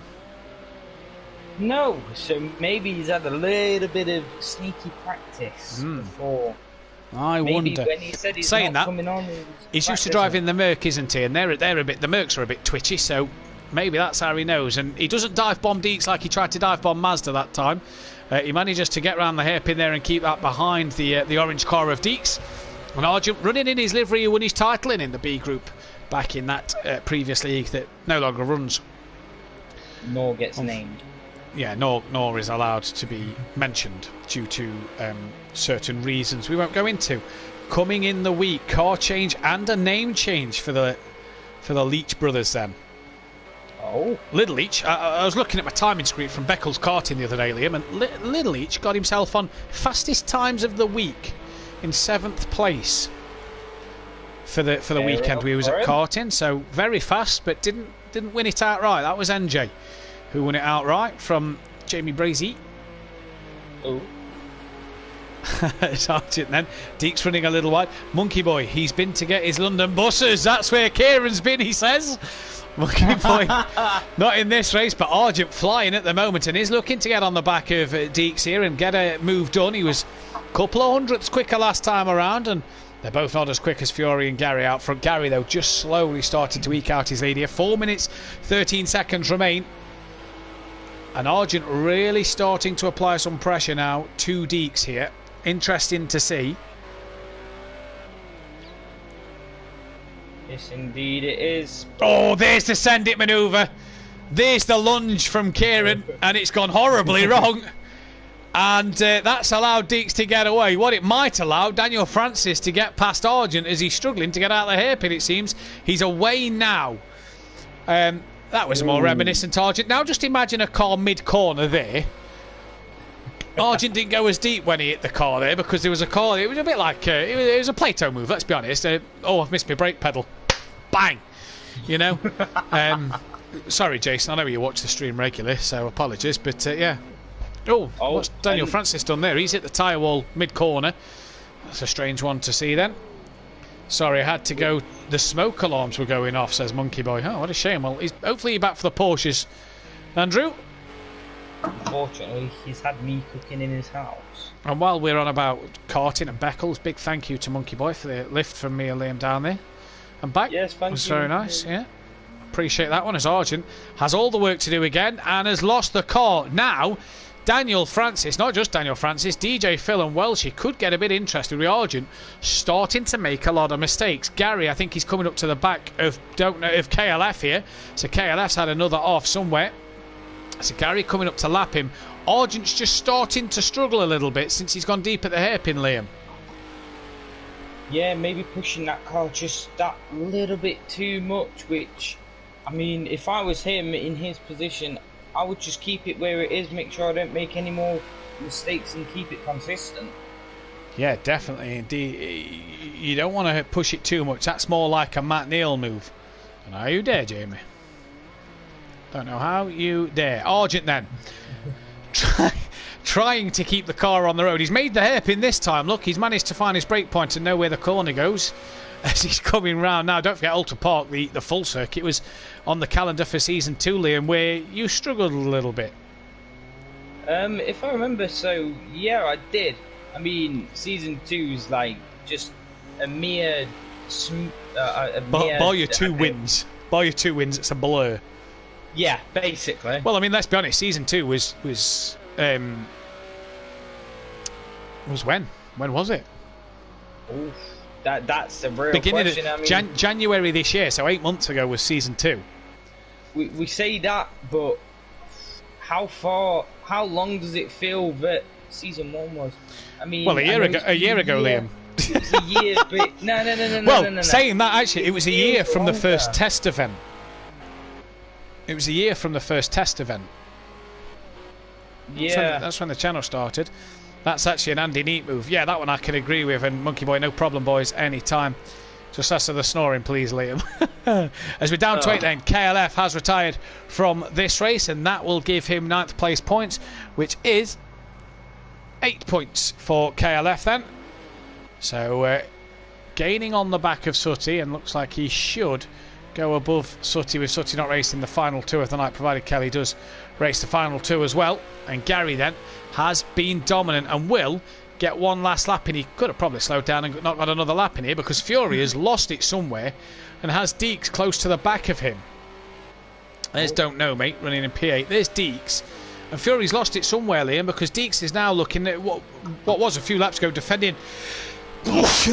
No, so maybe he's had a little bit of sneaky practice before. I wonder. When he said he's saying not that, coming on, he's used to driving the Merc, isn't he? And the Mercs are a bit twitchy, so maybe that's how he knows. And he doesn't dive bomb Deeks like he tried to dive bomb Mazda that time. He manages to get around the hairpin there and keep that behind the orange car of Deeks. And Argent running in his livery, who won his title in the B group back in that previous league that no longer runs. Nor gets named. Yeah, nor is allowed to be mentioned due to certain reasons we won't go into. Coming in the week, car change and a name change for the Leach brothers then. Oh. Little Leach, I was looking at my timing screen from Beckles karting the other day, Liam, and Little Leach got himself on fastest times of the week in 7th place for the weekend we was at karting. So very fast, but didn't win it outright. That was NJ who won it outright from Jamie Brazy. Oh. Sergeant then. Deeks running a little wide. Monkey Boy, he's been to get his London buses. That's where Kieran's been, he says. Monkey Boy, not in this race, but Argent flying at the moment and is looking to get on the back of Deeks here and get a move done. He was a couple of hundredths quicker last time around, and they're both not as quick as Fury and Gary out front. Gary, though, just slowly started to eke out his lead here. 4 minutes, 13 seconds remain. And Argent really starting to apply some pressure now to Deeks here. Interesting to see. Yes, indeed it is. Oh, there's the send it manoeuvre. There's the lunge from Kieran, and it's gone horribly wrong. And that's allowed Deeks to get away. What it might allow Daniel Francis to get past Argent as he's struggling to get out of the hairpin, it seems. He's away now. That was more reminiscent Argent. Now just imagine a car mid-corner there. Argent didn't go as deep when he hit the car there because there was a car. It was a bit like it was a Plato move. Let's be honest. Oh, I've missed my brake pedal. Bang. You know. Sorry, Jason. I know you watch the stream regularly, so apologies. But yeah. Oh, what's Daniel Francis done there? He's hit the tyre wall mid-corner. That's a strange one to see then. Sorry, I had to go. The smoke alarms were going off, says Monkey Boy. Oh, what a shame. Well, hopefully you're back for the Porsches. Andrew? Unfortunately, he's had me cooking in his house. And while we're on about karting and Beckles, big thank you to Monkey Boy for the lift from me and Liam down there. And back. Yes, thank you. It was very nice, yeah. Appreciate that one as Argent has all the work to do again and has lost the car. Now, Daniel Francis, not just Daniel Francis, DJ Phil and Welshie could get a bit interested with Argent starting to make a lot of mistakes. Gary, I think he's coming up to the back of KLF here. So KLF's had another off somewhere. So Gary coming up to lap him. Argent's just starting to struggle a little bit since he's gone deep at the hairpin, Liam. Yeah, maybe pushing that car just that little bit too much, which, I mean, if I was him in his position, I would just keep it where it is, make sure I don't make any more mistakes and keep it consistent. Yeah, definitely. Indeed, you don't want to push it too much. That's more like a Matt Neal move. And how you dare, Jamie? Don't know how you dare. Argent then. Trying to keep the car on the road. He's made the hairpin this time. Look, he's managed to find his brake point and know where the corner goes as he's coming round. Now, don't forget Alta Park, the full circuit, was on the calendar for Season 2, Liam, where you struggled a little bit. If I remember, so yeah, I did. I mean, Season 2 is like just a mere... Bar your two wins. Bar your 2 wins, it's a blur. Yeah, basically. Well, I mean, let's be honest. Season 2 was when? When was it? Oof, that's the real beginning question. Of I mean, January this year, so 8 months ago was Season 2. We say that, but how long does it feel that Season 1 was? I mean, well, a year ago, Liam. It's a year, but no. Well, saying that, actually, it was a year from the first test event. It was a year from the first test event. Yeah. That's when the channel started. That's actually an Andy Neat move. Yeah, that one I can agree with. And Monkey Boy, no problem, boys, anytime. Just answer the snoring, please, Liam. As we're down to 8 then, KLF has retired from this race, and that will give him 9th place points, which is 8 points for KLF then. So, gaining on the back of Sutty, and looks like he should go above Sutty, with Sutty not racing the final 2 of the night, provided Kelly does race the final 2 as well. And Gary then has been dominant and will get one last lap in. He could have probably slowed down and not got another lap in here, because Fury has lost it somewhere and has Deeks close to the back of him. There's Don't Know, mate, running in P8. There's Deeks. And Fury's lost it somewhere, Liam, because Deeks is now looking at what was a few laps ago defending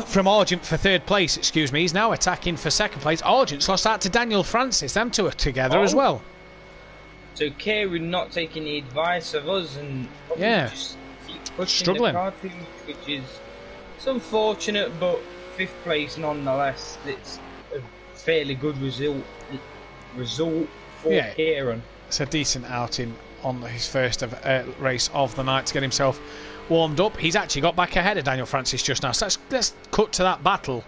from Argent for 3rd place, excuse me. He's now attacking for 2nd place. Argent's lost out to Daniel Francis. Them two are together as well. So Kieran not taking the advice of us and just keep pushing struggling. the car too much, which is it's unfortunate, but 5th place nonetheless. It's a fairly good result for Kieran. It's a decent outing on his first race of the night to get himself warmed up. He's actually got back ahead of Daniel Francis just now. So let's cut to that battle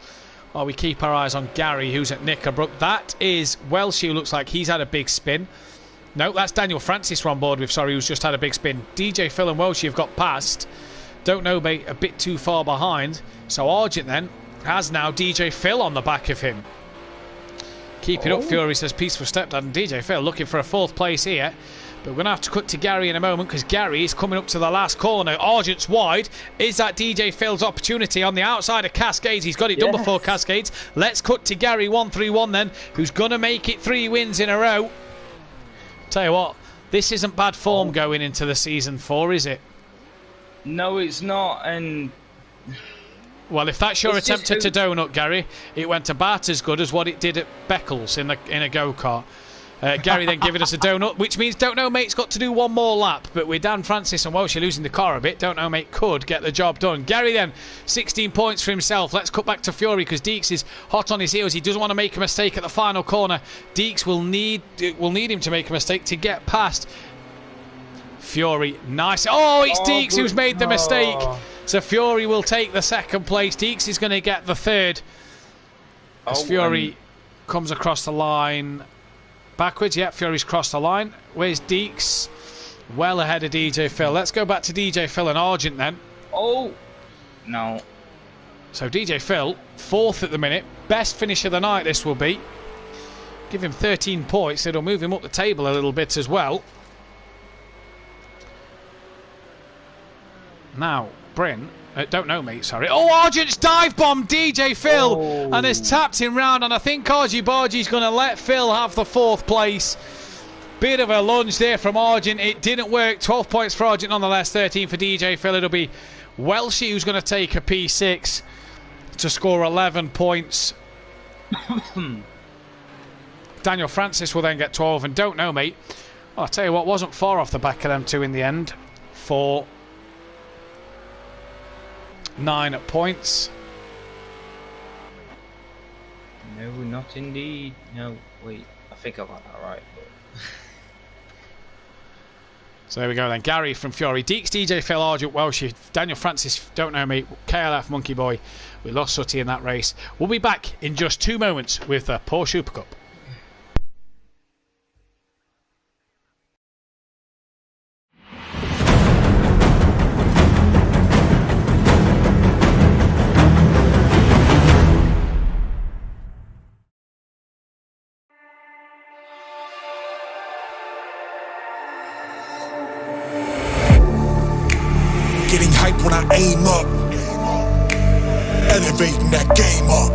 while we keep our eyes on Gary, who's at Knickerbrook. That is Welsh, who looks like he's had a big spin. No, that's Daniel Francis we're on board with, sorry, who's just had a big spin. DJ Phil and Welsh have got past. Don't Know, mate, a bit too far behind. So Argent then has now DJ Phil on the back of him. Keep it up, Fury says peaceful stepdad, and DJ Phil looking for a 4th place here. But we're going to have to cut to Gary in a moment, because Gary is coming up to the last corner. Argent's wide. Is that DJ Phil's opportunity on the outside of Cascades? He's got it done before Cascades. Let's cut to Gary 131 then, who's going to make it 3 wins in a row. Tell you what, this isn't bad form going into the Season 4, is it? No, it's not, and... Well, if that's your attempt at a donut, Gary, it went about as good as what it did at Beccles in a go-kart. Gary then giving us a donut, which means Don't Know Mate's got to do one more lap. But with Dan Francis and Welsh losing the car a bit, Don't Know Mate could get the job done. Gary then, 16 points for himself. Let's cut back to Fury, because Deeks is hot on his heels. He doesn't want to make a mistake at the final corner. Deeks will need him to make a mistake to get past Fury. Nice. Oh, it's Deeks who's made the mistake. So Fury will take the 2nd place. Deeks is going to get the 3rd. As Fury comes across the line backwards. Yeah, Fury's crossed the line. Where's Deeks? Well ahead of DJ Phil. Let's go back to DJ Phil and Argent then. Oh, no. So DJ Phil, 4th at the minute. Best finish of the night this will be. Give him 13 points. It'll move him up the table a little bit as well. Now, Bryn, Don't Know, mate, sorry. Oh, Argent's dive bombed DJ Phil and has tapped him round, and I think Argy Bargy's going to let Phil have the 4th place. Bit of a lunge there from Argent. It didn't work. 12 points for Argent nonetheless, 13 for DJ Phil. It'll be Welshie who's going to take a P6 to score 11 points. Daniel Francis will then get 12, and Don't Know, mate, I'll tell you what, wasn't far off the back of them two in the end for 9 points. No, not indeed. No, wait. I think I got that right. So there we go then. Gary from Fiore, Deeks, DJ Phil, Argent, Welsh, Daniel Francis, don't know me, KLF, Monkey Boy. We lost Sutty in that race. We'll be back in just 2 moments with the Porsche Super Cup. Getting hype when I aim up, elevating that game up,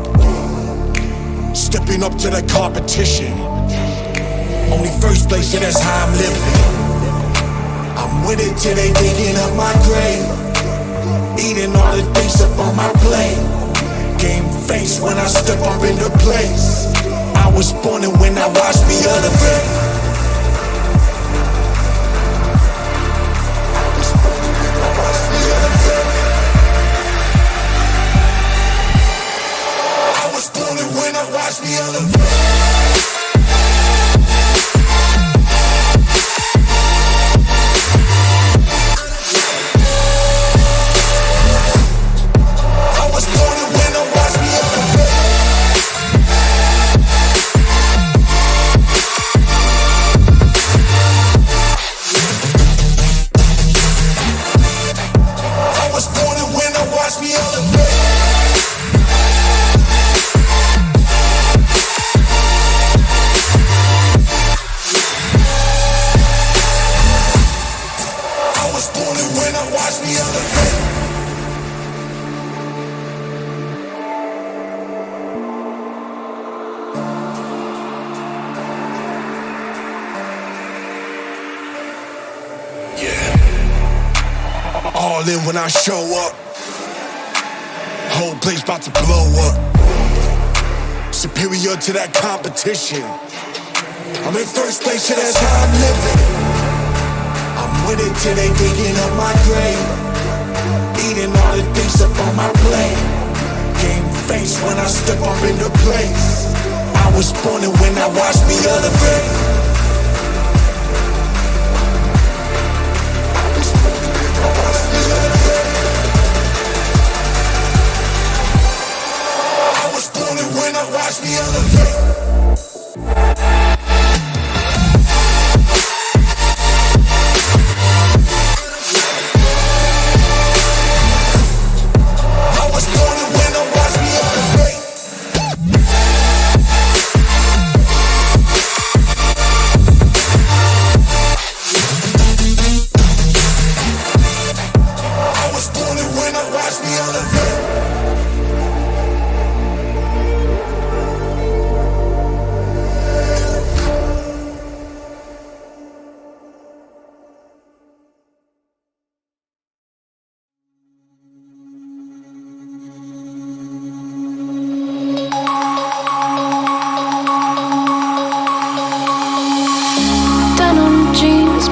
stepping up to the competition. Only first place, and that's how I'm living. I'm winning till they digging up my grave, eating all the things up on my plate. Game face when I step up into place. I was born and when I watched me elevate. When I watch me elevate. All in when I show up, whole place about to blow up. Superior to that competition. I'm in first place, so that's how I'm living. I'm winning till they digging up my grave, eating all the things up on my plate. Game face when I step up into place. I was born and when I watched me elevate. When I watch me elevate.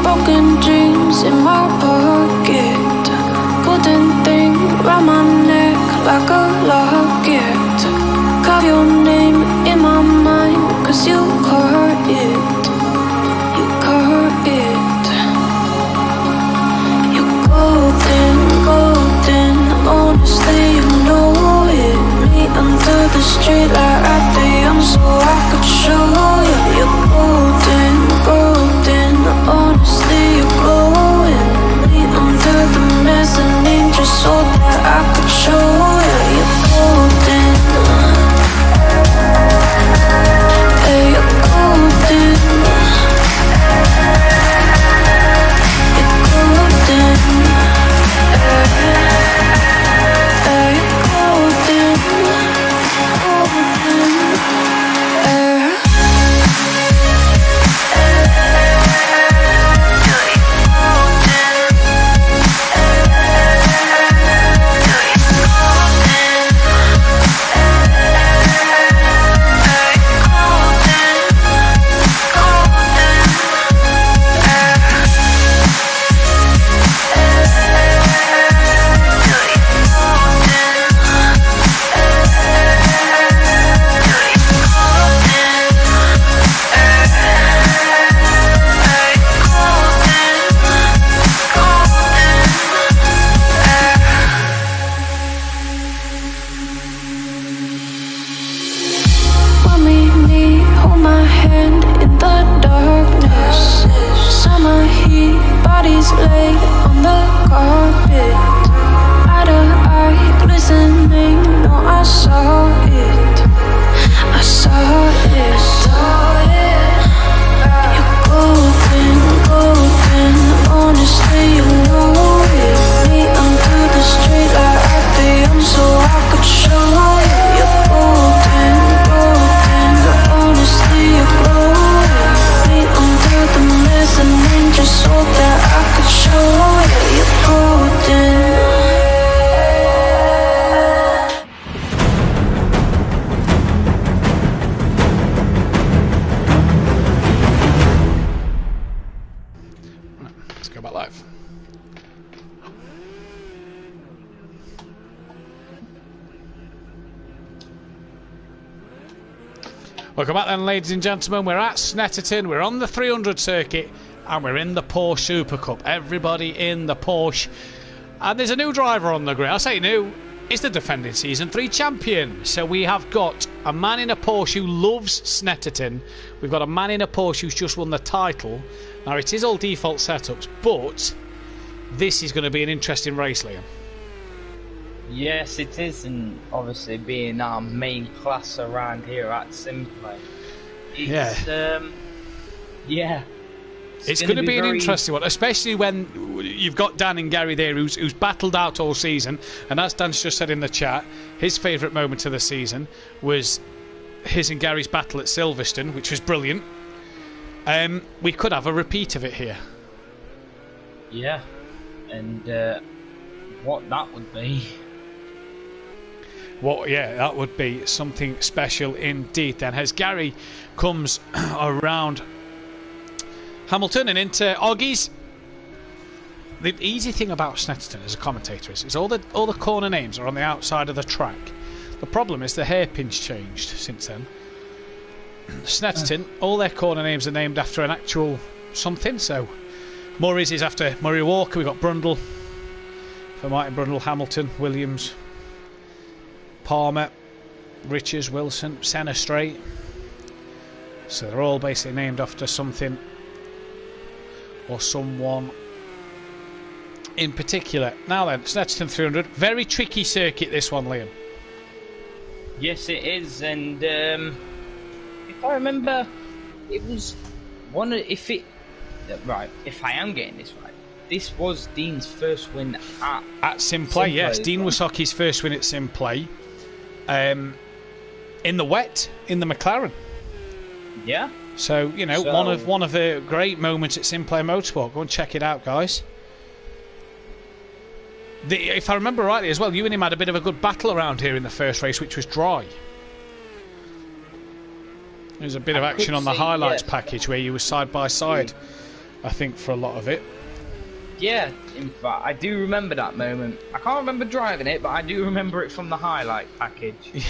Broken dreams in my pocket, golden thing round my neck like a locket. Carve your name in my mind, cause you caught it, you caught it. You're golden, golden, honestly you know it. Me under the street like I am, so I could show you. You're golden, golden, honestly you're glowing. Me under the mezzanine just so that I could show you. You're golden, hey, you're golden, you're golden, hey, you're golden, golden, hey. bodies lay on the carpet. Eye to eye, glistening. No, I saw it. I saw it. You're golden, golden. Honestly, you know it. Me under the street light at the end, so I could show you. You're golden, golden. Honestly, you're glowing. Me under the mezzanine, just so that I could show you. You're golden. Let's go back live. Welcome back then, ladies and gentlemen. We're at Snetterton, we're on the 300 circuit, and we're in the Porsche Super Cup. Everybody in the Porsche. And there's a new driver on the grid. I say new, it's the defending Season 3 champion. So we have got a man in a Porsche who loves Snetterton. We've got a man in a Porsche who's just won the title. Now, it is all default setups, but this is going to be an interesting race, Liam. Yes, it is, and obviously being our main class around here at Simplay. It's It's going to be an interesting one, especially when you've got Dan and Gary there who's battled out all season, and as Dan's just said in the chat, his favourite moment of the season was his and Gary's battle at Silverstone, which was brilliant. We could have a repeat of it here. Yeah, and what that would be. That would be something special indeed then, as Gary comes around Hamilton and into Oggies. The easy thing about Snetterton as a commentator is all the corner names are on the outside of the track. The problem is the hairpin's changed since then. Snetterton, all their corner names are named after an actual something. So Murray's is after Murray Walker. We've got Brundle for Martin Brundle, Hamilton, Williams, Palmer, Richards, Wilson, Senna Straight. So they're all basically named after something or someone in particular. Now then, Snetterton 300, very tricky circuit this one, Liam. Yes, it is, and if I remember, it was one of, if I am getting this right, this was Dean's first win at Simplay. Yes, Dean Wasocki's first win at Simplay. In the wet, in the McLaren. Yeah. So, you know, one of the great moments at Simplay Motorsport. Go and check it out, guys. If I remember rightly as well, you and him had a bit of a good battle around here in the first race, which was dry. There was a bit of action on the highlights package where you were side by side, I think, for a lot of it. Yeah, in fact, I do remember that moment. I can't remember driving it, but I do remember it from the highlight package.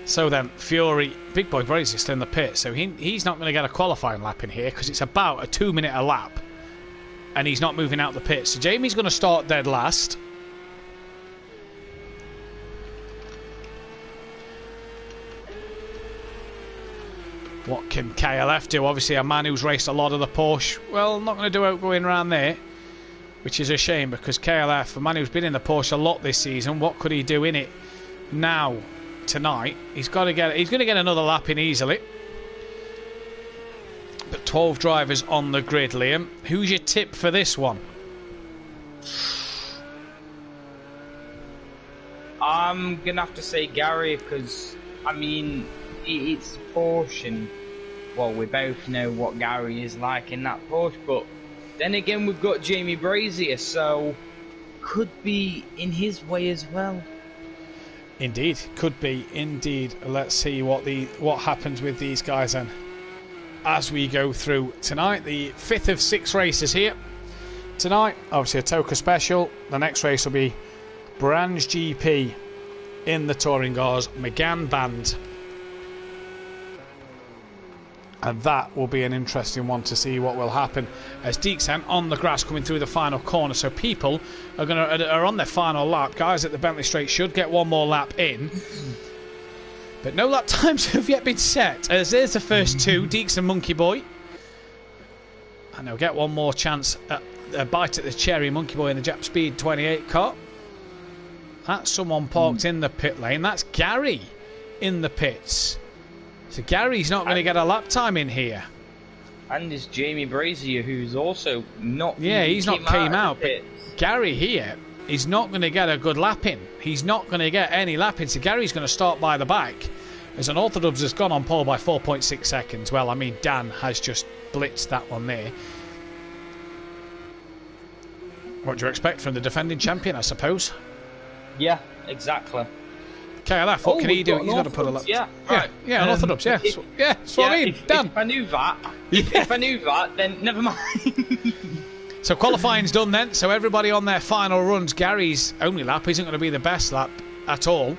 So then, Fury, Big Boy Brazier still in the pit, so he's not going to get a qualifying lap in here because it's about a 2 minute a lap, and he's not moving out the pit. So Jamie's going to start dead last. What can KLF do? Obviously, a man who's raced a lot of the Porsche. Well, not going to do it going around there, which is a shame because KLF, a man who's been in the Porsche a lot this season, what could he do in it now? Tonight, he's going to get another lap in easily. But 12 drivers on the grid, Liam. Who's your tip for this one? I'm gonna have to say Gary because I mean it's Porsche, and well, we both know what Gary is like in that Porsche. But then again, we've got Jamie Brazier, so could be in his way as well. Indeed, could be indeed. Let's see what happens with these guys then as we go through tonight. The 5th of 6 races here tonight. Obviously a TOCA special. The next race will be Brands GP in the Touring Cars McGann Band. And that will be an interesting one to see what will happen as Deeksen on the grass coming through the final corner. So people are on their final lap. Guys at the Bentley Straight should get one more lap in. But no lap times have yet been set. As there's the first two, Deeksen Monkey Boy. And they'll get one more chance at a bite at the cherry. Monkey Boy in the Jap Speed 28 car. That's someone parked in the pit lane. That's Gary in the pits. So Gary's not going to get a lap time in here. And there's Jamie Brazier, who's also not... Yeah, he's not came out. But Gary here is not going to get a good lap in. He's not going to get any lap in. So Gary's going to start by the back. As an Orthodubs has gone on pole by 4.6 seconds. Well, I mean, Dan has just blitzed that one there. What do you expect from the defending champion, I suppose? Yeah, exactly. KLF, what can he do? He's got to put a lap. Yeah, right. Yeah, Orthodubs, yeah. That's what I mean. Dan. If I knew that, if I knew that, then never mind. So qualifying's done then. So everybody on their final runs. Gary's only lap isn't going to be the best lap at all.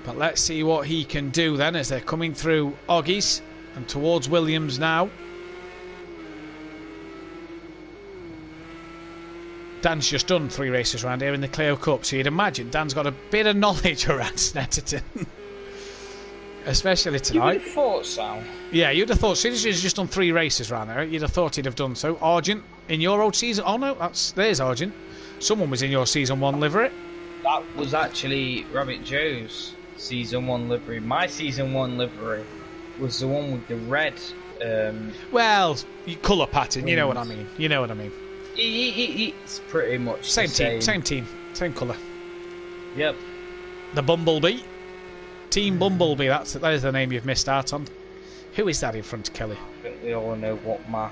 But let's see what he can do then as they're coming through Oggies and towards Williams now. Dan's just done 3 races around here in the Clio Cup, so you'd imagine Dan's got a bit of knowledge around Snetterton. Especially tonight. You would have thought so. Yeah, you'd have thought, since he's just done 3 races around there, you'd have thought he'd have done so. Argent, in your old season... Oh no, there's Argent. Someone was in your Season 1 livery. That was actually Rabbit Joe's Season 1 livery. My Season 1 livery was the one with the red... well, colour pattern, you know what I mean. You know what I mean. It's pretty much same team, same colour. Yep. The Bumblebee. Team Bumblebee, that is the name you've missed out on. Who is that in front of Kelly? I think we all know what my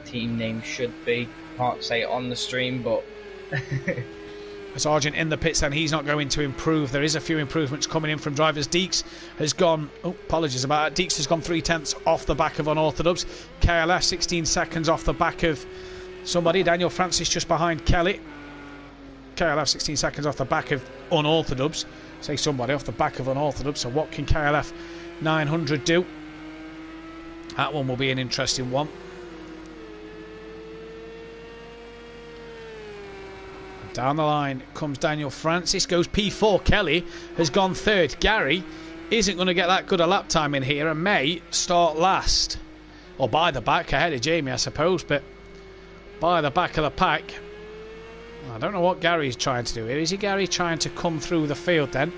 team name should be. Can't say it on the stream, but... As Argent in the pits, then he's not going to improve. There is a few improvements coming in from drivers. Deeks has gone... Oh, apologies about that. Deeks has gone 3/10 off the back of Unorthodox. KLF 16 seconds off the back of somebody. Daniel Francis just behind Kelly. KLF 16 seconds off the back of Unorthodox. Say somebody off the back of Unorthodox. So what can KLF 900 do? That one will be an interesting one. Down the line comes Daniel Francis, goes P4. Kelly has gone 3rd. Gary isn't going to get that good a lap time in here and may start last. Or by the back, ahead of Jamie, I suppose, but by the back of the pack. I don't know what Gary's trying to do here. Is he, Gary, trying to come through the field then?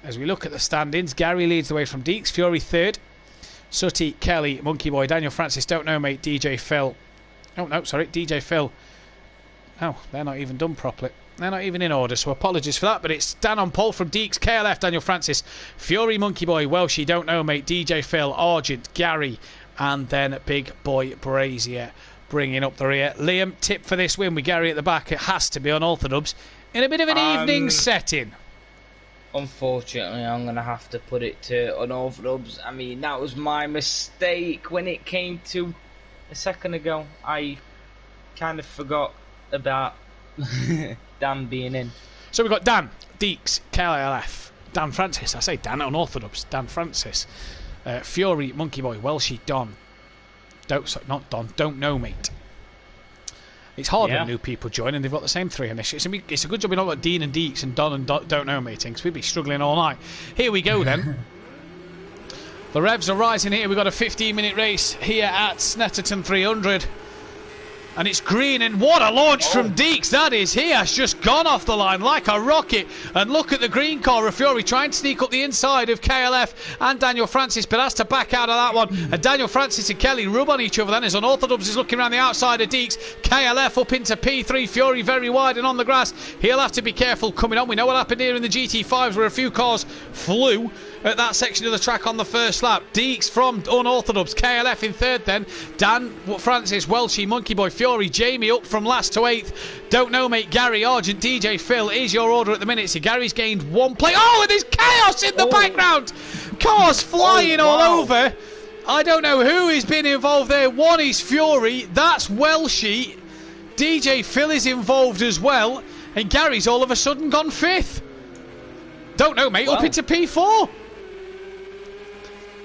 As we look at the standings, Gary leads the way from Deeks, Fury 3rd. Sutty, Kelly, Monkey Boy, Daniel Francis, don't know mate, DJ Phil. Oh, no, sorry, DJ Phil. Oh, they're not even done properly. They're not even in order, so apologies for that. But it's Dan on pole from Deeks, KLF, Daniel Francis, Fury, Monkey Boy, Welshie, don't know mate, DJ Phil, Argent, Gary, and then Big Boy Brazier bringing up the rear. Liam, tip for this win with Gary at the back. It has to be Unorthodox in a bit of an evening setting. Unfortunately, I'm going to have to put it to Unorthodox. I mean, that was my mistake when it came to a second ago. I kind of forgot about Dan being in. So we've got Dan, Deeks, KLF, Dan Francis. I say Dan, Unorthodox. Dan Francis, Fury, Monkey Boy, Welshie, Don. Not Don. Don't know mate. It's hard when new people join and they've got the same 3 initials. It's a good job we've not got Dean and Deeks and Don and don't know meeting, because we'd be struggling all night. Here we go then. The revs are rising here. We've got a 15-minute race here at Snetterton 300. And it's green, and what a launch from Deeks. That is, he has just gone off the line like a rocket. And look at the green car of Fury trying to sneak up the inside of KLF and Daniel Francis, but has to back out of that one. And Daniel Francis and Kelly rub on each other then as Unorthodox is looking around the outside of Deeks. KLF up into P3, Fury very wide and on the grass. He'll have to be careful coming on. We know what happened here in the GT5s where a few cars flew at that section of the track on the first lap. Deeks from Unorthodox, KLF in 3rd then. Dan Francis, Welshie, Monkey Boy, Fury, Jamie up from last to 8th. Don't know mate, Gary, Argent, DJ Phil is your order at the minute. So Gary's gained 1 place. Oh, and there's chaos in the background. Cars flying all over. I don't know who has been involved there. One is Fury, that's Welshie. DJ Phil is involved as well. And Gary's all of a sudden gone 5th. Don't know mate, up into P4.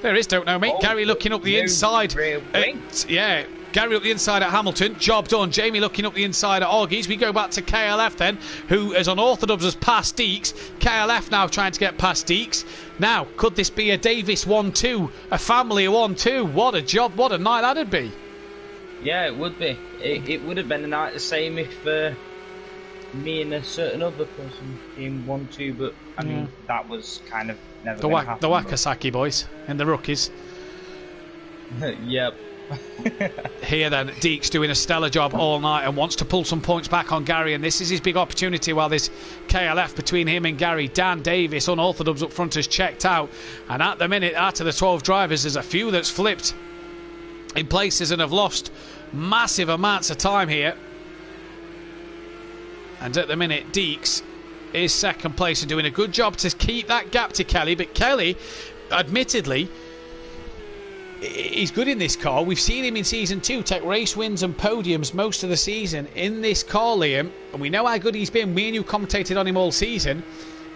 There is, don't know mate. Gary looking up the inside. Yeah, Gary up the inside at Hamilton. Job done. Jamie looking up the inside at Oggies. We go back to KLF then, who as Unorthodox has passed Deeks. KLF now trying to get past Deeks. Now, could this be a Davis 1-2? A family 1-2? What a job, what a night that'd be. Yeah, it would be. It would have been the night the same if me and a certain other person came 1-2, but I mean that was kind of never going to happen. The Wakasaki boys and the rookies. Yep. Here then, Deeks doing a stellar job all night and wants to pull some points back on Gary, and this is his big opportunity while there's KLF between him and Gary. Dan Davis, unorthodox up front, has checked out, and at the minute, out of the 12 drivers, there's a few that's flipped in places and have lost massive amounts of time here. And at the minute, Deeks is second place and doing a good job to keep that gap to Kelly, but Kelly, admittedly, he's good in this car. We've seen him in Season 2 take race wins and podiums most of the season in this car, Liam. And we know how good he's been. Me and you commentated on him all season.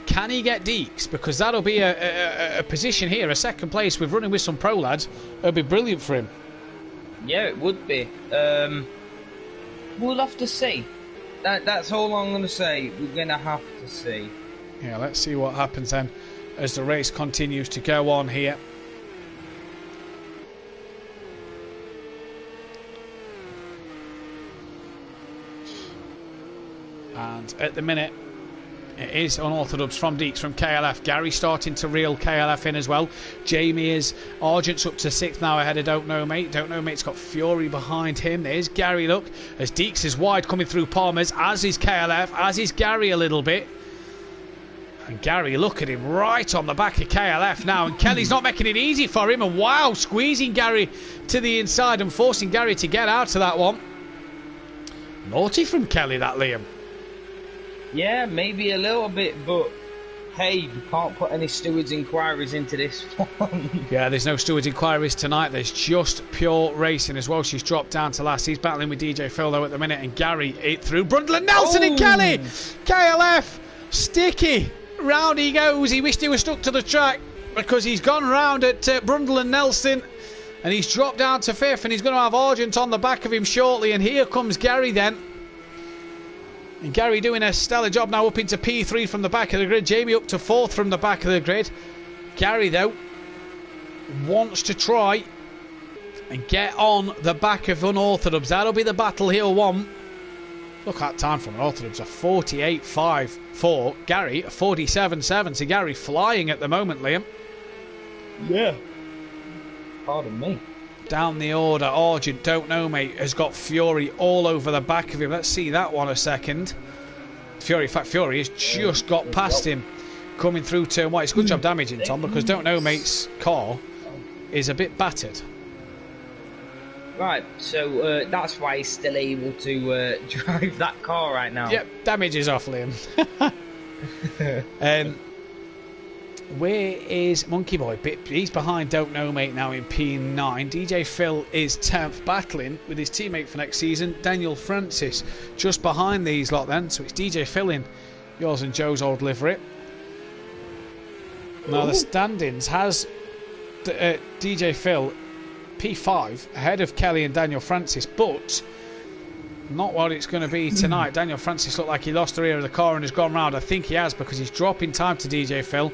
Can he get Deeks? Because that'll be a position here, a second place with running with some pro lads. It'll be brilliant for him. Yeah, it would be. We'll have to see. That's all I'm going to say. We're going to have to see. Yeah, let's see what happens then as the race continues to go on here. And at the minute, it is unorthodox from Deeks from KLF. Gary starting to reel KLF in as well. Jamie is. Argent's up to 6th now ahead of Don't Know Mate. Don't Know Mate's got Fury behind him. There's Gary, look, as Deeks is wide coming through Palmer's, as is KLF, as is Gary a little bit. And Gary, look at him, right on the back of KLF now. And Kelly's not making it easy for him. And wow, squeezing Gary to the inside and forcing Gary to get out of that one. Naughty from Kelly, that, Liam. Yeah, maybe a little bit, but hey, we can't put any stewards' inquiries into this one. Yeah, there's no stewards' inquiries tonight. There's just pure racing as well. She's dropped down to last. He's battling with DJ Phil, though, at the minute. And Gary ate through Brundle and Nelson and Kelly. KLF, sticky. Round he goes. He wished he was stuck to the track because he's gone round at Brundle and Nelson. And he's dropped down to 5th. And he's going to have Argent on the back of him shortly. And here comes Gary then. And Gary doing a stellar job now up into P3 from the back of the grid. Jamie up to 4th from the back of the grid. Gary, though, wants to try and get on the back of Unorthodox. That'll be the battle he'll want. Look at that time from Unorthodox, a 48.5 for Gary, a 47.7. So Gary flying at the moment, Liam. Yeah. Pardon me. Down the order, Argent, Don't Know Mate, has got Fury all over the back of him. Let's see that one a second. Fury, in fact, Fury has just got past him coming through turn 1. It's a good job damaging Tom, because Don't Know Mate's car is a bit battered. Right, so that's why he's still able to drive that car right now. Yep, damage is off, Liam. Where is Monkey Boy? He's behind Don't Know Mate now in P9. DJ Phil is 10th, battling with his teammate for next season, Daniel Francis, just behind these lot then. So it's DJ Phil in yours and Joe's old livery. Now the standings has DJ Phil P5 ahead of Kelly and Daniel Francis, but not what it's going to be tonight. Daniel Francis looked like he lost the rear of the car and has gone round. I think he has, because he's dropping time to DJ Phil.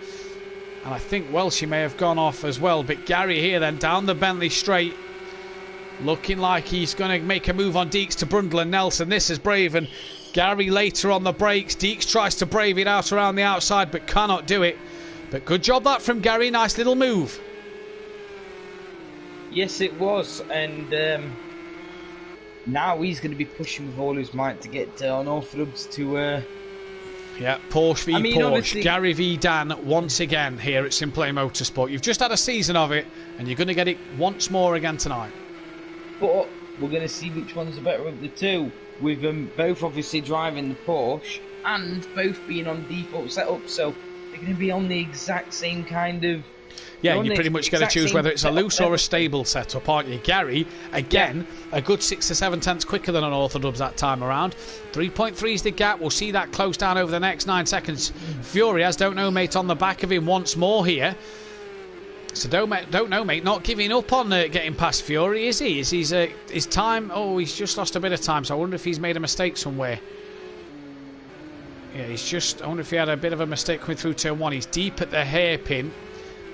And I think Welshie may have gone off as well. But Gary here then down the Bentley straight, looking like he's going to make a move on Deeks to Brundle and Nelson. This is brave, and Gary later on the brakes. Deeks tries to brave it out around the outside but cannot do it. But good job that from Gary. Nice little move. Yes, it was. And now he's going to be pushing with all his might to get Unorthodox to... Yeah, Porsche v Porsche. Honestly, Gary v Dan once again here at Simplay Motorsport. You've just had a season of it, and you're going to get it once more again tonight. But we're going to see which one's the better of the two, with them both obviously driving the Porsche and both being on default setup, so they're going to be on the exact same kind of... Yeah, you pretty much got to choose whether it's a loose or a stable setup, aren't you? Gary, again, a good 6 to 7 tenths quicker than Unorthodox that time around. 3.3 is the gap. We'll see that close down over the next 9 seconds. Fury has Don't Know Mate on the back of him once more here. So Don't Know Mate not giving up on getting past Fury, is he? Is his time... Oh, he's just lost a bit of time, so I wonder if he's made a mistake somewhere. Yeah, I wonder if he had a bit of a mistake coming through turn 1. He's deep at the hairpin.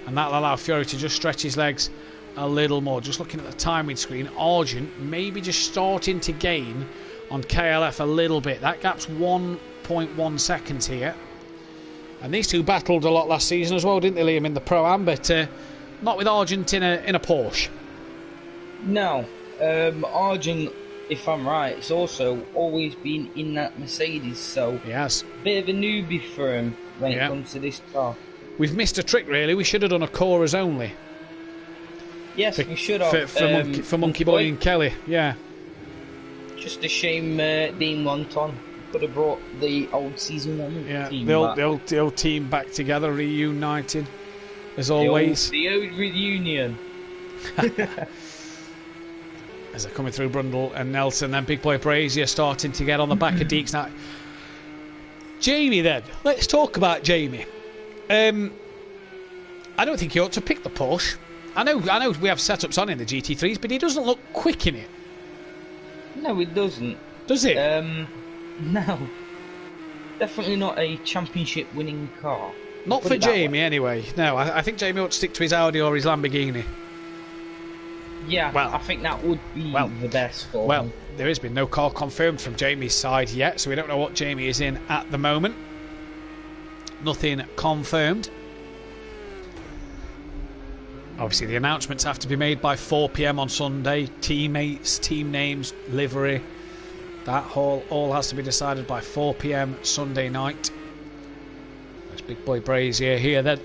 And that'll allow Fury to just stretch his legs a little more. Just looking at the timing screen, Argent maybe just starting to gain on KLF a little bit. That gap's 1.1 seconds here. And these two battled a lot last season as well, didn't they, Liam, in the Pro-Am, but not with Argent in a Porsche. No. Argent, if I'm right, it's also always been in that Mercedes, so yes, bit of a newbie for him when it comes to this car. We've missed a trick, really. We should have done a Coras only. Yes, we should have. For Monkey Boy and Kelly, yeah. Just a shame Dean went on. Could have brought the old season one team back. The old team back together, reunited, as always. The old reunion. As they're coming through Brundle and Nelson, then Big Boy Brazier starting to get on the back of Deeks now. Jamie, then. Let's talk about Jamie. I don't think he ought to pick the Porsche. I know we have setups on in the GT3s, but he doesn't look quick in it. No, it doesn't. Does it? No. Definitely not a championship winning car. Not for Jamie, anyway. No, I think Jamie ought to stick to his Audi or his Lamborghini. Yeah, well, I think that would be the best for him. Well, there has been no car confirmed from Jamie's side yet, so we don't know what Jamie is in at the moment. Nothing confirmed. Obviously, the announcements have to be made by 4 PM on Sunday. Teammates, team names, livery. That all has to be decided by 4 PM Sunday night. There's Big Boy Brazier here then.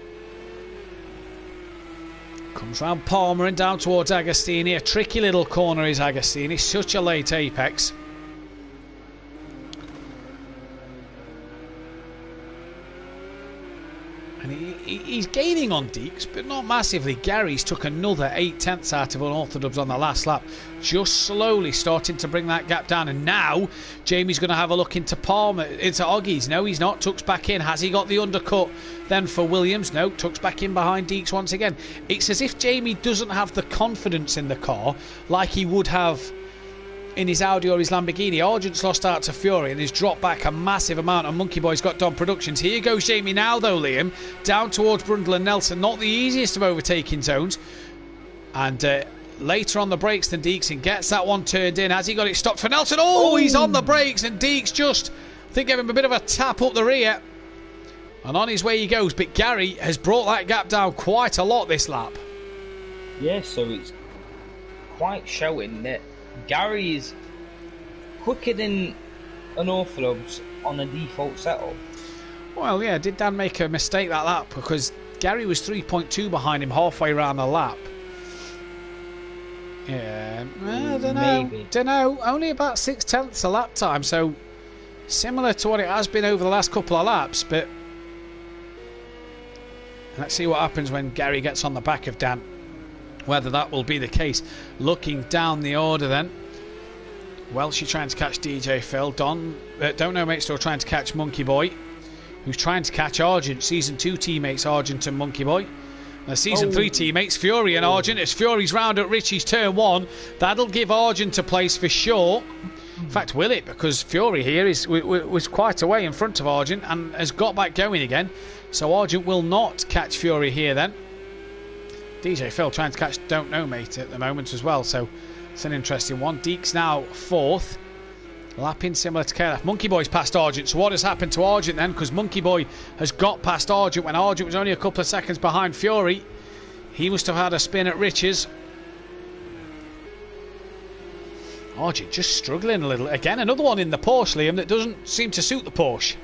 Comes round Palmer and down towards Agostini. A tricky little corner is Agostini. Such a late apex. And he's gaining on Deeks, but not massively. Gary's took another 8/10 out of unorthodox on the last lap. Just slowly starting to bring that gap down. And now Jamie's going to have a look into Palmer. Into Oggies. No, he's not. Tucks back in. Has he got the undercut then for Williams? No, tucks back in behind Deeks once again. It's as if Jamie doesn't have the confidence in the car like he would have in his Audi or his Lamborghini. Argent's lost out to Fury and he's dropped back a massive amount, and Monkey Boy's got Dom Productions. Here goes Jamie now though, Liam, down towards Brundle and Nelson. Not the easiest of overtaking zones, and later on the brakes than Deeks, and gets that one turned in. Has he got it stopped for Nelson? Oh, he's on the brakes, and Deeks just, I think, gave him a bit of a tap up the rear, and on his way he goes. But Gary has brought that gap down quite a lot this lap. Yeah, so it's quite showing that Gary is quicker than unorthodox on a default setup. Well, yeah, did Dan make a mistake that lap? Because Gary was 3.2 behind him halfway around the lap. Yeah, I don't know. Maybe. Don't know. Only about 6/10 a lap time, so similar to what it has been over the last couple of laps. But let's see what happens when Gary gets on the back of Dan. Whether that will be the case. Looking down the order then. Welsh trying to catch DJ Phil. Don't know mate still trying to catch Monkey Boy, who's trying to catch Argent. Season 2 teammates Argent and Monkey Boy. The Season 3 teammates Fury and Argent. As Fury's round at Richie's turn 1, that'll give Argent a place for sure. In fact, will it? Because Fury here was quite away in front of Argent and has got back going again. So Argent will not catch Fury here then. DJ Phil trying to catch Don't Know Mate at the moment as well, so it's an interesting one. Deeks now 4th, lapping similar to KLF. Monkey Boy's past Argent, so what has happened to Argent then? Because Monkey Boy has got past Argent when Argent was only a couple of seconds behind Fury. He must have had a spin at Riches. Argent just struggling a little. Again, another one in the Porsche, Liam, that doesn't seem to suit the Porsche.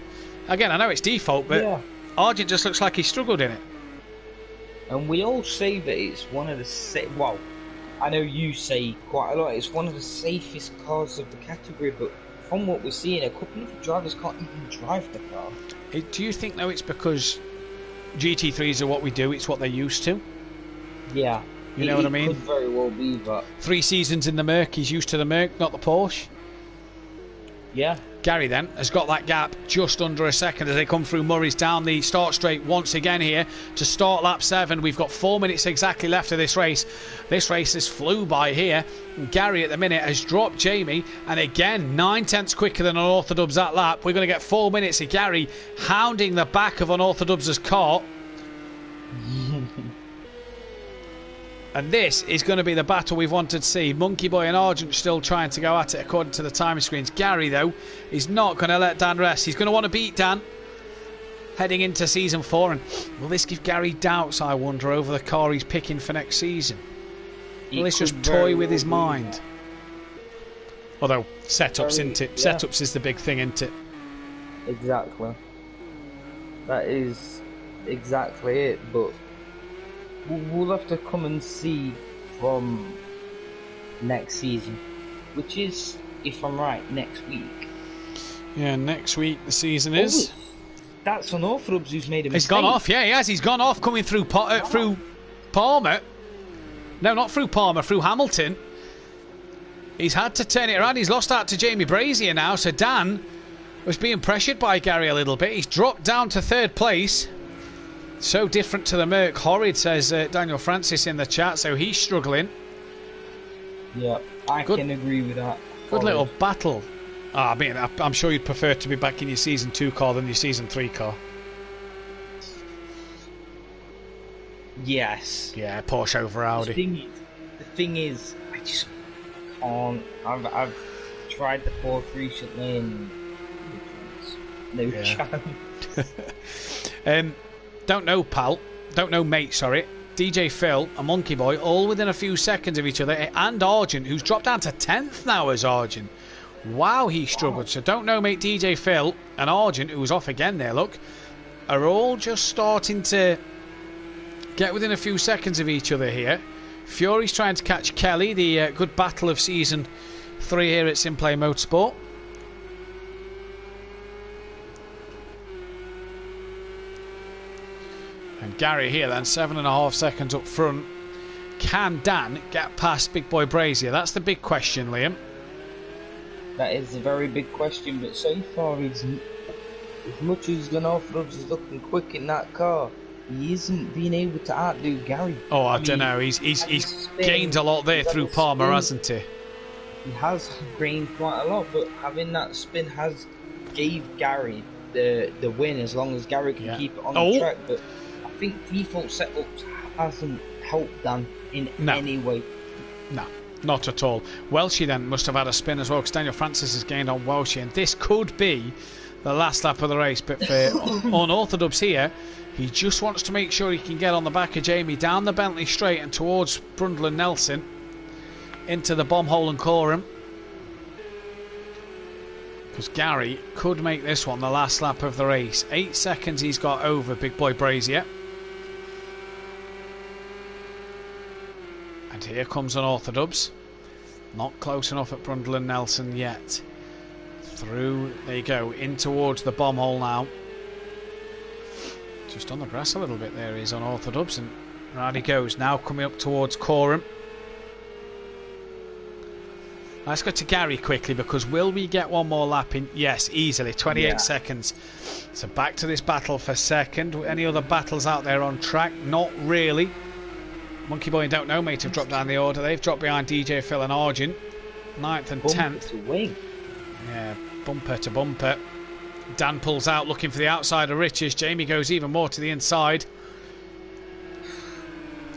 Again, I know it's default, but yeah. Argent just looks like he struggled in it. And we all say that it's one of the well, I know you say quite a lot, it's one of the safest cars of the category, but from what we're seeing, a couple of drivers can't even drive the car. Do you think though it's because GT3s are what we do, it's what they're used to? Yeah. You know what I mean? Could very well be, but 3 seasons in the Merc, he's used to the Merc, not the Porsche. Yeah. Gary then has got that gap just under a second as they come through Murray's down the start straight once again here to start lap 7. We've got 4 minutes exactly left of this race. This race has flew by here. And Gary at the minute has dropped Jamie, and again 9/10 quicker than Unorthodox that lap. We're going to get 4 minutes of Gary hounding the back of Unorthodox's car. And this is going to be the battle we've wanted to see. Monkey Boy and Argent still trying to go at it according to the timing screens. Gary, though, is not going to let Dan rest. He's going to want to beat Dan heading into season 4. And will this give Gary doubts, I wonder, over the car he's picking for next season? Will this just toy with his mind? Although, setups, isn't it? Yeah. Setups is the big thing, isn't it? Exactly. That is exactly it, but we'll have to come and see from next season, which is, if I'm right, next week. Yeah, next week the season is. That's unorthodox who's made a mistake. He's gone off, yeah, he has. He's gone off coming through through Palmer. No, not through Palmer, through Hamilton. He's had to turn it around. He's lost out to Jamie Brazier now, so Dan was being pressured by Gary a little bit. He's dropped down to 3rd place. So different to the Merc. Horrid, says Daniel Francis in the chat, so he's struggling. Yeah, I can agree with that. Good little battle. I mean, I'm sure you'd prefer to be back in your Season 2 car than your Season 3 car. Yes. Yeah, Porsche over Audi. The thing is, I just can't. I've tried the 4th recently and no chance. Don't know, pal. Don't know, mate, sorry. DJ Phil and Monkey Boy all within a few seconds of each other. And Argent, who's dropped down to 10th now as Argent. Wow, he struggled. So don't know, mate, DJ Phil and Argent, who was off again there, look, are all just starting to get within a few seconds of each other here. Fury's trying to catch Kelly, the good battle of Season 3 here at Simplay Motorsport. And Gary here then, 7.5 seconds up front. Can Dan get past Big Boy Brazier? That's the big question, Liam. That is a very big question, but so far he's, as much as Unorthodox is looking quick in that car, he isn't being able to outdo Gary. Oh, I don't know. He's gained a lot there through Palmer, hasn't he? He has gained quite a lot, but having that spin has gave Gary the win as long as Gary can keep it on the track. But I think default setups hasn't helped Dan in any way. No, not at all. Welshie then must have had a spin as well, because Daniel Francis has gained on Welshie, and this could be the last lap of the race. But for Unorthodox here, he just wants to make sure he can get on the back of Jamie down the Bentley straight and towards Brundle and Nelson into the bomb hole and Coram, because Gary could make this one the last lap of the race. 8 seconds he's got over Big Boy Brazier. And here comes Unorthodox. Not close enough at Brundle and Nelson yet. Through, there you go, in towards the bomb hole now. Just on the grass a little bit there is Unorthodox, and round he goes, now coming up towards Coram. Let's go to Gary quickly, because will we get one more lap in? Yes, easily, 28 seconds. So back to this battle for second. Any other battles out there on track? Not really. Monkey Boy and Don't Know Mate have dropped down the order. They've dropped behind DJ Phil and Argent. 9th and 10th. Yeah, bumper to bumper. Dan pulls out looking for the outside of Riches. Jamie goes even more to the inside.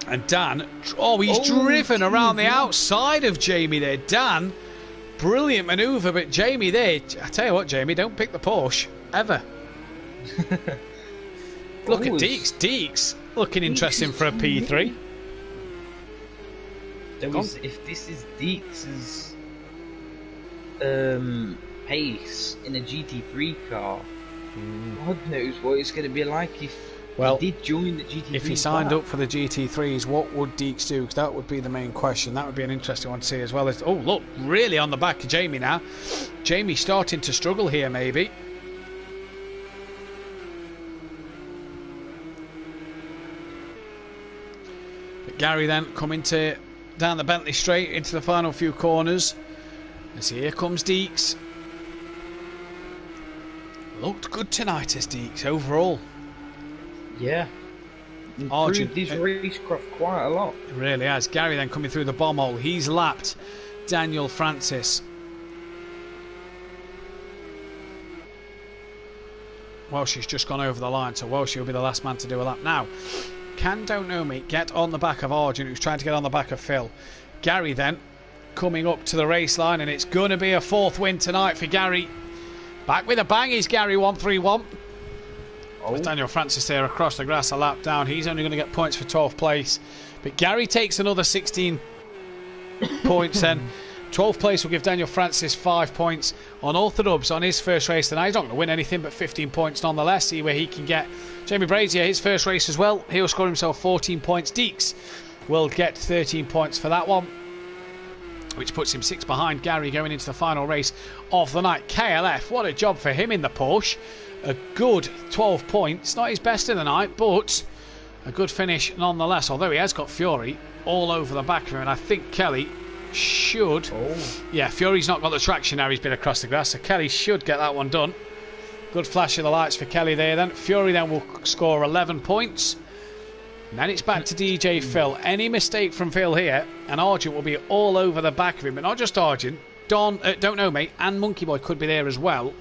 And Dan, he's driven around the outside of Jamie there. Dan, brilliant manoeuvre, but Jamie there, I tell you what, Jamie, don't pick the Porsche, ever. Look at Deeks. Deeks looking interesting for a P3. If this is Deeks' pace in a GT3 car, God knows what it's going to be like if he did join the GT3. If he signed up for the GT3s, what would Deeks do? Because that would be the main question. That would be an interesting one to see as well. Oh, look, really on the back of Jamie now. Jamie starting to struggle here, maybe. But Gary then coming down the Bentley straight into the final few corners. As here comes Deeks. Looked good tonight as Deeks overall. Yeah. Improved his racecraft quite a lot. It really has. Gary then coming through the bomb hole. He's lapped Daniel Francis. Welshie's just gone over the line, so Welshie will be the last man to do a lap. Now, Can Don't Know Me get on the back of Argent, who's trying to get on the back of Phil? Gary then coming up to the race line, and it's going to be a 4th win tonight for Gary. Back with a bang is Gary, 131. With Daniel Francis there across the grass, a lap down. He's only going to get points for 12th place. But Gary takes another 16 points then. 12th place will give Daniel Francis 5 points on Orthodox on his first race tonight. He's not going to win anything, but 15 points nonetheless. See where he can get. Jamie Brazier, his first race as well. He'll score himself 14 points. Deeks will get 13 points for that one, which puts him 6 behind Gary going into the final race of the night. KLF, what a job for him in the Porsche. A good 12 points. Not his best of the night, but a good finish nonetheless. Although he has got Fury all over the back of him, and I think Kelly should. Yeah, Fury's not got the traction now. He's been across the grass, so Kelly should get that one done. Good flash of the lights for Kelly there then. Fury then will score 11 points. And then it's back to DJ Phil. Any mistake from Phil here, and Argent will be all over the back of him. But not just Argent. Don't Know Me and Monkey Boy could be there as well.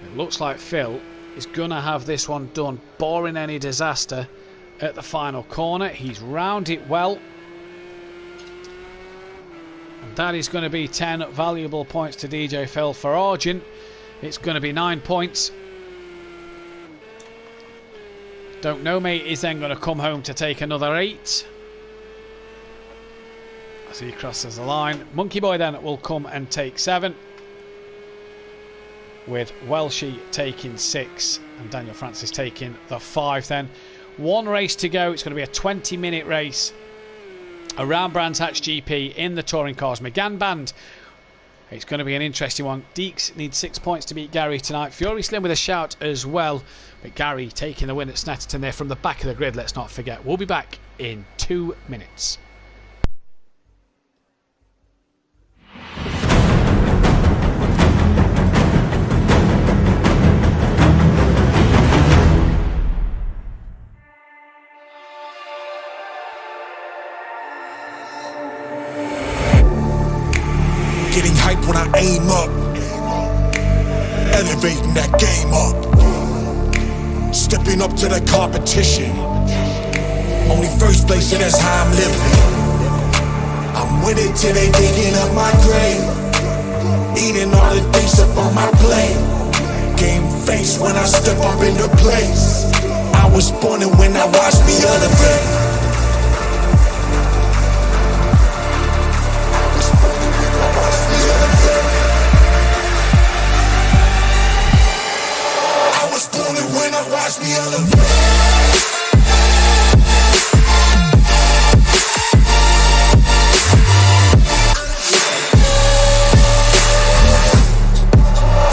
It looks like Phil is going to have this one done, barring any disaster at the final corner. He's round it well. And that is going to be 10 valuable points to DJ Phil. For Argent, it's going to be 9 points. Don't Know Me is then going to come home to take another 8. As he crosses the line. Monkey Boy then will come and take 7. With Welshie taking 6 and Daniel Francis taking the 5 then. 1 race to go. It's going to be a 20-minute race around Brands Hatch GP in the touring cars. McGann Band. It's going to be an interesting one. Deeks needs 6 points to beat Gary tonight. Fury Slim with a shout as well. But Gary taking the win at Snetterton there from the back of the grid, let's not forget. We'll be back in 2 minutes. Getting hype when I aim up, elevating that game up, stepping up to the competition. Only first place, and that's how I'm living. I'm with it till they digging up my grave, eating all the things up on my plate. Game face when I step up into place. I was born and when I watch me elevate. Watch me elevate.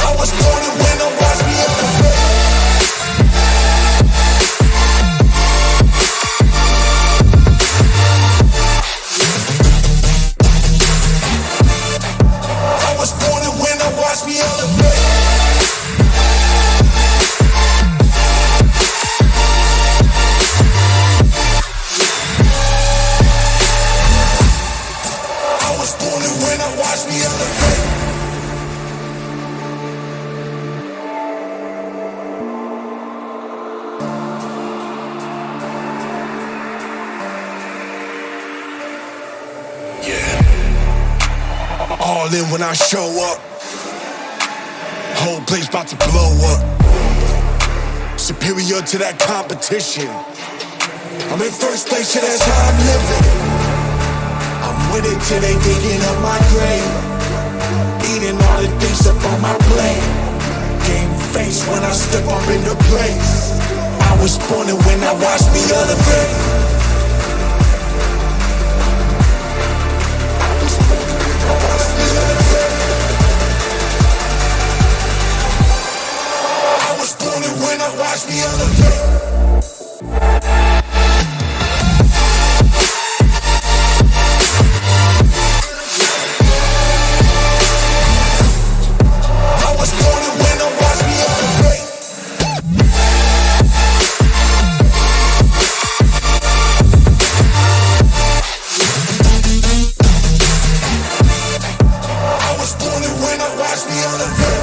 I was born to win, watch me elevate. I was born to win, watch me elevate. Watch me elevate. Yeah. All in when I show up. Whole place about to blow up. Superior to that competition. I'm in first place, yeah, that's how I'm living. I'm with it till they digging up my grave, eating all the things up on my plate. Game face when I step up into place. I was born and when I watch me elevate. I was born and when I watch me elevate. Watch me elevate.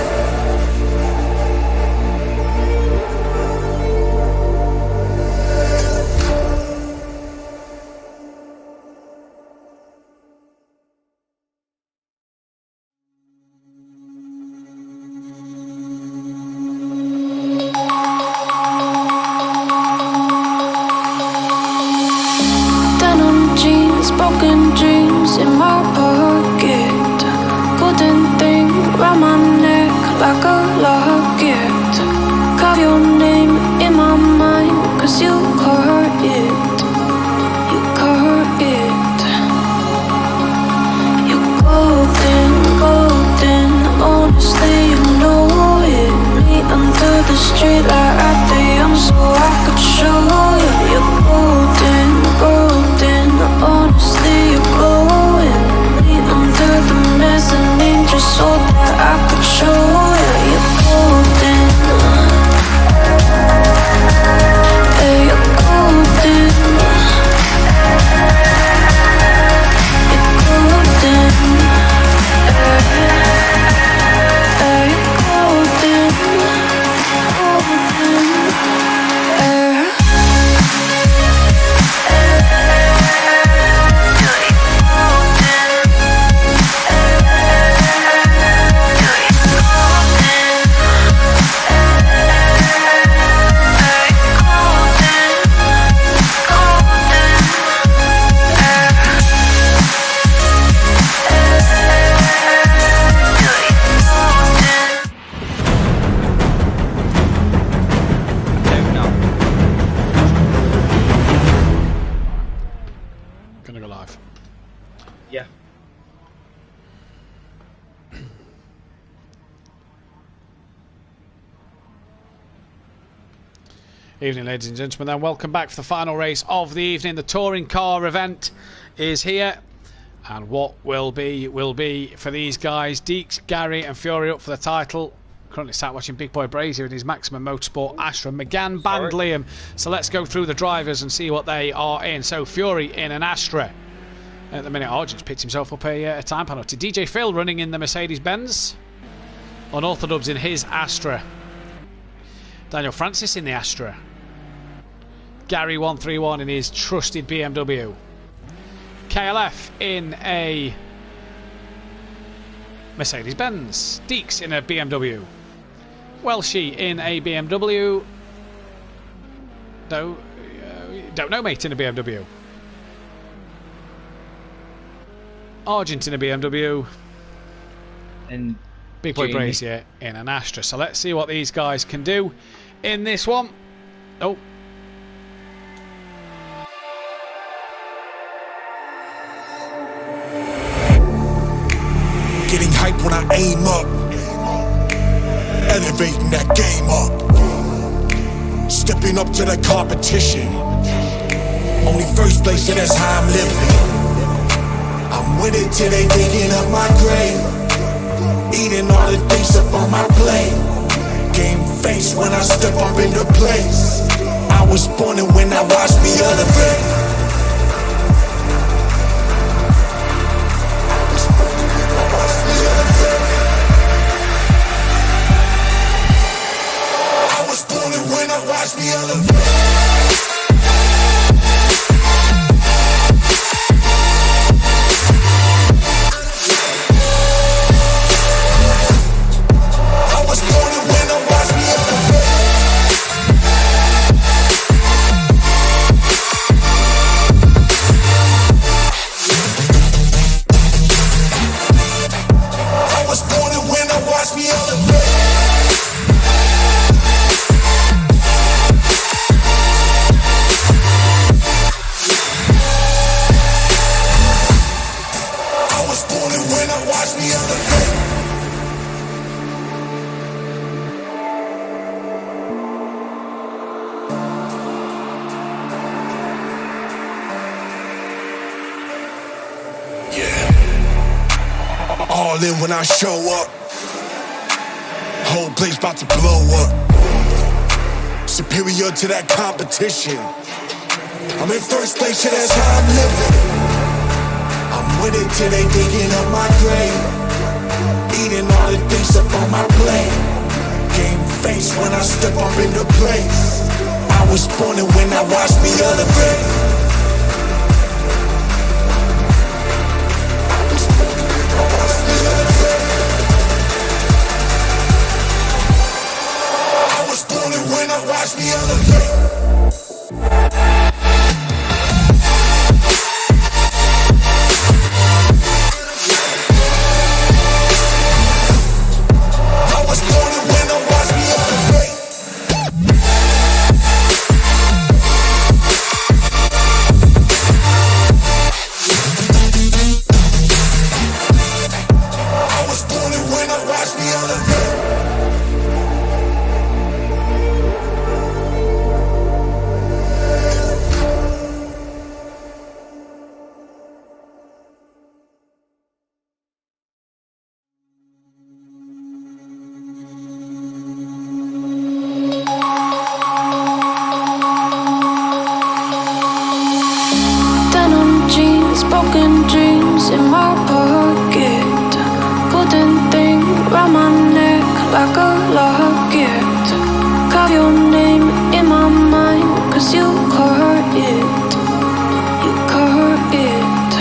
show you. You're golden, golden. Honestly, you're glowing. Me under the mezzanine just so that I could show you. You're golden. Yeah, you're golden. You're golden. Yeah, you're golden. Gonna go live. Yeah. Evening, ladies and gentlemen, and welcome back for the final race of the evening. The touring car event is here, and what will be for these guys, Deeks, Gary and Fury up for the title. Currently sat watching Big Boy Brazier in his Maximum Motorsport Astra. McGann banned Liam, so let's go through the drivers and see what they are in. So Fury in an Astra. At the minute, Argent's picked himself up a time penalty. DJ Phil running in the Mercedes-Benz. Unorthodox in his Astra. Daniel Francis in the Astra. Gary 131 in his trusted BMW. KLF in a Mercedes-Benz. Deeks in a BMW. Welshie in a BMW. No, don't know, mate, in a BMW. Argent in a BMW. And Big Boy Jamie. Brazier in an Astra. So let's see what these guys can do in this one. Oh. Getting hype when I aim up, elevating that game up, stepping up to the competition. Only first place, and that's how I'm living. I'm with it till they digging up my grave, eating all the things up on my plate. Game face when I step up into place. I was born and when I watch me elevate. I was born and when I watch me elevate. All in when I show up. Whole place about to blow up. Superior to that competition. I'm in first place, yeah, that's how I'm living. I'm with it till they digging up my grave, eating all the things up on my plate. Game face when I step up into place. I was born and when I watch me elevate. When I watch me elevate. I was born and when I watch me elevate. I was born and when I watch me elevate. like a locket. Got your name in my mind, 'cause you caught it. You caught it.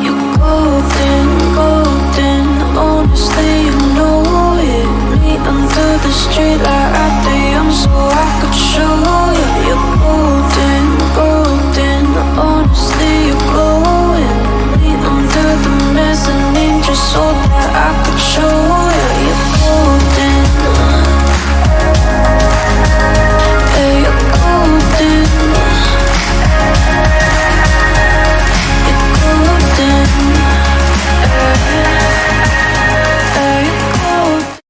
You're golden, golden. Honestly, you know it. Me under the street like I am, so I could show you. You're golden, golden. Honestly, you're glowing. Me under the mezzanine, just so that I could show you. You're golden. Yeah, you're golden. You're golden. Yeah, you're golden.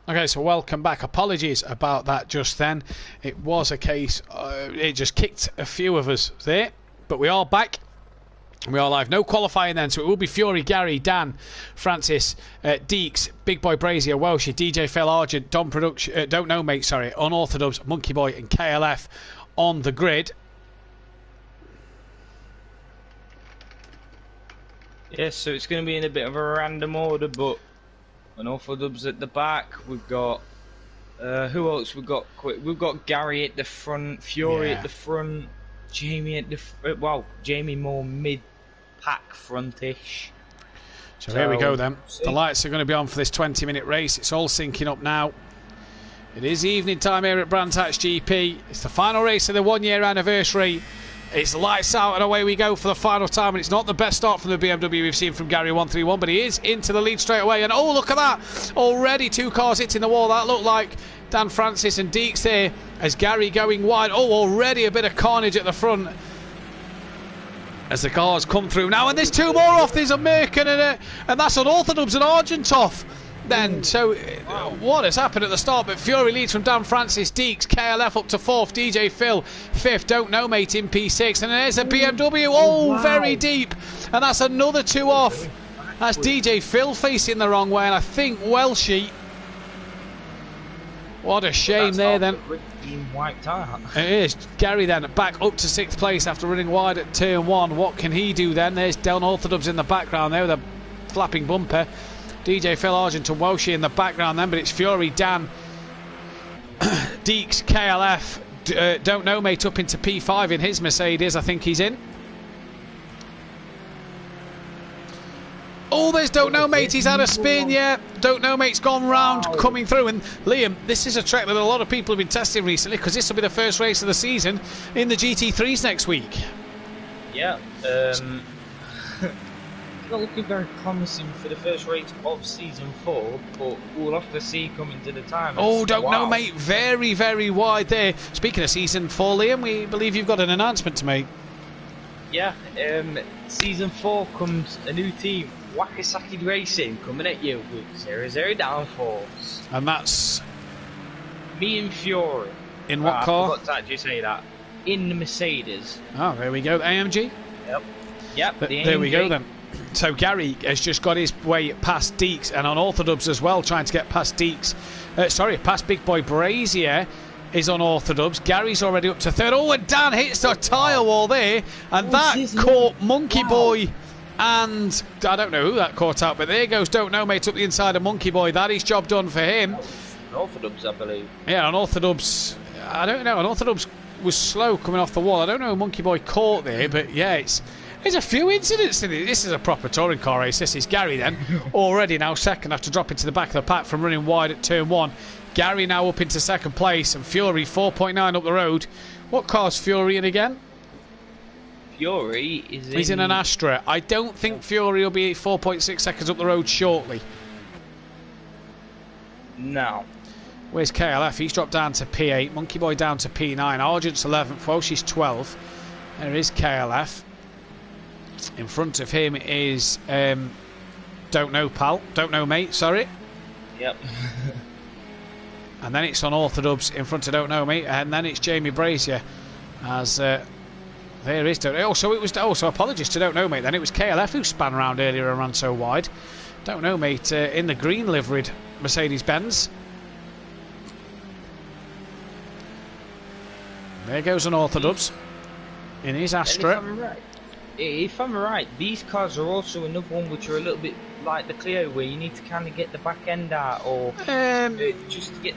Okay, so welcome back. Apologies about that just then. It was a case, it just kicked a few of us there, but we are back. We are live. No qualifying then, so it will be Fury, Gary, Dan, Francis, Deeks, Big Boy Brazier, Welshie, DJ Phil Argent, Don Production, Don't Know Mate, sorry, Unorthodox, Monkey Boy, and KLF on the grid. Yes, so it's going to be in a bit of a random order, but Unorthodox at the back. We've got who else? We've got Gary at the front, Fury at the front, Jamie at the Jamie more mid-pack frontish. So here we go then. The lights are going to be on for this 20-minute race. It's all syncing up now. It is evening time here at Brands Hatch GP. It's the final race of the 1-year anniversary. It's lights out and away we go for the final time, and it's not the best start from the BMW we've seen from Gary 131, but he is into the lead straight away. And oh, look at that, already 2 cars hitting the wall. That looked like Dan Francis and Deeks there as Gary going wide. Oh, already a bit of carnage at the front as the cars come through now, and there's 2 more off. There's a Merkin and that's Unorthodox and Argent off then. So what has happened at the start? But Fury leads from Dan Francis, Deeks, KLF up to 4th, DJ Phil 5th, Don't Know Mate in P6, and there's a BMW, very deep, and that's another 2 off. That's DJ Phil facing the wrong way, and I think Welshie. What a shame there then. Wiped out. It is. Gary then back up to 6th place after running wide at turn 1. What can he do then? There's Del Orthodox in the background there with a flapping bumper. DJ Phil Argent and Welshie in the background then, but it's Fury, Dan, Deeks, KLF, Don't Know Mate up into P5 in his Mercedes. I think he's in. Oh, there's Don't Know Mate. He's had a spin, yeah. Don't Know Mate's gone round, coming through. And Liam, this is a track that a lot of people have been testing recently, because this will be the first race of the season in the GT3s next week. Yeah. Not looking very promising for the first race of season 4, but we'll have to see coming to the time. Oh, Don't Know Mate, very, very wide there. Speaking of season 4, Liam, we believe you've got an announcement to make. Yeah, season 4 comes a new team, Wakasaki Racing, coming at you with 0 downforce. And that's me and Fury. In what car? I forgot to actually say that. In the Mercedes. Oh, there we go. The AMG? Yep. The there we go then. So Gary has just got his way past Deeks, and Unorthodox as well, trying to get past Deeks. Past Big Boy Brazier is Unorthodox. Gary's already up to 3rd. Oh, and Dan hits the tyre wall there, and that caught Monkey Boy. And I don't know who that caught out, but there goes Don't Know Mate up the inside of Monkey Boy. That is job done for him. Unorthodox, I believe. Yeah, Unorthodox. I don't know. Unorthodox was slow coming off the wall. I don't know who Monkey Boy caught there, but yeah, there's a few incidents in it. This is a proper touring car race. This is Gary then, already now 2nd after dropping to the back of the pack from running wide at turn 1. Gary now up into 2nd place, and Fury 4.9 up the road. What car's Fury in again? Fury is in... He's in an Astra. I don't think Fury will be 4.6 seconds up the road shortly. No. Where's KLF? He's dropped down to P8. Monkey Boy down to P9. Argent's 11th. Well, she's 12th. There is KLF. In front of him is Don't Know Mate, sorry. Yep. And then it's Unorthodox in front of Don't Know Mate, and then it's Jamie Brazier as there is Don't Know. So it was also apologies to Don't Know Mate. Then it was KLF who span around earlier and ran so wide. Don't Know Mate in the green liveried Mercedes-Benz. There goes Unorthodox in his Astra. If I'm right, these cars are also another one which are a little bit like the Clio, where you need to kind of get the back end out, or just to get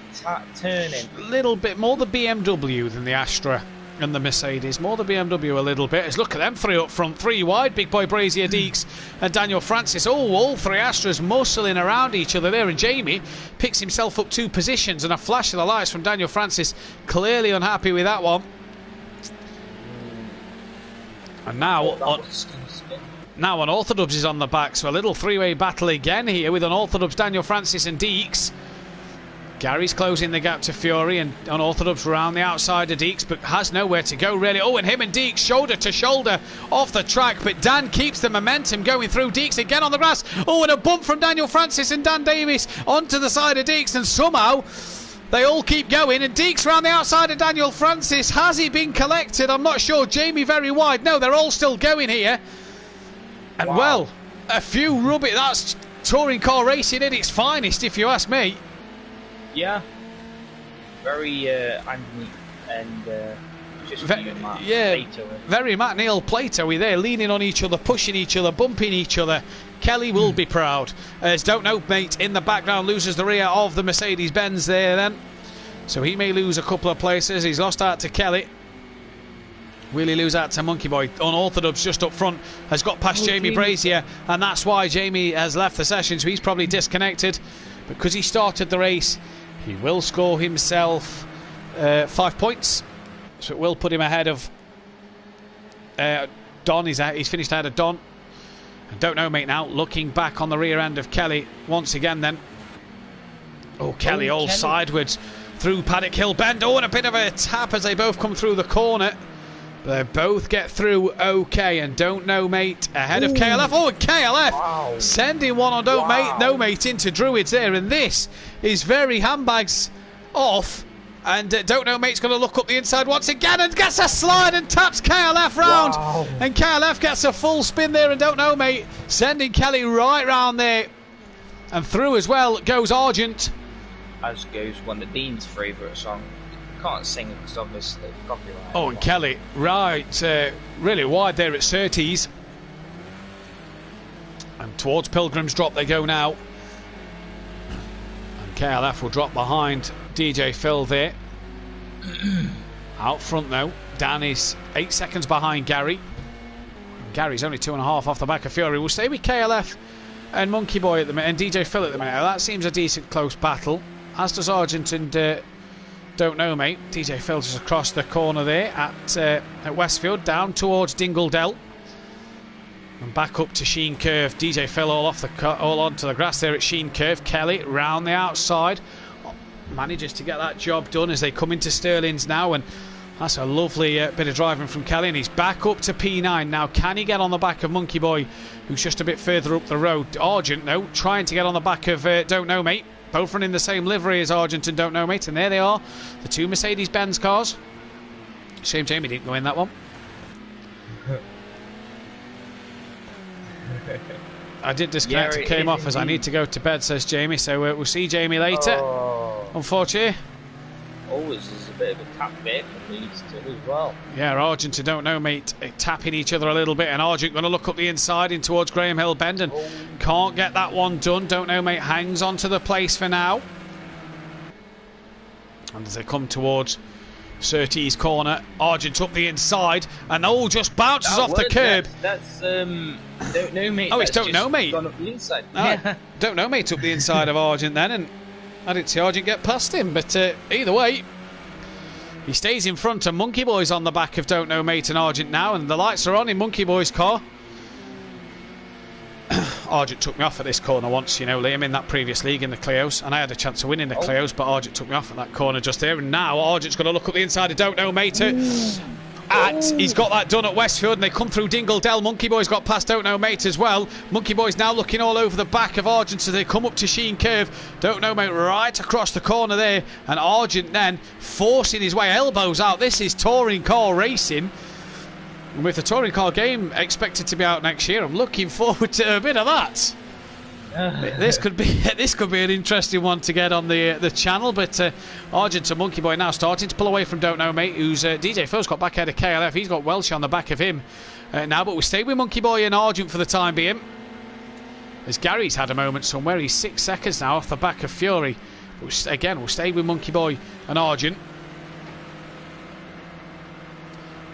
turning. A little bit more the BMW than the Astra and the Mercedes. More the BMW a little bit. As look at them three up front, three wide. Big boy Brazier Deeks and Daniel Francis. Oh, all three Astras muscling around each other there. And Jamie picks himself up 2 positions, and a flash of the lights from Daniel Francis. Clearly unhappy with that one. And now Unorthodox is on the back, so a little 3-way battle again here with Unorthodox, Daniel Francis and Deeks. Gary's closing the gap to Fury, and Unorthodox round the outside of Deeks, but has nowhere to go really. Oh, and him and Deeks shoulder to shoulder off the track, but Dan keeps the momentum going through. Deeks again on the grass. Oh, and a bump from Daniel Francis and Dan Davis onto the side of Deeks, and somehow they all keep going, and Deeks round the outside of Daniel Francis. Has he been collected? I'm not sure. Jamie very wide. No, they're all still going here. And well, a few rubbish. That's touring car racing at its finest, if you ask me. Yeah. Very angry and just very Matt Neal Plato-y there, leaning on each other, pushing each other, bumping each other. Kelly will be proud. As Don't Know Mate in the background loses the rear of the Mercedes-Benz there then. So he may lose a couple of places. He's lost out to Kelly. Will he lose out to Monkey Boy? Unorthodox just up front has got past Jamie Brazier, and that's why Jamie has left the session, so he's probably disconnected. Because he started the race, he will score himself 5 points. So it will put him ahead of Don. He's finished ahead of Don. Don't Know Mate now looking back on the rear end of Kelly once again then. Oh, Kelly all sideways through Paddock Hill Bend. Oh, and a bit of a tap as they both come through the corner. They both get through okay, and Don't Know Mate ahead of KLF. Oh, and KLF sending one on Don't Know Mate into Druids there, and this is very handbags off. And Don't Know Mate's going to look up the inside once again and gets a slide and taps KLF round. And KLF gets a full spin there, and Don't Know Mate sending Kelly right round there. And through as well goes Argent. As goes one of Dean's favourite songs. Can't sing it because obviously copyright. Oh, and Kelly, right, really wide there at Surtees. And towards Pilgrim's Drop they go now. And KLF will drop behind DJ Phil there. Out front though, Dan is 8 seconds behind Gary. Gary's only 2.5 off the back of Fury. We'll stay with KLF and Monkey Boy at the minute, and DJ Phil at the minute. Now, that seems a decent close battle, as does Argent and Don't Know Mate. DJ Phil just across the corner there at Westfield, down towards Dingledell. And back up to Sheen Curve. DJ Phil all onto the grass there at Sheen Curve. Kelly round the outside. Manages to get that job done as they come into Stirling's now, and that's a lovely bit of driving from Kelly, and he's back up to P9 now. Can he get on the back of Monkey Boy, who's just a bit further up the road? Argent though trying to get on the back of Don't Know Mate, both running the same livery as Argent and Don't Know Mate, and there they are, the 2 Mercedes-Benz cars. Shame Jamie didn't go in that one. I did disconnect, it came off as I need to go to bed, says Jamie, so we'll see Jamie later. Unfortunately. Always is a bit of a tap there from these two as well. Yeah, Argent and Don't Know Mate tapping each other a little bit, and Argent going to look up the inside in towards Graham Hill Bend and can't get that one done. Don't Know Mate hangs on to the place for now. And as they come towards Surtees corner, Argent up the inside, and just bounces off the curb. That's Don't Know Mate. Oh, it's Don't Know Mate. Gone up the inside. Don't Know Mate up the inside of Argent then, and I didn't see Argent get past him, but either way, he stays in front, and Monkey Boy's on the back of Don't Know Mate and Argent now, and the lights are on in Monkey Boy's car. Argent took me off at this corner once, you know, Liam, in that previous league in the Clios, and I had a chance of winning the Clios, but Argent took me off at that corner just there, and now Argent's going to look up the inside of Don't Know Mate. He's got that done at Westfield, and they come through Dingledell. Monkey Boy's got past Don't Know Mate as well. Monkey Boy's now looking all over the back of Argent, so they come up to Sheen Curve. Don't Know Mate right across the corner there, and Argent then forcing his way, elbows out. This is touring car racing, and with the touring car game expected to be out next year, I'm looking forward to a bit of that. This could be an interesting one to get on the channel, but Argent and Monkey Boy now starting to pull away from Don't Know Mate, who's DJ Phil's got back ahead of KLF. He's got Welsh on the back of him now, but we stay with Monkey Boy and Argent for the time being. As Gary's had a moment somewhere, he's 6 seconds now off the back of Fury. But again, we'll stay with Monkey Boy and Argent.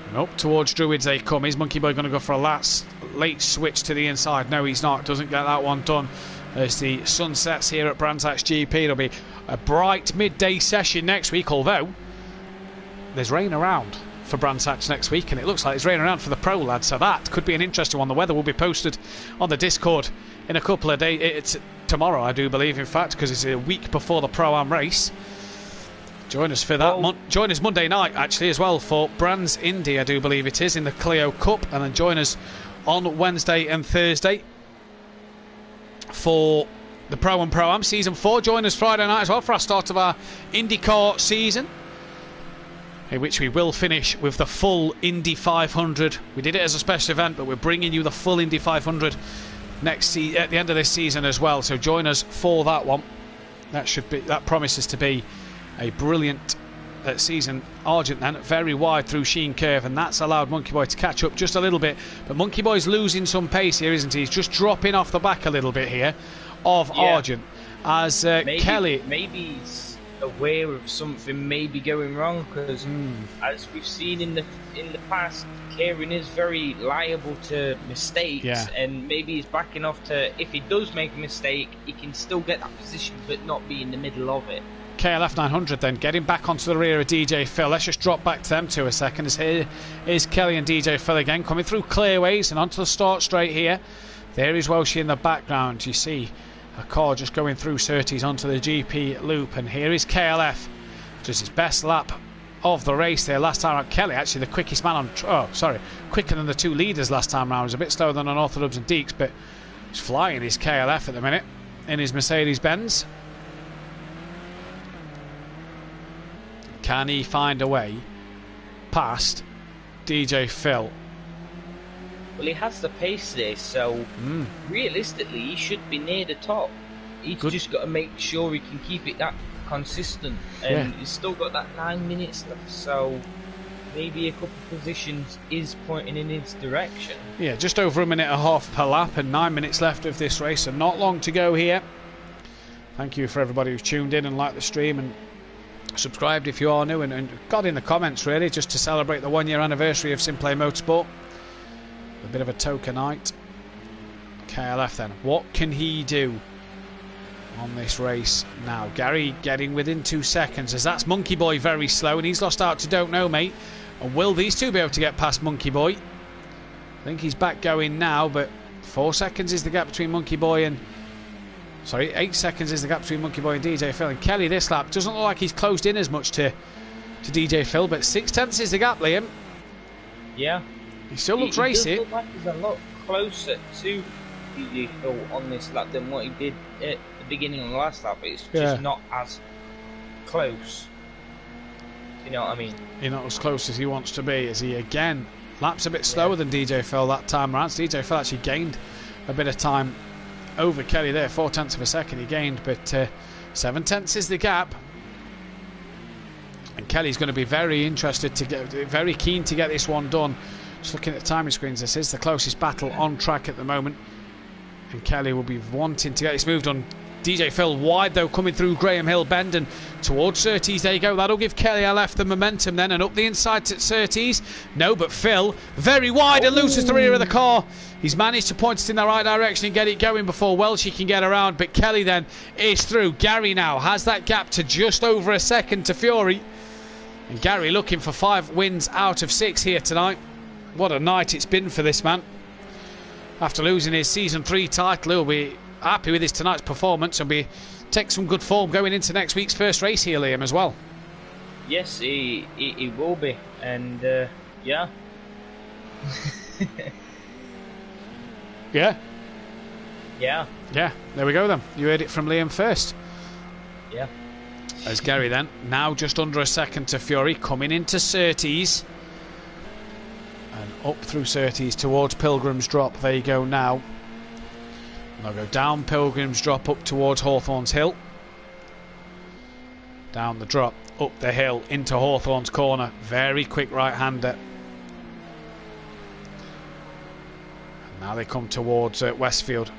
And up towards Druids they come. Is Monkey Boy going to go for a late switch to the inside? No, he's not. Doesn't get that one done as the sun sets here at Brands Hatch GP. It'll be a bright midday session next week, although there's rain around for Brands Hatch next week, and it looks like it's raining around for the pro lads, so that could be an interesting one. The weather will be posted on the Discord in a couple of days. It's tomorrow, I do believe, in fact, because it's a week before the Pro-Am race. Join us for that. Join us Monday night, actually, as well, for Brands Indy, I do believe it is, in the Clio Cup. And then join us on Wednesday and Thursday for the Pro and Pro-Am Season 4. Join us Friday night as well for our start of our IndyCar season, in which we will finish with the full Indy 500. We did it as a special event, but we're bringing you the full Indy 500 at the end of this season as well. So join us for that one. That promises to be a brilliant season. Argent then very wide through Sheen Curve, and that's allowed Monkey Boy to catch up just a little bit, but Monkey Boy's losing some pace here, isn't he? He's just dropping off the back a little bit here of Argent as Kelly maybe he's aware of something maybe going wrong, because as we've seen in the past, Kieran is very liable to mistakes, and maybe he's backing off to, if he does make a mistake, he can still get that position but not be in the middle of it. KLF 900 then getting back onto the rear of DJ Phil. Let's just drop back to them 2 a second. As here is Kelly and DJ Phil again coming through clearways and onto the start straight here. There is Welshie in the background. You see a car just going through Surtees onto the GP loop, and here is KLF, just his best lap of the race there last time around. Kelly actually the quickest man on quicker than the 2 leaders last time around. He was a bit slower than Unorthodox and Deeks, but he's flying his KLF at the minute in his Mercedes-Benz. Can he find a way past DJ Phil? Well, he has the pace there, so realistically he should be near the top. He's just got to make sure he can keep it that consistent, and he's still got that 9 minutes left, so maybe a couple of positions is pointing in his direction. Yeah, just over a minute and a half per lap and 9 minutes left of this race, and not long to go here. Thank you for everybody who's tuned in and liked the stream and subscribed if you are new, and got in the comments really just to celebrate the 1 year anniversary of Simplay Motorsport. A bit of a TOCA night. KLF then, what can he do on this race now? Gary getting within 2 seconds, as that's Monkey Boy very slow, and he's lost out to Don't Know Mate. And will these two be able to get past Monkey Boy? I think he's back going now, but 4 seconds is the gap between Monkey Boy and 8 seconds is the gap between Monkey Boy and DJ Phil. And Kelly this lap doesn't look like he's closed in as much to DJ Phil, but 6/10 is the gap, Liam. Yeah. He still looks racy. He does look like he's a lot closer to DJ Phil on this lap than what he did at the beginning of the last lap. It's just not as close. You know what I mean? He's not as close as he wants to be, as he again laps a bit slower than DJ Phil that time around. So DJ Phil actually gained a bit of time over Kelly there, 0.4 of a second he gained, but 0.7 is the gap. And Kelly's going to be very interested very keen to get this one done. Just looking at the timing screens, this is the closest battle on track at the moment, and Kelly will be wanting to get this moved on. DJ Phil wide though, coming through Graham Hill bend and towards Surtees. There you go, that'll give Kelly LF the momentum then, and up the inside to Surtees. No, but Phil very wide and loses the rear of the car. He's managed to point it in the right direction and get it going before Welshie can get around, but Kelly then is through. Gary now has that gap to just over a second to Fury, and Gary looking for 5 wins out of 6 here tonight. What a night it's been for this man. After losing his Season 3 title, he'll be happy with his tonight's performance and take some good form going into next week's first race here, Liam, as well. Yes, he will be, and yeah. Yeah. There we go then. You heard it from Liam first. Yeah. As Gary then, now just under a second to Fury, coming into Surtees. And up through Surtees towards Pilgrim's Drop. There you go now. And they'll go down Pilgrim's Drop up towards Hawthorne's Hill. Down the drop, up the hill, into Hawthorne's corner. Very quick right-hander. And now they come towards Westfield.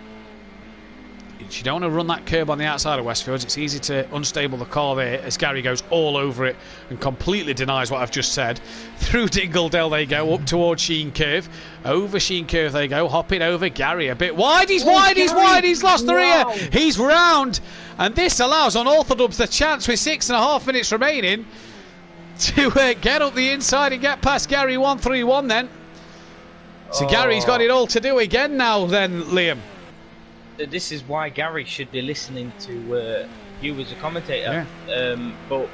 You don't want to run that curb on the outside of Westfield. It's easy to unstable the car there as Gary goes all over it and completely denies what I've just said. Through Dingledale they go, up towards Sheen Curve. Over Sheen Curve they go, hopping over Gary a bit wide. He's wide, he's wide, he's lost the rear. He's round. And this allows Unorthodox the chance with 6.5 minutes remaining to get up the inside and get past Gary 131 then. So Gary's got it all to do again now then, Liam. This is why Gary should be listening to you as a commentator. Yeah. But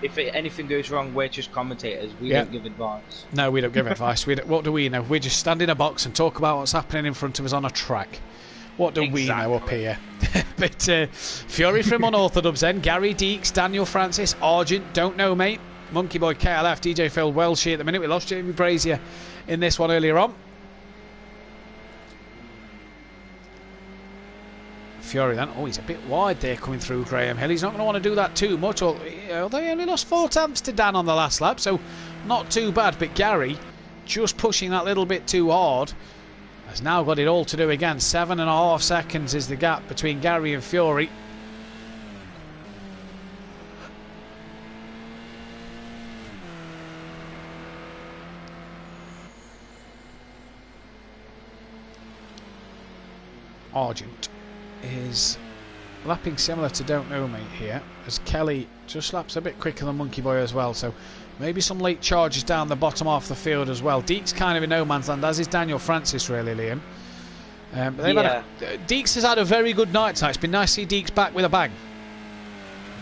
if anything goes wrong, we're just commentators. We don't give advice. No, we don't give advice. What do we know? We just stand in a box and talk about what's happening in front of us on a track. What do we know up here? But Fury from Unorthodox then. Gary Deeks, Daniel Francis, Argent, don't know mate. Monkey Boy, KLF, DJ Phil, Welshie at the minute. We lost Jamie Brazier in this one earlier on. Fury then. Oh, he's a bit wide there coming through Graham Hill. He's not going to want to do that too much. They only lost 4 tenths to Dan on the last lap, so not too bad. But Gary just pushing that little bit too hard has now got it all to do again. 7.5 seconds is the gap between Gary and Fury. Argent is lapping similar to Don't Know Me here, as Kelly just laps a bit quicker than Monkey Boy as well, so maybe some late charges down the bottom half of the field as well. Deeks kind of in no man's land, as is Daniel Francis really, Liam. But Deeks has had a very good night tonight. It's been nice to see Deeks back with a bang.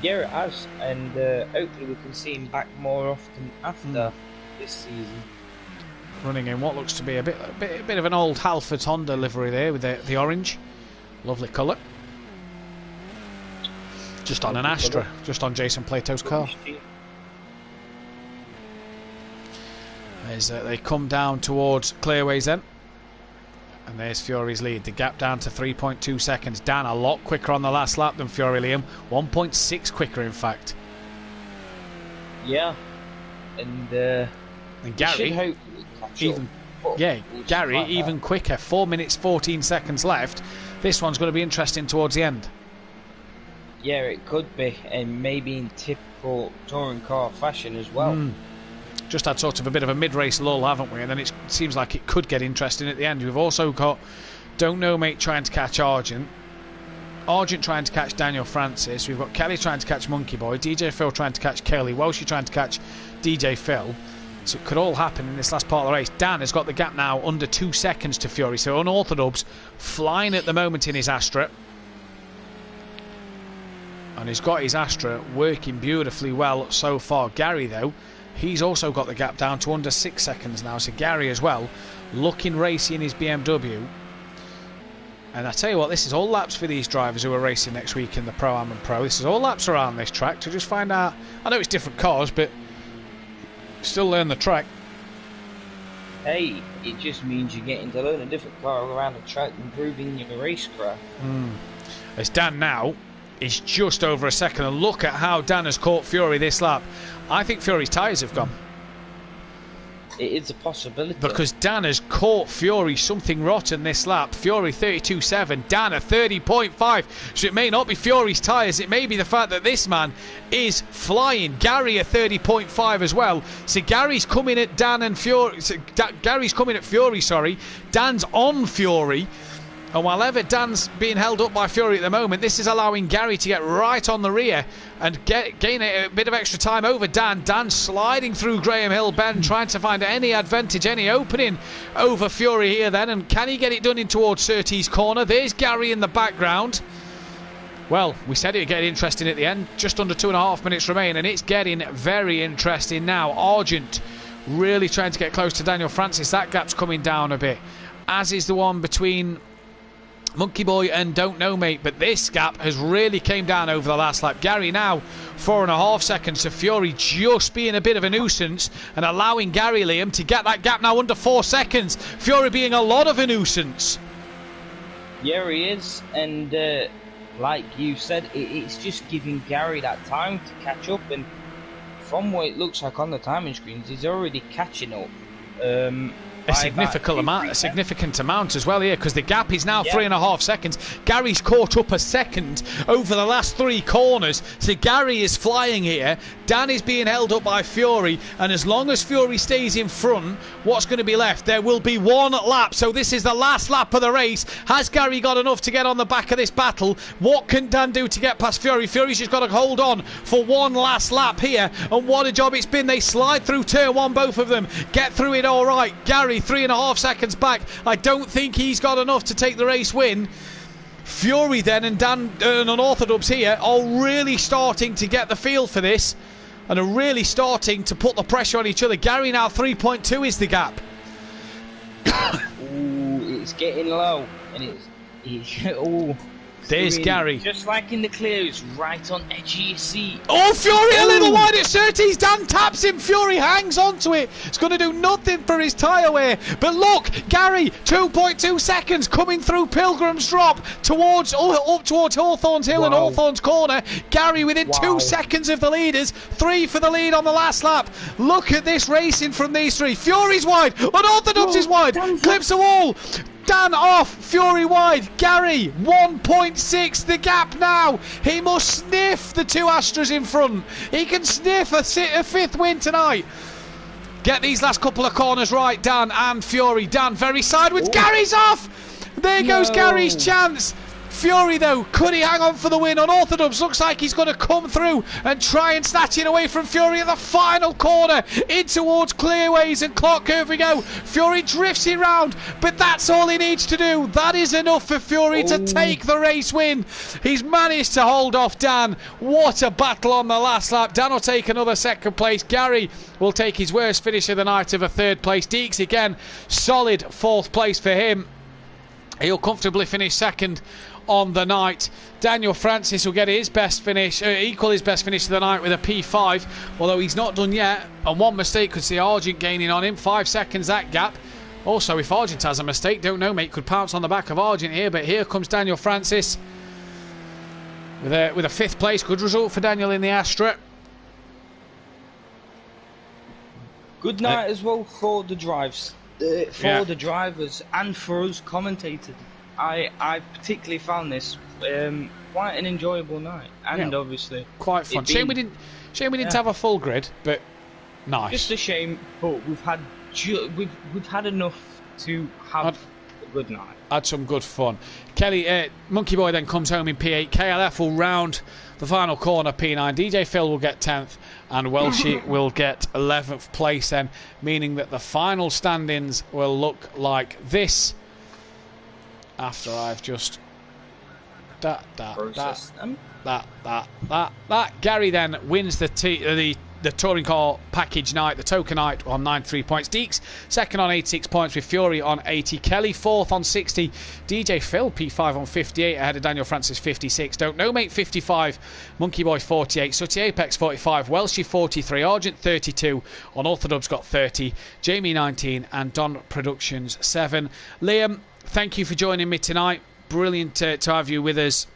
Yeah, it has, and hopefully we can see him back more often after this season. Running in what looks to be a bit of an old Halford Honda livery there with the orange. Lovely colour. Just on an Astra, just on Jason Plato's car. As they come down towards Clearways then. And there's Fury's lead. The gap down to 3.2 seconds. Dan a lot quicker on the last lap than Fury, Liam. 1.6 quicker in fact. Yeah. And Gary even quicker. 4 minutes 14 seconds left. This one's going to be interesting towards the end. Yeah, it could be, and maybe in typical touring car fashion as well. Just had sort of a bit of a mid-race lull, haven't we? And then it seems like it could get interesting at the end. We've also got Don't Know Mate trying to catch Argent. Argent trying to catch Daniel Francis. We've got Kelly trying to catch Monkey Boy. DJ Phil trying to catch Kelly. Welshie trying to catch DJ Phil. So it could all happen in this last part of the race. Dan has got the gap now under 2 seconds to Fury. So Unorthodox flying at the moment in his Astra. And he's got his Astra working beautifully well so far. Gary, though, he's also got the gap down to under 6 seconds now. So Gary as well, looking racy in his BMW. And I tell you what, this is all laps for these drivers who are racing next week in the Pro-Am and Pro. This is all laps around this track to just find out. I know it's different cars, but still learn the track. Hey, it just means you're getting to learn a different car around the track, improving your racecraft. As Dan now is just over a second, and look at how Dan has caught Fury this lap. I think Fury's tyres have gone. It is a possibility. Because Dan has caught Fury something rotten this lap. Fury 32.7, Dan a 30.5. So it may not be Fury's tyres, it may be the fact that this man is flying. Gary a 30.5 as well. So Gary's coming at Dan and Fury. Gary's coming at Fury, sorry. Dan's on Fury. And while ever Dan's being held up by Fury at the moment, this is allowing Gary to get right on the rear and gain a bit of extra time over Dan. Dan sliding through Graham Hill Bend, trying to find any advantage, any opening over Fury here then. And can he get it done in towards Surtees corner? There's Gary in the background. Well, we said it would get interesting at the end. Just under 2.5 minutes remain, and it's getting very interesting now. Argent really trying to get close to Daniel Francis. That gap's coming down a bit, as is the one between Monkey Boy and Don't Know Mate, but this gap has really came down over the last lap. Gary now 4.5 seconds to Fury, just being a bit of a nuisance and allowing Gary, Liam, to get that gap now under 4 seconds. Fury being a lot of a nuisance. Yeah, he is, and like you said, it's just giving Gary that time to catch up. And from what it looks like on the timing screens, he's already catching up. A significant amount as well here, because the gap is now 3.5 seconds. Gary's caught up a second over the last 3 corners, so Gary is flying here. Dan is being held up by Fury, and as long as Fury stays in front, what's going to be left? There will be 1 lap, so this is the last lap of the race. Has Gary got enough to get on the back of this battle? What can Dan do to get past Fury? Fury's just got to hold on for 1 last lap here, and what a job it's been. They slide through turn 1, both of them, get through it all right. Gary 3.5 seconds back. I don't think he's got enough to take the race win. Fury then and Dan Unorthodox here are really starting to get the feel for this and are really starting to put the pressure on each other. Gary now 3.2 is the gap. Ooh, it's getting low, and it's there's Gary. Just like in the clear, it's right on edge of your seat. Oh, Fury a little wide at Surtees. Dan taps him. Fury hangs on to it. It's going to do nothing for his tyre wear. But look, Gary, 2.2 seconds coming through Pilgrim's Drop towards up towards Hawthorne's Hill and Hawthorne's Corner. Gary within 2 seconds of the leaders. 3 for the lead on the last lap. Look at this racing from these 3. Fury's wide. Unorthodox is wide. Clips the wall. Dan off, Fury wide, Gary 1.6, the gap now. He must sniff the 2 Astras in front. He can sniff a 5th win tonight. Get these last couple of corners right, Dan and Fury. Dan very sideways, Gary's off. There goes Gary's chance. Fury though, could he hang on for the win? Unorthodox looks like he's going to come through and try and snatch it away from Fury at the final corner in towards Clearways, and clock curve we go. Fury drifts it round, but that's all he needs to do. That is enough for Fury to take the race win. He's managed to hold off Dan. What a battle on the last lap. Dan will take another 2nd place. Gary will take his worst finish of the night of a 3rd place. Deeks again, solid 4th place for him. He'll comfortably finish 2nd on the night. Daniel Francis will get his best finish, equal his best finish of the night with a P5, although he's not done yet, and one mistake could see Argent gaining on him. 5 seconds that gap. Also, if Argent has a mistake, don't know, mate, could pounce on the back of Argent here, but here comes Daniel Francis with a 5th place. Good result for Daniel in the Astra. Good night as well for the drives, the drivers, and for us commentators. I particularly found this quite an enjoyable night, and obviously quite fun. Shame we didn't have a full grid, but nice. Just a shame, but we've had enough to have a good night. Had some good fun. Kelly, Monkey Boy then comes home in P8. KLF will round the final corner P9. DJ Phil will get 10th, and Welshie will get 11th place then, meaning that the final standings will look like this. After I've just that Gary then wins the touring car package night, the TOCA night, on 93 points. Deeks 2nd on 86 points with Fury on 80. Kelly 4th on 60. DJ Phil P5 on 58 ahead of Daniel Francis 56. Don't know mate 55. Monkey Boy 48. Sooty Apex 45. Welshie 43. Argent 32. Unorthodox got 30. Jamie 19 and Don Productions 7. Liam, thank you for joining me tonight. Brilliant to have you with us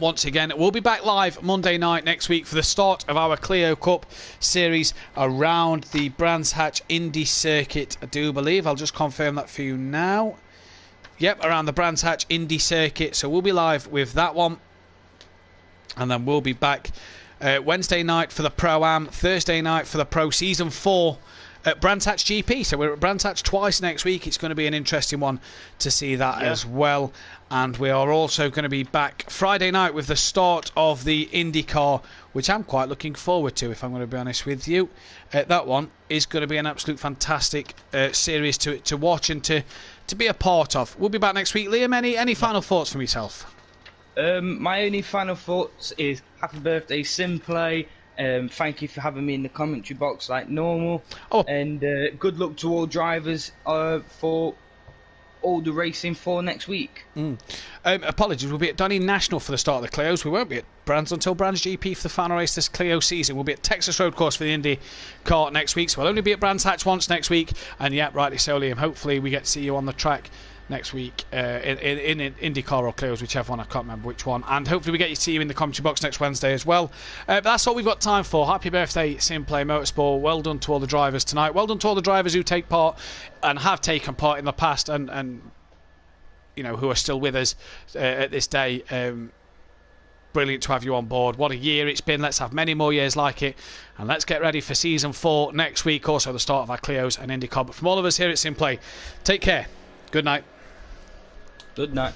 once again. We'll be back live Monday night next week for the start of our Clio Cup series around the Brands Hatch Indy Circuit, I do believe. I'll just confirm that for you now. Yep, around the Brands Hatch Indy Circuit. So we'll be live with that one. And then we'll be back Wednesday night for the Pro-Am, Thursday night for the Pro Season 4 at Brands Hatch GP. So we're at Brands Hatch twice next week. It's going to be an interesting one to see that as well. And we are also going to be back Friday night with the start of the IndyCar, which I'm quite looking forward to, if I'm going to be honest with you. That one is going to be an absolute fantastic series to watch and to be a part of. We'll be back next week. Liam, any final thoughts from yourself? My only final thoughts is happy birthday, Simplay. Thank you for having me in the commentary box like normal. And good luck to all drivers for all the racing for next week. Apologies, we'll be at Donny National for the start of the Clios. We won't be at Brands until Brands GP for the final race this Clio season. We'll be at Texas Road Course for the Indy car next week, so we'll only be at Brands Hatch once next week. And yeah, rightly so, Liam, hopefully we get to see you on the track next week in IndyCar or Clios, whichever one, I can't remember which one. And hopefully we get to see you in the commentary box next Wednesday as well. But that's all we've got time for. Happy birthday, Simplay Motorsport. Well done to all the drivers tonight. Well done to all the drivers who take part and have taken part in the past and you know, who are still with us at this day. Brilliant to have you on board. What a year it's been. Let's have many more years like it. And let's get ready for Season 4 next week. Also the start of our Clios and IndyCar. But from all of us here at Simplay, take care. Good night. Good night.